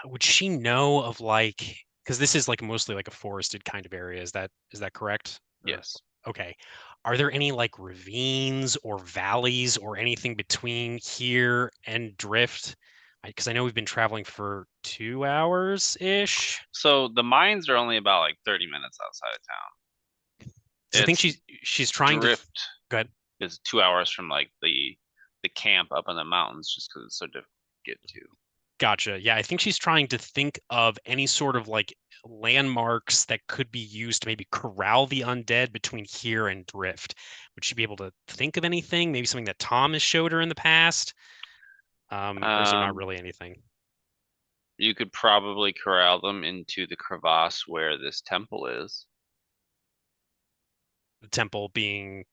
Would she know of like, because this is like mostly like a forested kind of area, is that correct? Or- Yes. Okay. Are there any like ravines or valleys or anything between here and Drift? Because I know we've been traveling for 2 hours ish. So the mines are only about like 30 minutes outside of town. I think It's she's trying to. Drift Go ahead. is 2 hours from like the camp up in the mountains, just because it's so difficult to get to. Gotcha. Yeah, I think she's trying to think of any sort of like landmarks that could be used to maybe corral the undead between here and Drift. Would she be able to think of anything? Maybe something that Tom has showed her in the past? Or is there not really anything? You could probably corral them into the crevasse where this temple is. The temple being.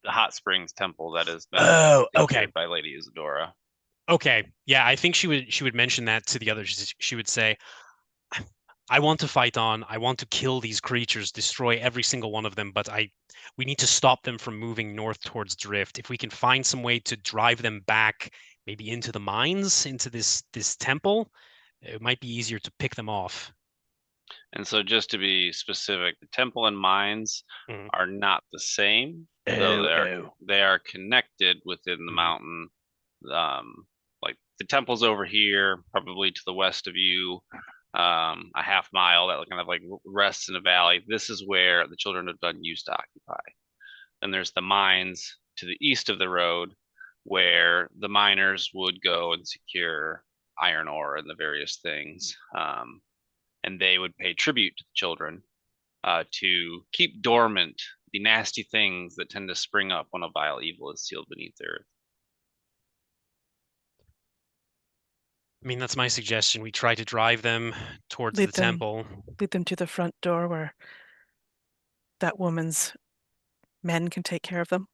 The hot springs temple that has been Oh, okay. featured by Lady Isadora. Okay. Yeah, I think she would mention that to the others. She would say, I want to fight on. I want to kill these creatures, destroy every single one of them, but we need to stop them from moving north towards Drift. If we can find some way to drive them back, maybe into the mines, into this temple, it might be easier to pick them off. And so just to be specific, the temple and mines Mhm. are not the same. So they are connected within the Mhm. mountain. Like the temple's over here, probably to the west of you, a half mile that kind of like rests in a valley. This is where the children of Dun used to occupy. Then there's the mines to the east of the road, where the miners would go and secure iron ore and the various things. And they would pay tribute to the children to keep dormant the nasty things that tend to spring up when a vile evil is sealed beneath the earth. I mean, that's my suggestion. We try to drive them towards Lead the them. temple. Lead them to the front door where that woman's men can take care of them.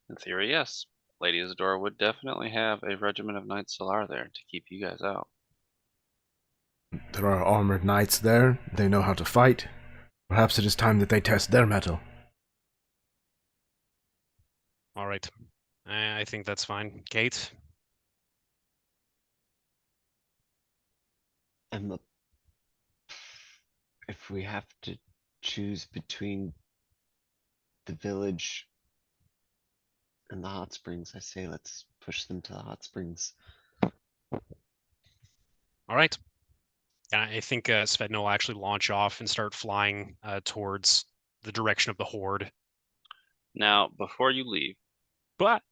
In theory, yes. Lady Isadora would definitely have a regiment of Knights Solar there to keep you guys out. There are armored knights there. They know how to fight. Perhaps it is time that they test their mettle. All right. I think that's fine. Kate? And if we have to choose between the village and the hot springs, I say let's push them to the hot springs. All right. And I think Svedna will actually launch off and start flying towards the direction of the horde. Now, before you leave, But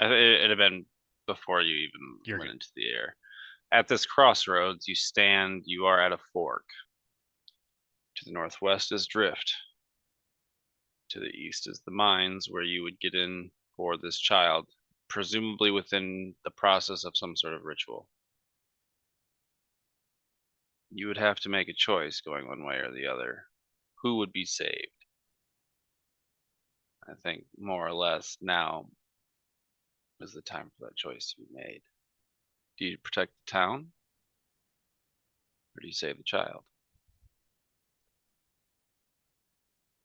it'd have been before you even You're went good. into the air. At this crossroads, you are at a fork. To the northwest is Drift. To the east is the mines where you would get in for this child, presumably within the process of some sort of ritual. You would have to make a choice going one way or the other. Who would be saved? I think more or less now is the time for that choice to be made. Do you protect the town? Or do you save the child?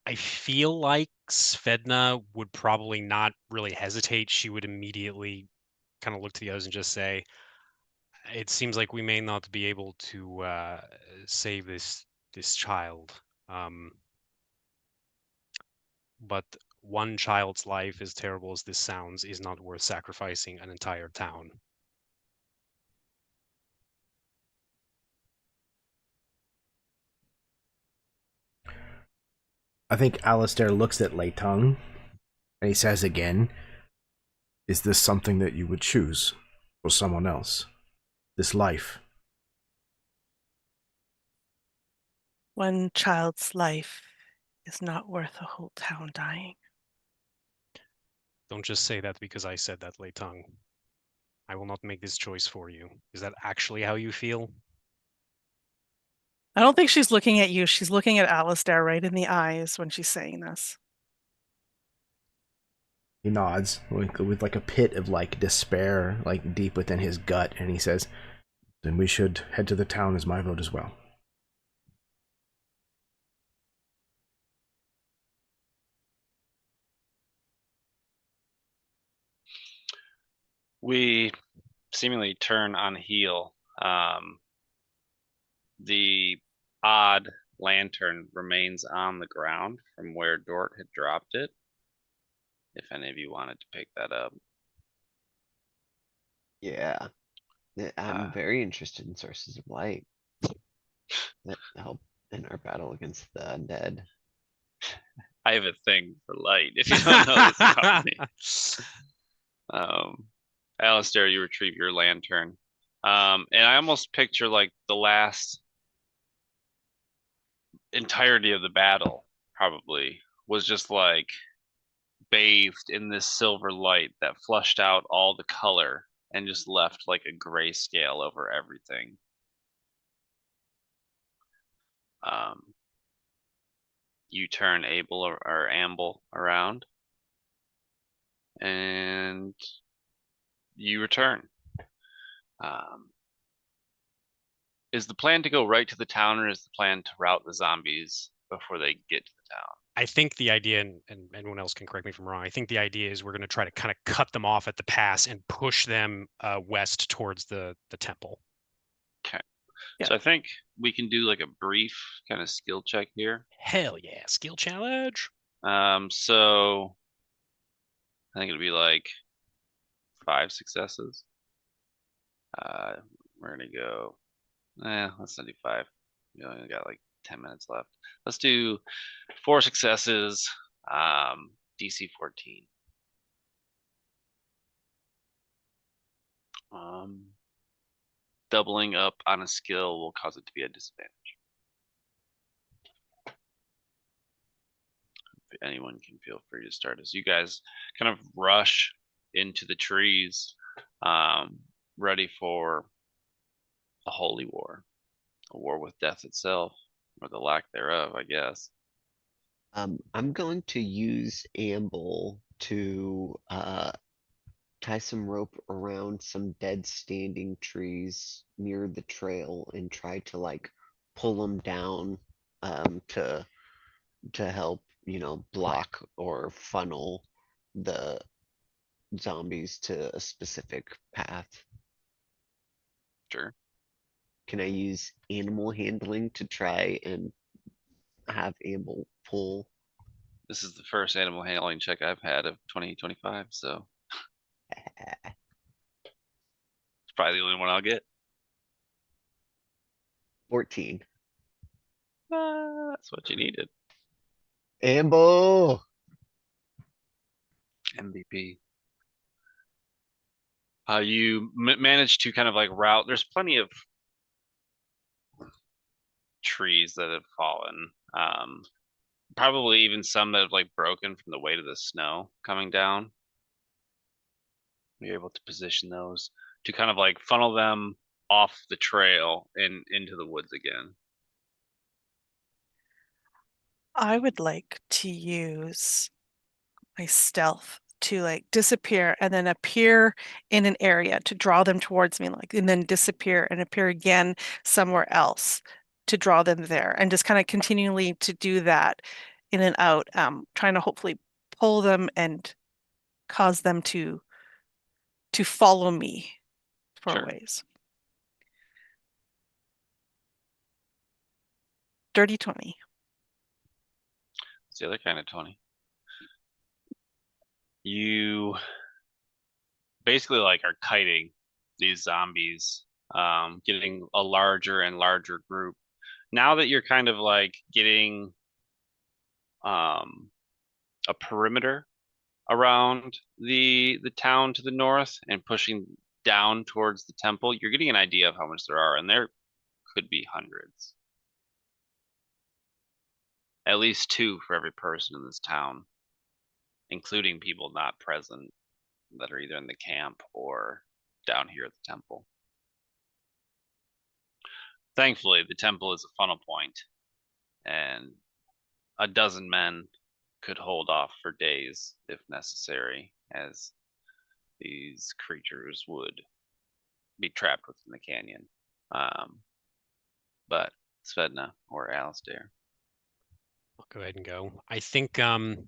I feel like Svedna would probably not really hesitate. She would immediately kind of look to the others and just say, it seems like we may not be able to save this child. But one child's life, as terrible as this sounds, is not worth sacrificing an entire town. I think Alistair looks at Lei Tung, and he says again, is this something that you would choose for someone else? This life? One child's life is not worth a whole town dying. Don't just say that because I said that, Lei Tung. I will not make this choice for you. Is that actually how you feel? I don't think she's looking at you. She's looking at Alistair right in the eyes when she's saying this. He nods with like a pit of like despair, like deep within his gut, and he says, "Then we should head to the town as my vote as well." We seemingly turn on heel. The odd lantern remains on the ground from where Dort had dropped it. If any of you wanted to pick that up. Yeah. I'm Uh, very interested in sources of light that help in our battle against the undead. I have a thing for light, if you don't know this about me. Alistair, you retrieve your lantern. And I almost picture like the last entirety of the battle probably was just like bathed in this silver light that flushed out all the color and just left like a gray scale over everything. You turn Abel or Amble around and you return. Is the plan to go right to the town, or is the plan to rout the zombies before they get to the town? I think the idea, and anyone else can correct me if I'm wrong, I think the idea is we're going to try to kind of cut them off at the pass and push them west towards the temple. Okay. Yeah. So I think we can do like a brief kind of skill check here. Hell yeah, skill challenge. So I think it'll be like 5 successes. We're gonna go. Let's not do 5. We only got like 10 minutes left. Let's do 4 successes. DC 14. Doubling up on a skill will cause it to be a disadvantage. If anyone can feel free to start as you guys kind of rush into the trees, ready for a holy war, a war with death itself, or the lack thereof, I guess. I'm going to use Amble to tie some rope around some dead standing trees near the trail and try to like pull them down to help, block or funnel the zombies to a specific path. Sure. Can I use animal handling to try and have Amble pull? This is the first animal handling check I've had of 2025, so it's probably the only one I'll get. 14. That's what you needed. Amble! MVP. You managed to kind of like route. There's plenty of trees that have fallen. Probably even some that have like broken from the weight of the snow coming down. You're able to position those to kind of like funnel them off the trail and into the woods again. I would like to use my stealth to like disappear and then appear in an area to draw them towards me, like, and then disappear and appear again somewhere else to draw them there, and just kind of continually to do that in and out, trying to hopefully pull them and cause them to follow me for Sure. ways. Dirty 20. It's the other kind of 20. You basically like are kiting these zombies, getting a larger and larger group. Now that you're kind of like getting a perimeter around the town to the north and pushing down towards the temple, you're getting an idea of how much there are, and there could be hundreds. At least 2 for every person in this town, including people not present that are either in the camp or down here at the temple. thankfully, the temple is a funnel point, and a dozen men could hold off for days if necessary, as these creatures would be trapped within the canyon. But Svedna or Alistair. I'll go ahead and go. I think kind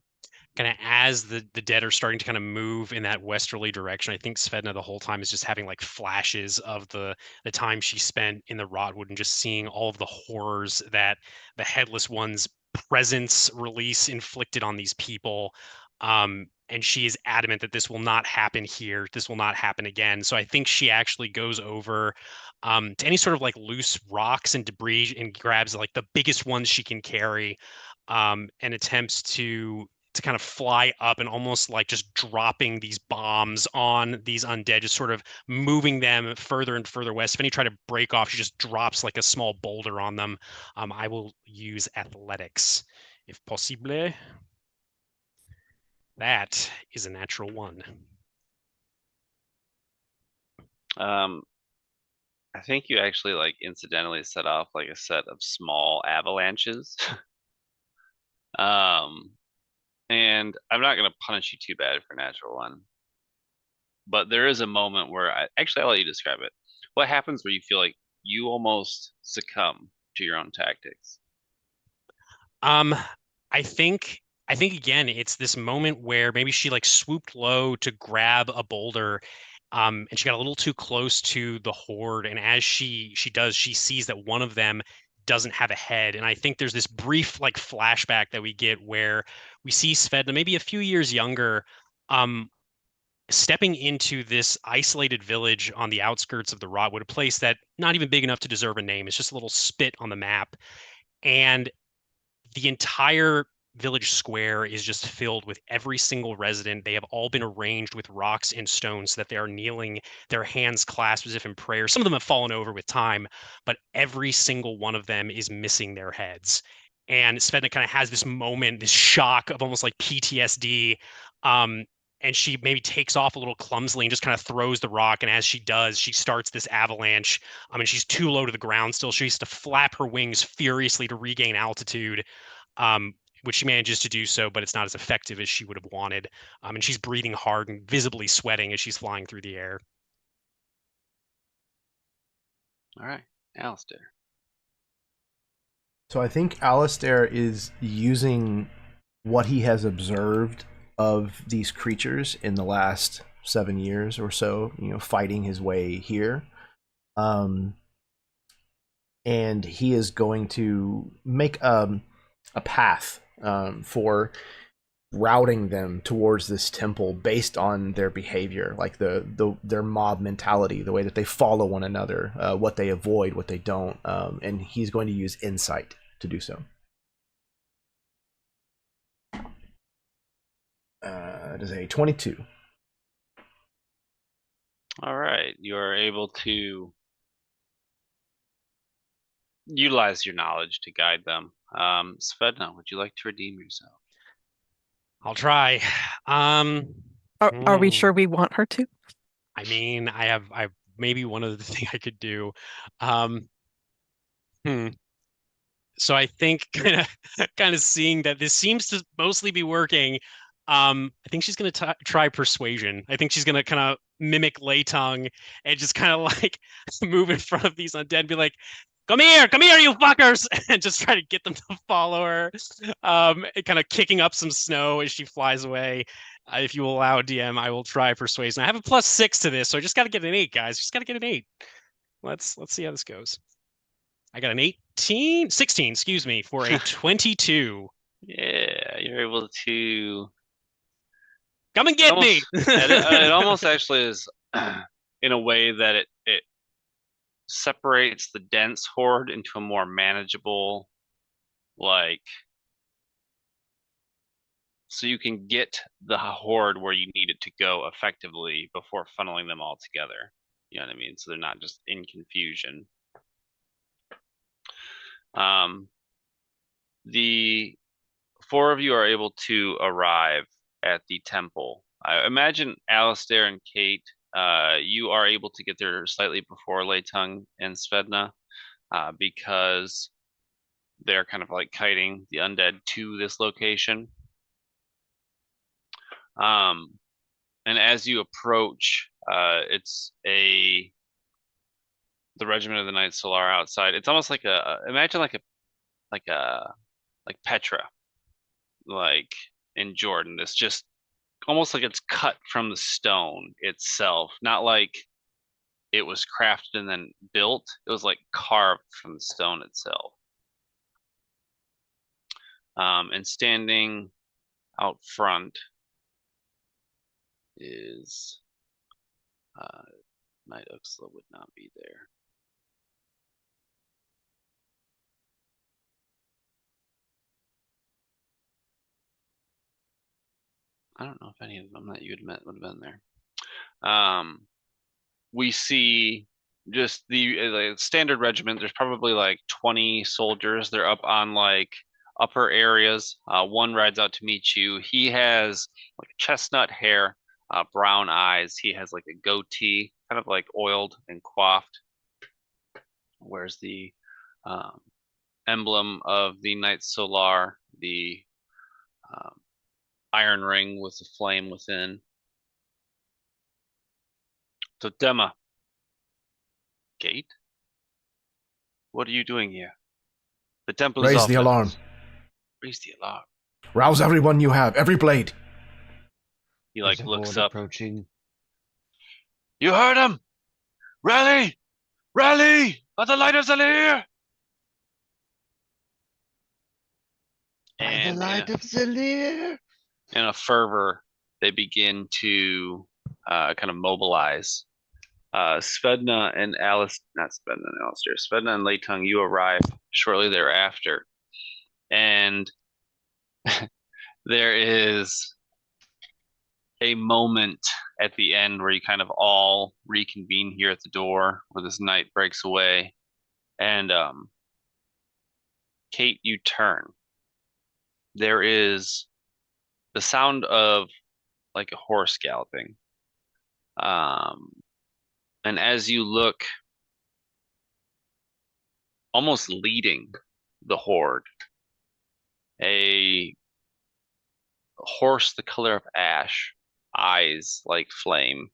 of as the dead are starting to kind of move in that westerly direction, I think Svedna the whole time is just having like flashes of the time she spent in the Rotwood and just seeing all of the horrors that the Headless One's presence release inflicted on these people. And she is adamant that this will not happen here. This will not happen again. So I think she actually goes over to any sort of like loose rocks and debris and grabs like the biggest ones she can carry, and attempts to kind of fly up and almost like just dropping these bombs on these undead, just sort of moving them further and further west. If any try to break off, she just drops like a small boulder on them. I will use athletics, if possible. That is a natural 1. I think you actually like incidentally set off like a set of small avalanches. And I'm not gonna punish you too bad for natural 1. But there is a moment where I'll let you describe it. What happens where you feel like you almost succumb to your own tactics? I think again, it's this moment where maybe she like swooped low to grab a boulder, and she got a little too close to the horde. And as she does, she sees that one of them doesn't have a head. And I think there's this brief like flashback that we get where we see Svedna, maybe a few years younger, stepping into this isolated village on the outskirts of the Rotwood, a place that not even big enough to deserve a name. It's just a little spit on the map. And the entire village square is just filled with every single resident. They have all been arranged with rocks and stones so that they are kneeling, their hands clasped as if in prayer. Some of them have fallen over with time, but every single one of them is missing their heads. And Svedna kind of has this moment, this shock of almost like PTSD. And she maybe takes off a little clumsily and just kind of throws the rock. And as she does, she starts this avalanche. And she's too low to the ground still. She has to flap her wings furiously to regain altitude, which she manages to do so, but it's not as effective as she would have wanted. And she's breathing hard and visibly sweating as she's flying through the air. All right, Alistair. So I think Alistair is using what he has observed of these creatures in the last 7 years or so, fighting his way here. And he is going to make a path for routing them towards this temple based on their behavior, like their mob mentality, the way that they follow one another, what they avoid, what they don't, and he's going to use insight to do so. It is a 22. All right, you are able to utilize your knowledge to guide them. Svedna, would you like to redeem yourself? I'll try. Are we sure we want her to? I have maybe one other thing I could do. So I think kind of seeing that this seems to mostly be working, I think she's going to try persuasion. I think she's going to kind of mimic Lei Tung and just kind of like move in front of these undead and be like, come here, you fuckers, and just try to get them to follow her, kind of kicking up some snow as she flies away. If you allow, DM, I will try persuasion. I have a +6 to this, so I just got to get an 8, guys. Just got to get an 8. Let's see how this goes. I got an 16, excuse me, for a 22. Yeah, you're able to come and get me. It almost actually is in a way that it separates the dense horde into a more manageable, like, so you can get the horde where you need it to go effectively before funneling them all together. You know what I mean? So they're not just in confusion. The 4 of you are able to arrive at the temple. I imagine Alistair and Kate, you are able to get there slightly before Lei Tung and Svedna. because they're kind of like kiting the undead to this location. And as you approach, it's the regiment of the Knights Solar outside. It's almost like imagine like Petra, like in Jordan. It's just almost like it's cut from the stone itself, not like it was crafted and then built. It was like carved from the stone itself. And standing out front is Knight Uxla would not be there. I don't know if any of them that you had met would have been there. We see just the standard regiment. There's probably like 20 soldiers. They're up on like upper areas. One rides out to meet you. He has like chestnut hair, brown eyes. He has like a goatee, kind of like oiled and coiffed. Wears the emblem of the Knights Solar, the iron ring with the flame within. So Dema, Gate, what are you doing here? The temple is Raise off the alarm. Raise the alarm. Rouse everyone you have, every blade. He like There's a looks horde up. approaching. You heard him! Rally! Rally! By the light of Zalir! By the light of Zalir! In a fervor, they begin to kind of mobilize. Svedna and Alistair, Svedna and Leitung, you arrive shortly thereafter. And there is a moment at the end where you kind of all reconvene here at the door where this knight breaks away. And Kate, you turn. There is the sound of like a horse galloping. And as you look, almost leading the horde, a horse the color of ash, eyes like flame,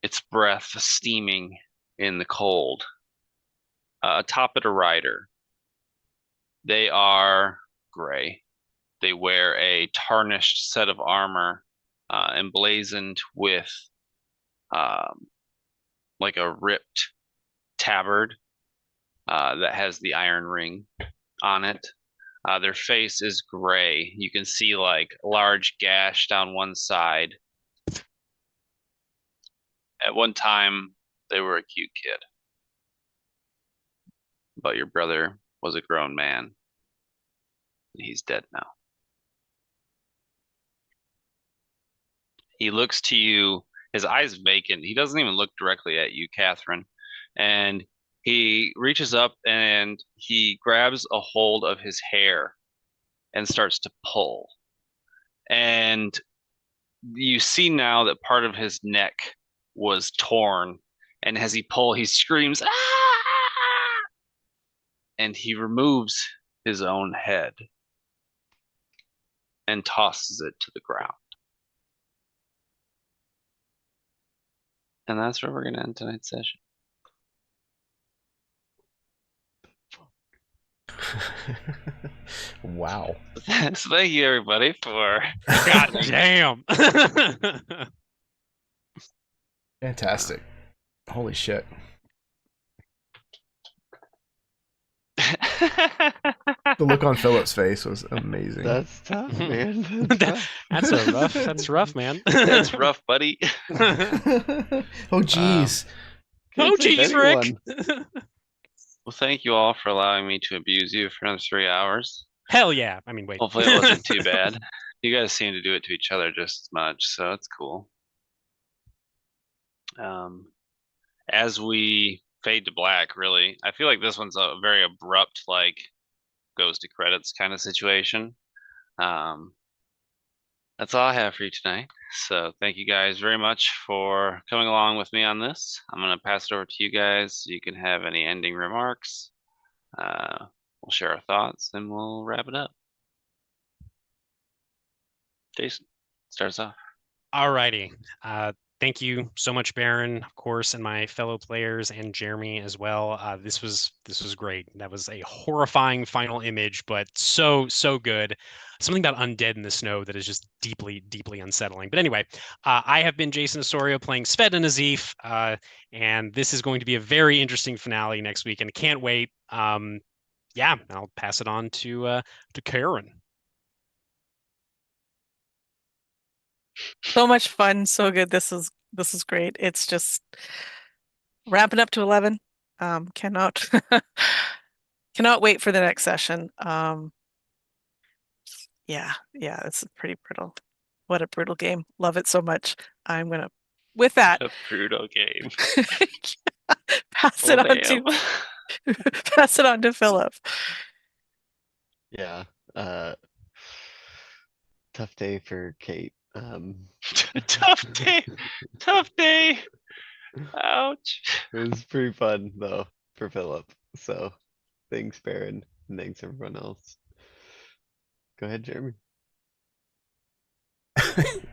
its breath steaming in the cold. Atop it a rider. They are gray. They wear a tarnished set of armor, emblazoned with like a ripped tabard that has the iron ring on it. Their face is gray. You can see like a large gash down one side. At one time, they were a cute kid. But your brother was a grown man. He's dead now. He looks to you, his eyes vacant. He doesn't even look directly at you, Catherine. And he reaches up and he grabs a hold of his hair and starts to pull. And you see now that part of his neck was torn. And as he pulls, he screams, "Ah!" And he removes his own head and tosses it to the ground. And that's where we're going to end tonight's session. Wow. So thank you, everybody, for... God damn. Fantastic. Holy shit. The look on Philip's face was amazing. That's tough, man. That's rough, man. That's rough, buddy. Oh, jeez. Oh, geez, Rick. Well, thank you all for allowing me to abuse you for another 3 hours. Hell yeah. I mean, wait. Hopefully it wasn't too bad. You guys seem to do it to each other just as much, so it's cool. As we fade to black, really, I feel like this one's a very abrupt, like, goes to credits kind of situation. That's all I have for you tonight. So thank you guys very much for coming along with me on this. I'm going to pass it over to you guys so you can have any ending remarks. We'll share our thoughts and we'll wrap it up. Jason, start us off. Alrighty. Thank you so much, Baron, of course, and my fellow players, and Jeremy as well. This was great. That was a horrifying final image, but so good. Something about undead in the snow that is just deeply unsettling. But anyway, I have been Jason Osorio playing Svedna Nazif, and this is going to be a very interesting finale next week, and can't wait. Yeah, I'll pass it on to Karen. So much fun, so good. This is great. It's just ramping up to 11. Cannot cannot wait for the next session. Yeah, it's pretty brutal. What a brutal game. Love it so much. I'm gonna, with that, A brutal game. pass Oh, it on damn. to pass it on to Philip. Yeah. Tough day for Kate. Tough day. Tough day. Ouch. It was pretty fun though for Philip. So thanks, Baron, and thanks everyone else. Go ahead, Jeremy.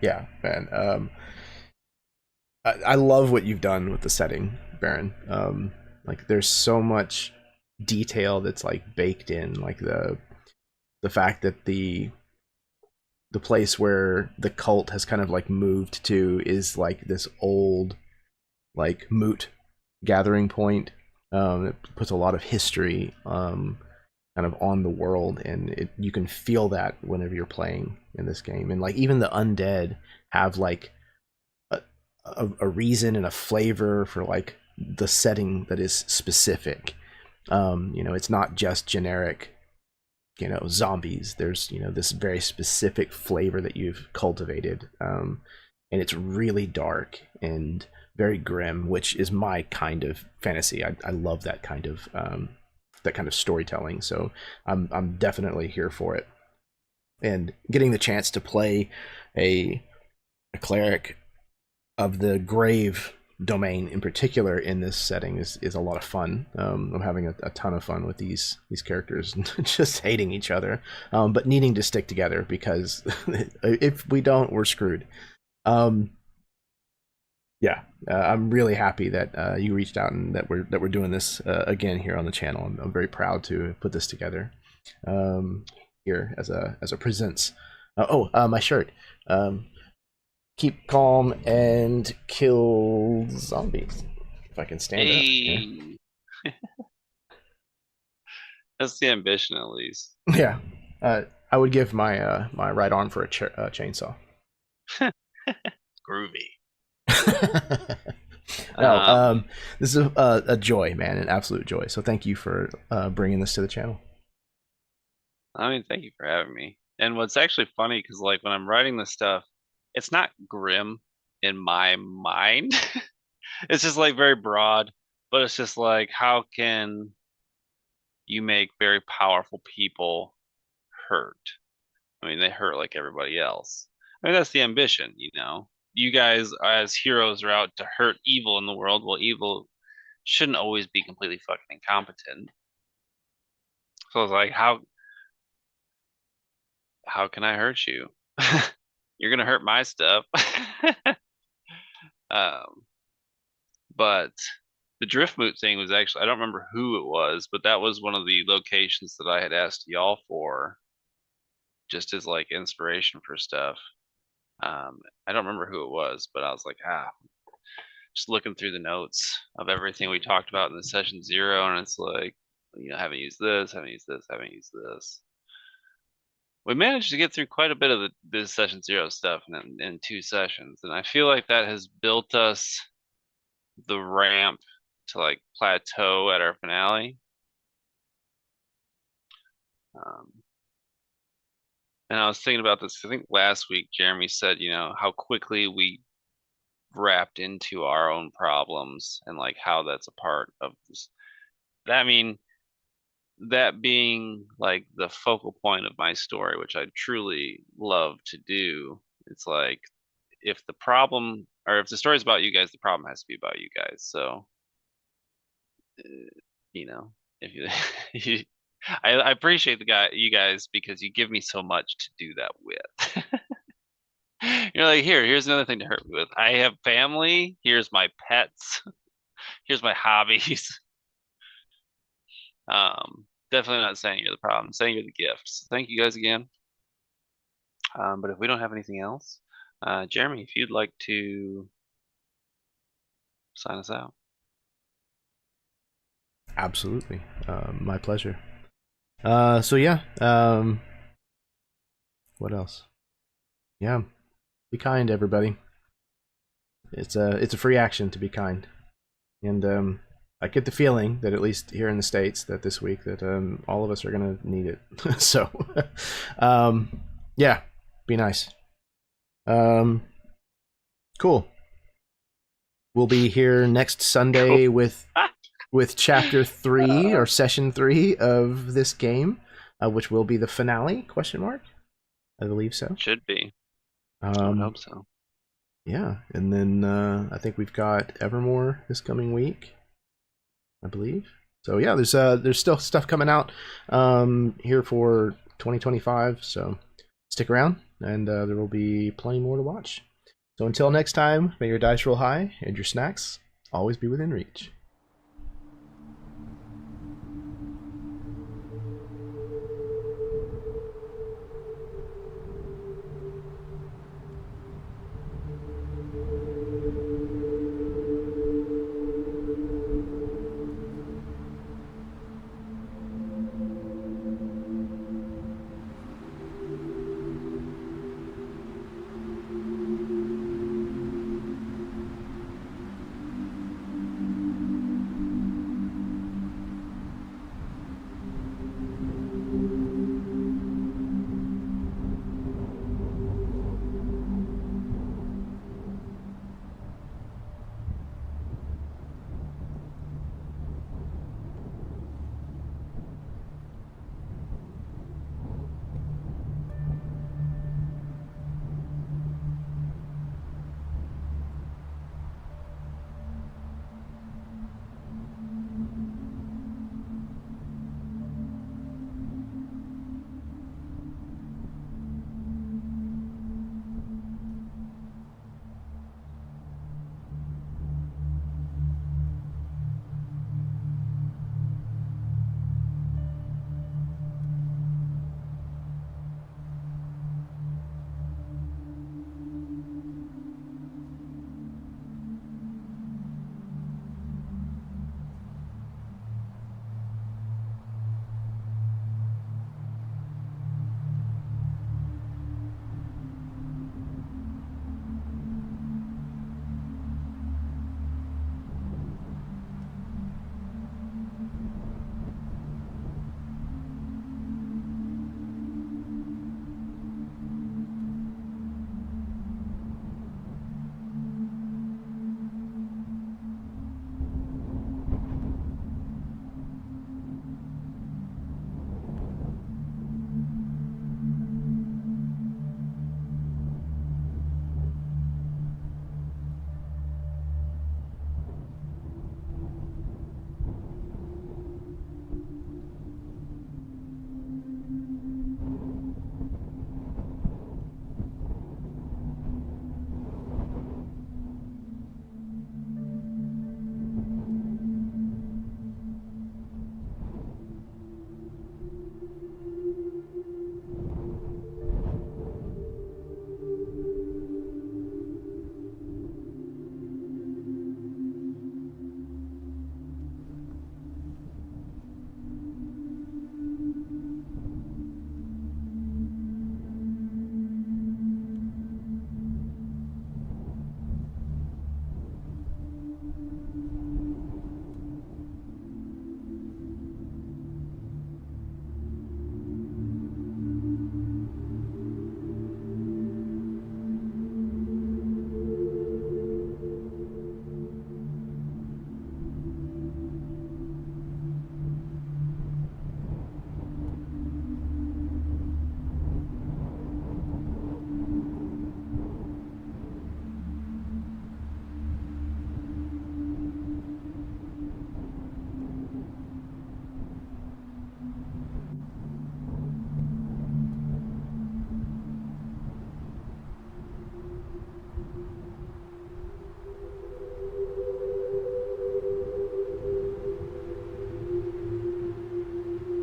Yeah, man. I love what you've done with the setting, Baron. Like there's so much detail that's like baked in, like the fact that the place where the cult has kind of like moved to is like this old like moot gathering point. It puts a lot of history kind of on the world, and you can feel that whenever you're playing in this game. And like even the undead have like a reason and a flavor for like the setting that is specific. It's not just generic zombies. There's this very specific flavor that you've cultivated, and it's really dark and very grim, which is my kind of fantasy. I love that kind of storytelling, so I'm definitely here for it. And getting the chance to play a cleric of the grave domain in particular in this setting is a lot of fun. I'm having a ton of fun with these characters just hating each other, but needing to stick together, because if we don't, we're screwed. I'm really happy that you reached out and that we're doing this again here on the channel. I'm very proud to put this together here as a presence. My shirt. Keep calm and kill zombies. If I can stand up. Hey. That's the ambition, at least. Yeah. I would give my my right arm for a chainsaw. Groovy. No, this is a joy, man, an absolute joy. So thank you for bringing this to the channel. I mean, thank you for having me. And what's actually funny, because like when I'm writing this stuff, it's not grim in my mind. It's just like very broad, but it's just like, how can you make very powerful people hurt? I mean, they hurt like everybody else. I mean, that's the ambition, You guys as heroes are out to hurt evil in the world. Well, evil shouldn't always be completely fucking incompetent. So it's like, how can I hurt you? You're gonna hurt my stuff. But the Driftmoot thing was actually, I don't remember who it was, but that was one of the locations that I had asked y'all for, just as like inspiration for stuff. I don't remember who it was, but I was like, just looking through the notes of everything we talked about in the session 0, and it's like, haven't used this, haven't used this, haven't used this. We managed to get through quite a bit of the session 0 stuff in 2 sessions, and I feel like that has built us the ramp to like plateau at our finale. And I was thinking about this, I think last week Jeremy said, how quickly we wrapped into our own problems, and like how that's a part of this. I mean, that being like the focal point of my story, which I truly love to do, It's like if the problem, or if the story's about you guys, the problem has to be about you guys. So, you know, if you, I appreciate you guys because you give me so much to do that with. You're like, here's another thing to hurt me with. I have family. Here's my pets. Here's my hobbies. Definitely not saying you're the problem. I'm saying you're the gift. So thank you guys again. But if we don't have anything else, Jeremy, if you'd like to sign us out. Absolutely. My pleasure. So yeah, what else? Yeah, be kind, everybody. It's a free action to be kind, and I get the feeling that at least here in the States that this week that all of us are gonna need it. So, yeah, be nice. Cool. We'll be here next Sunday with chapter 3 or session 3 of this game, which will be the finale? ? I believe so. Should be. I would hope so. Yeah, and then I think we've got Evermore this coming week, I believe. So yeah, there's still stuff coming out here for 2025. So stick around, and there will be plenty more to watch. So until next time, may your dice roll high and your snacks always be within reach.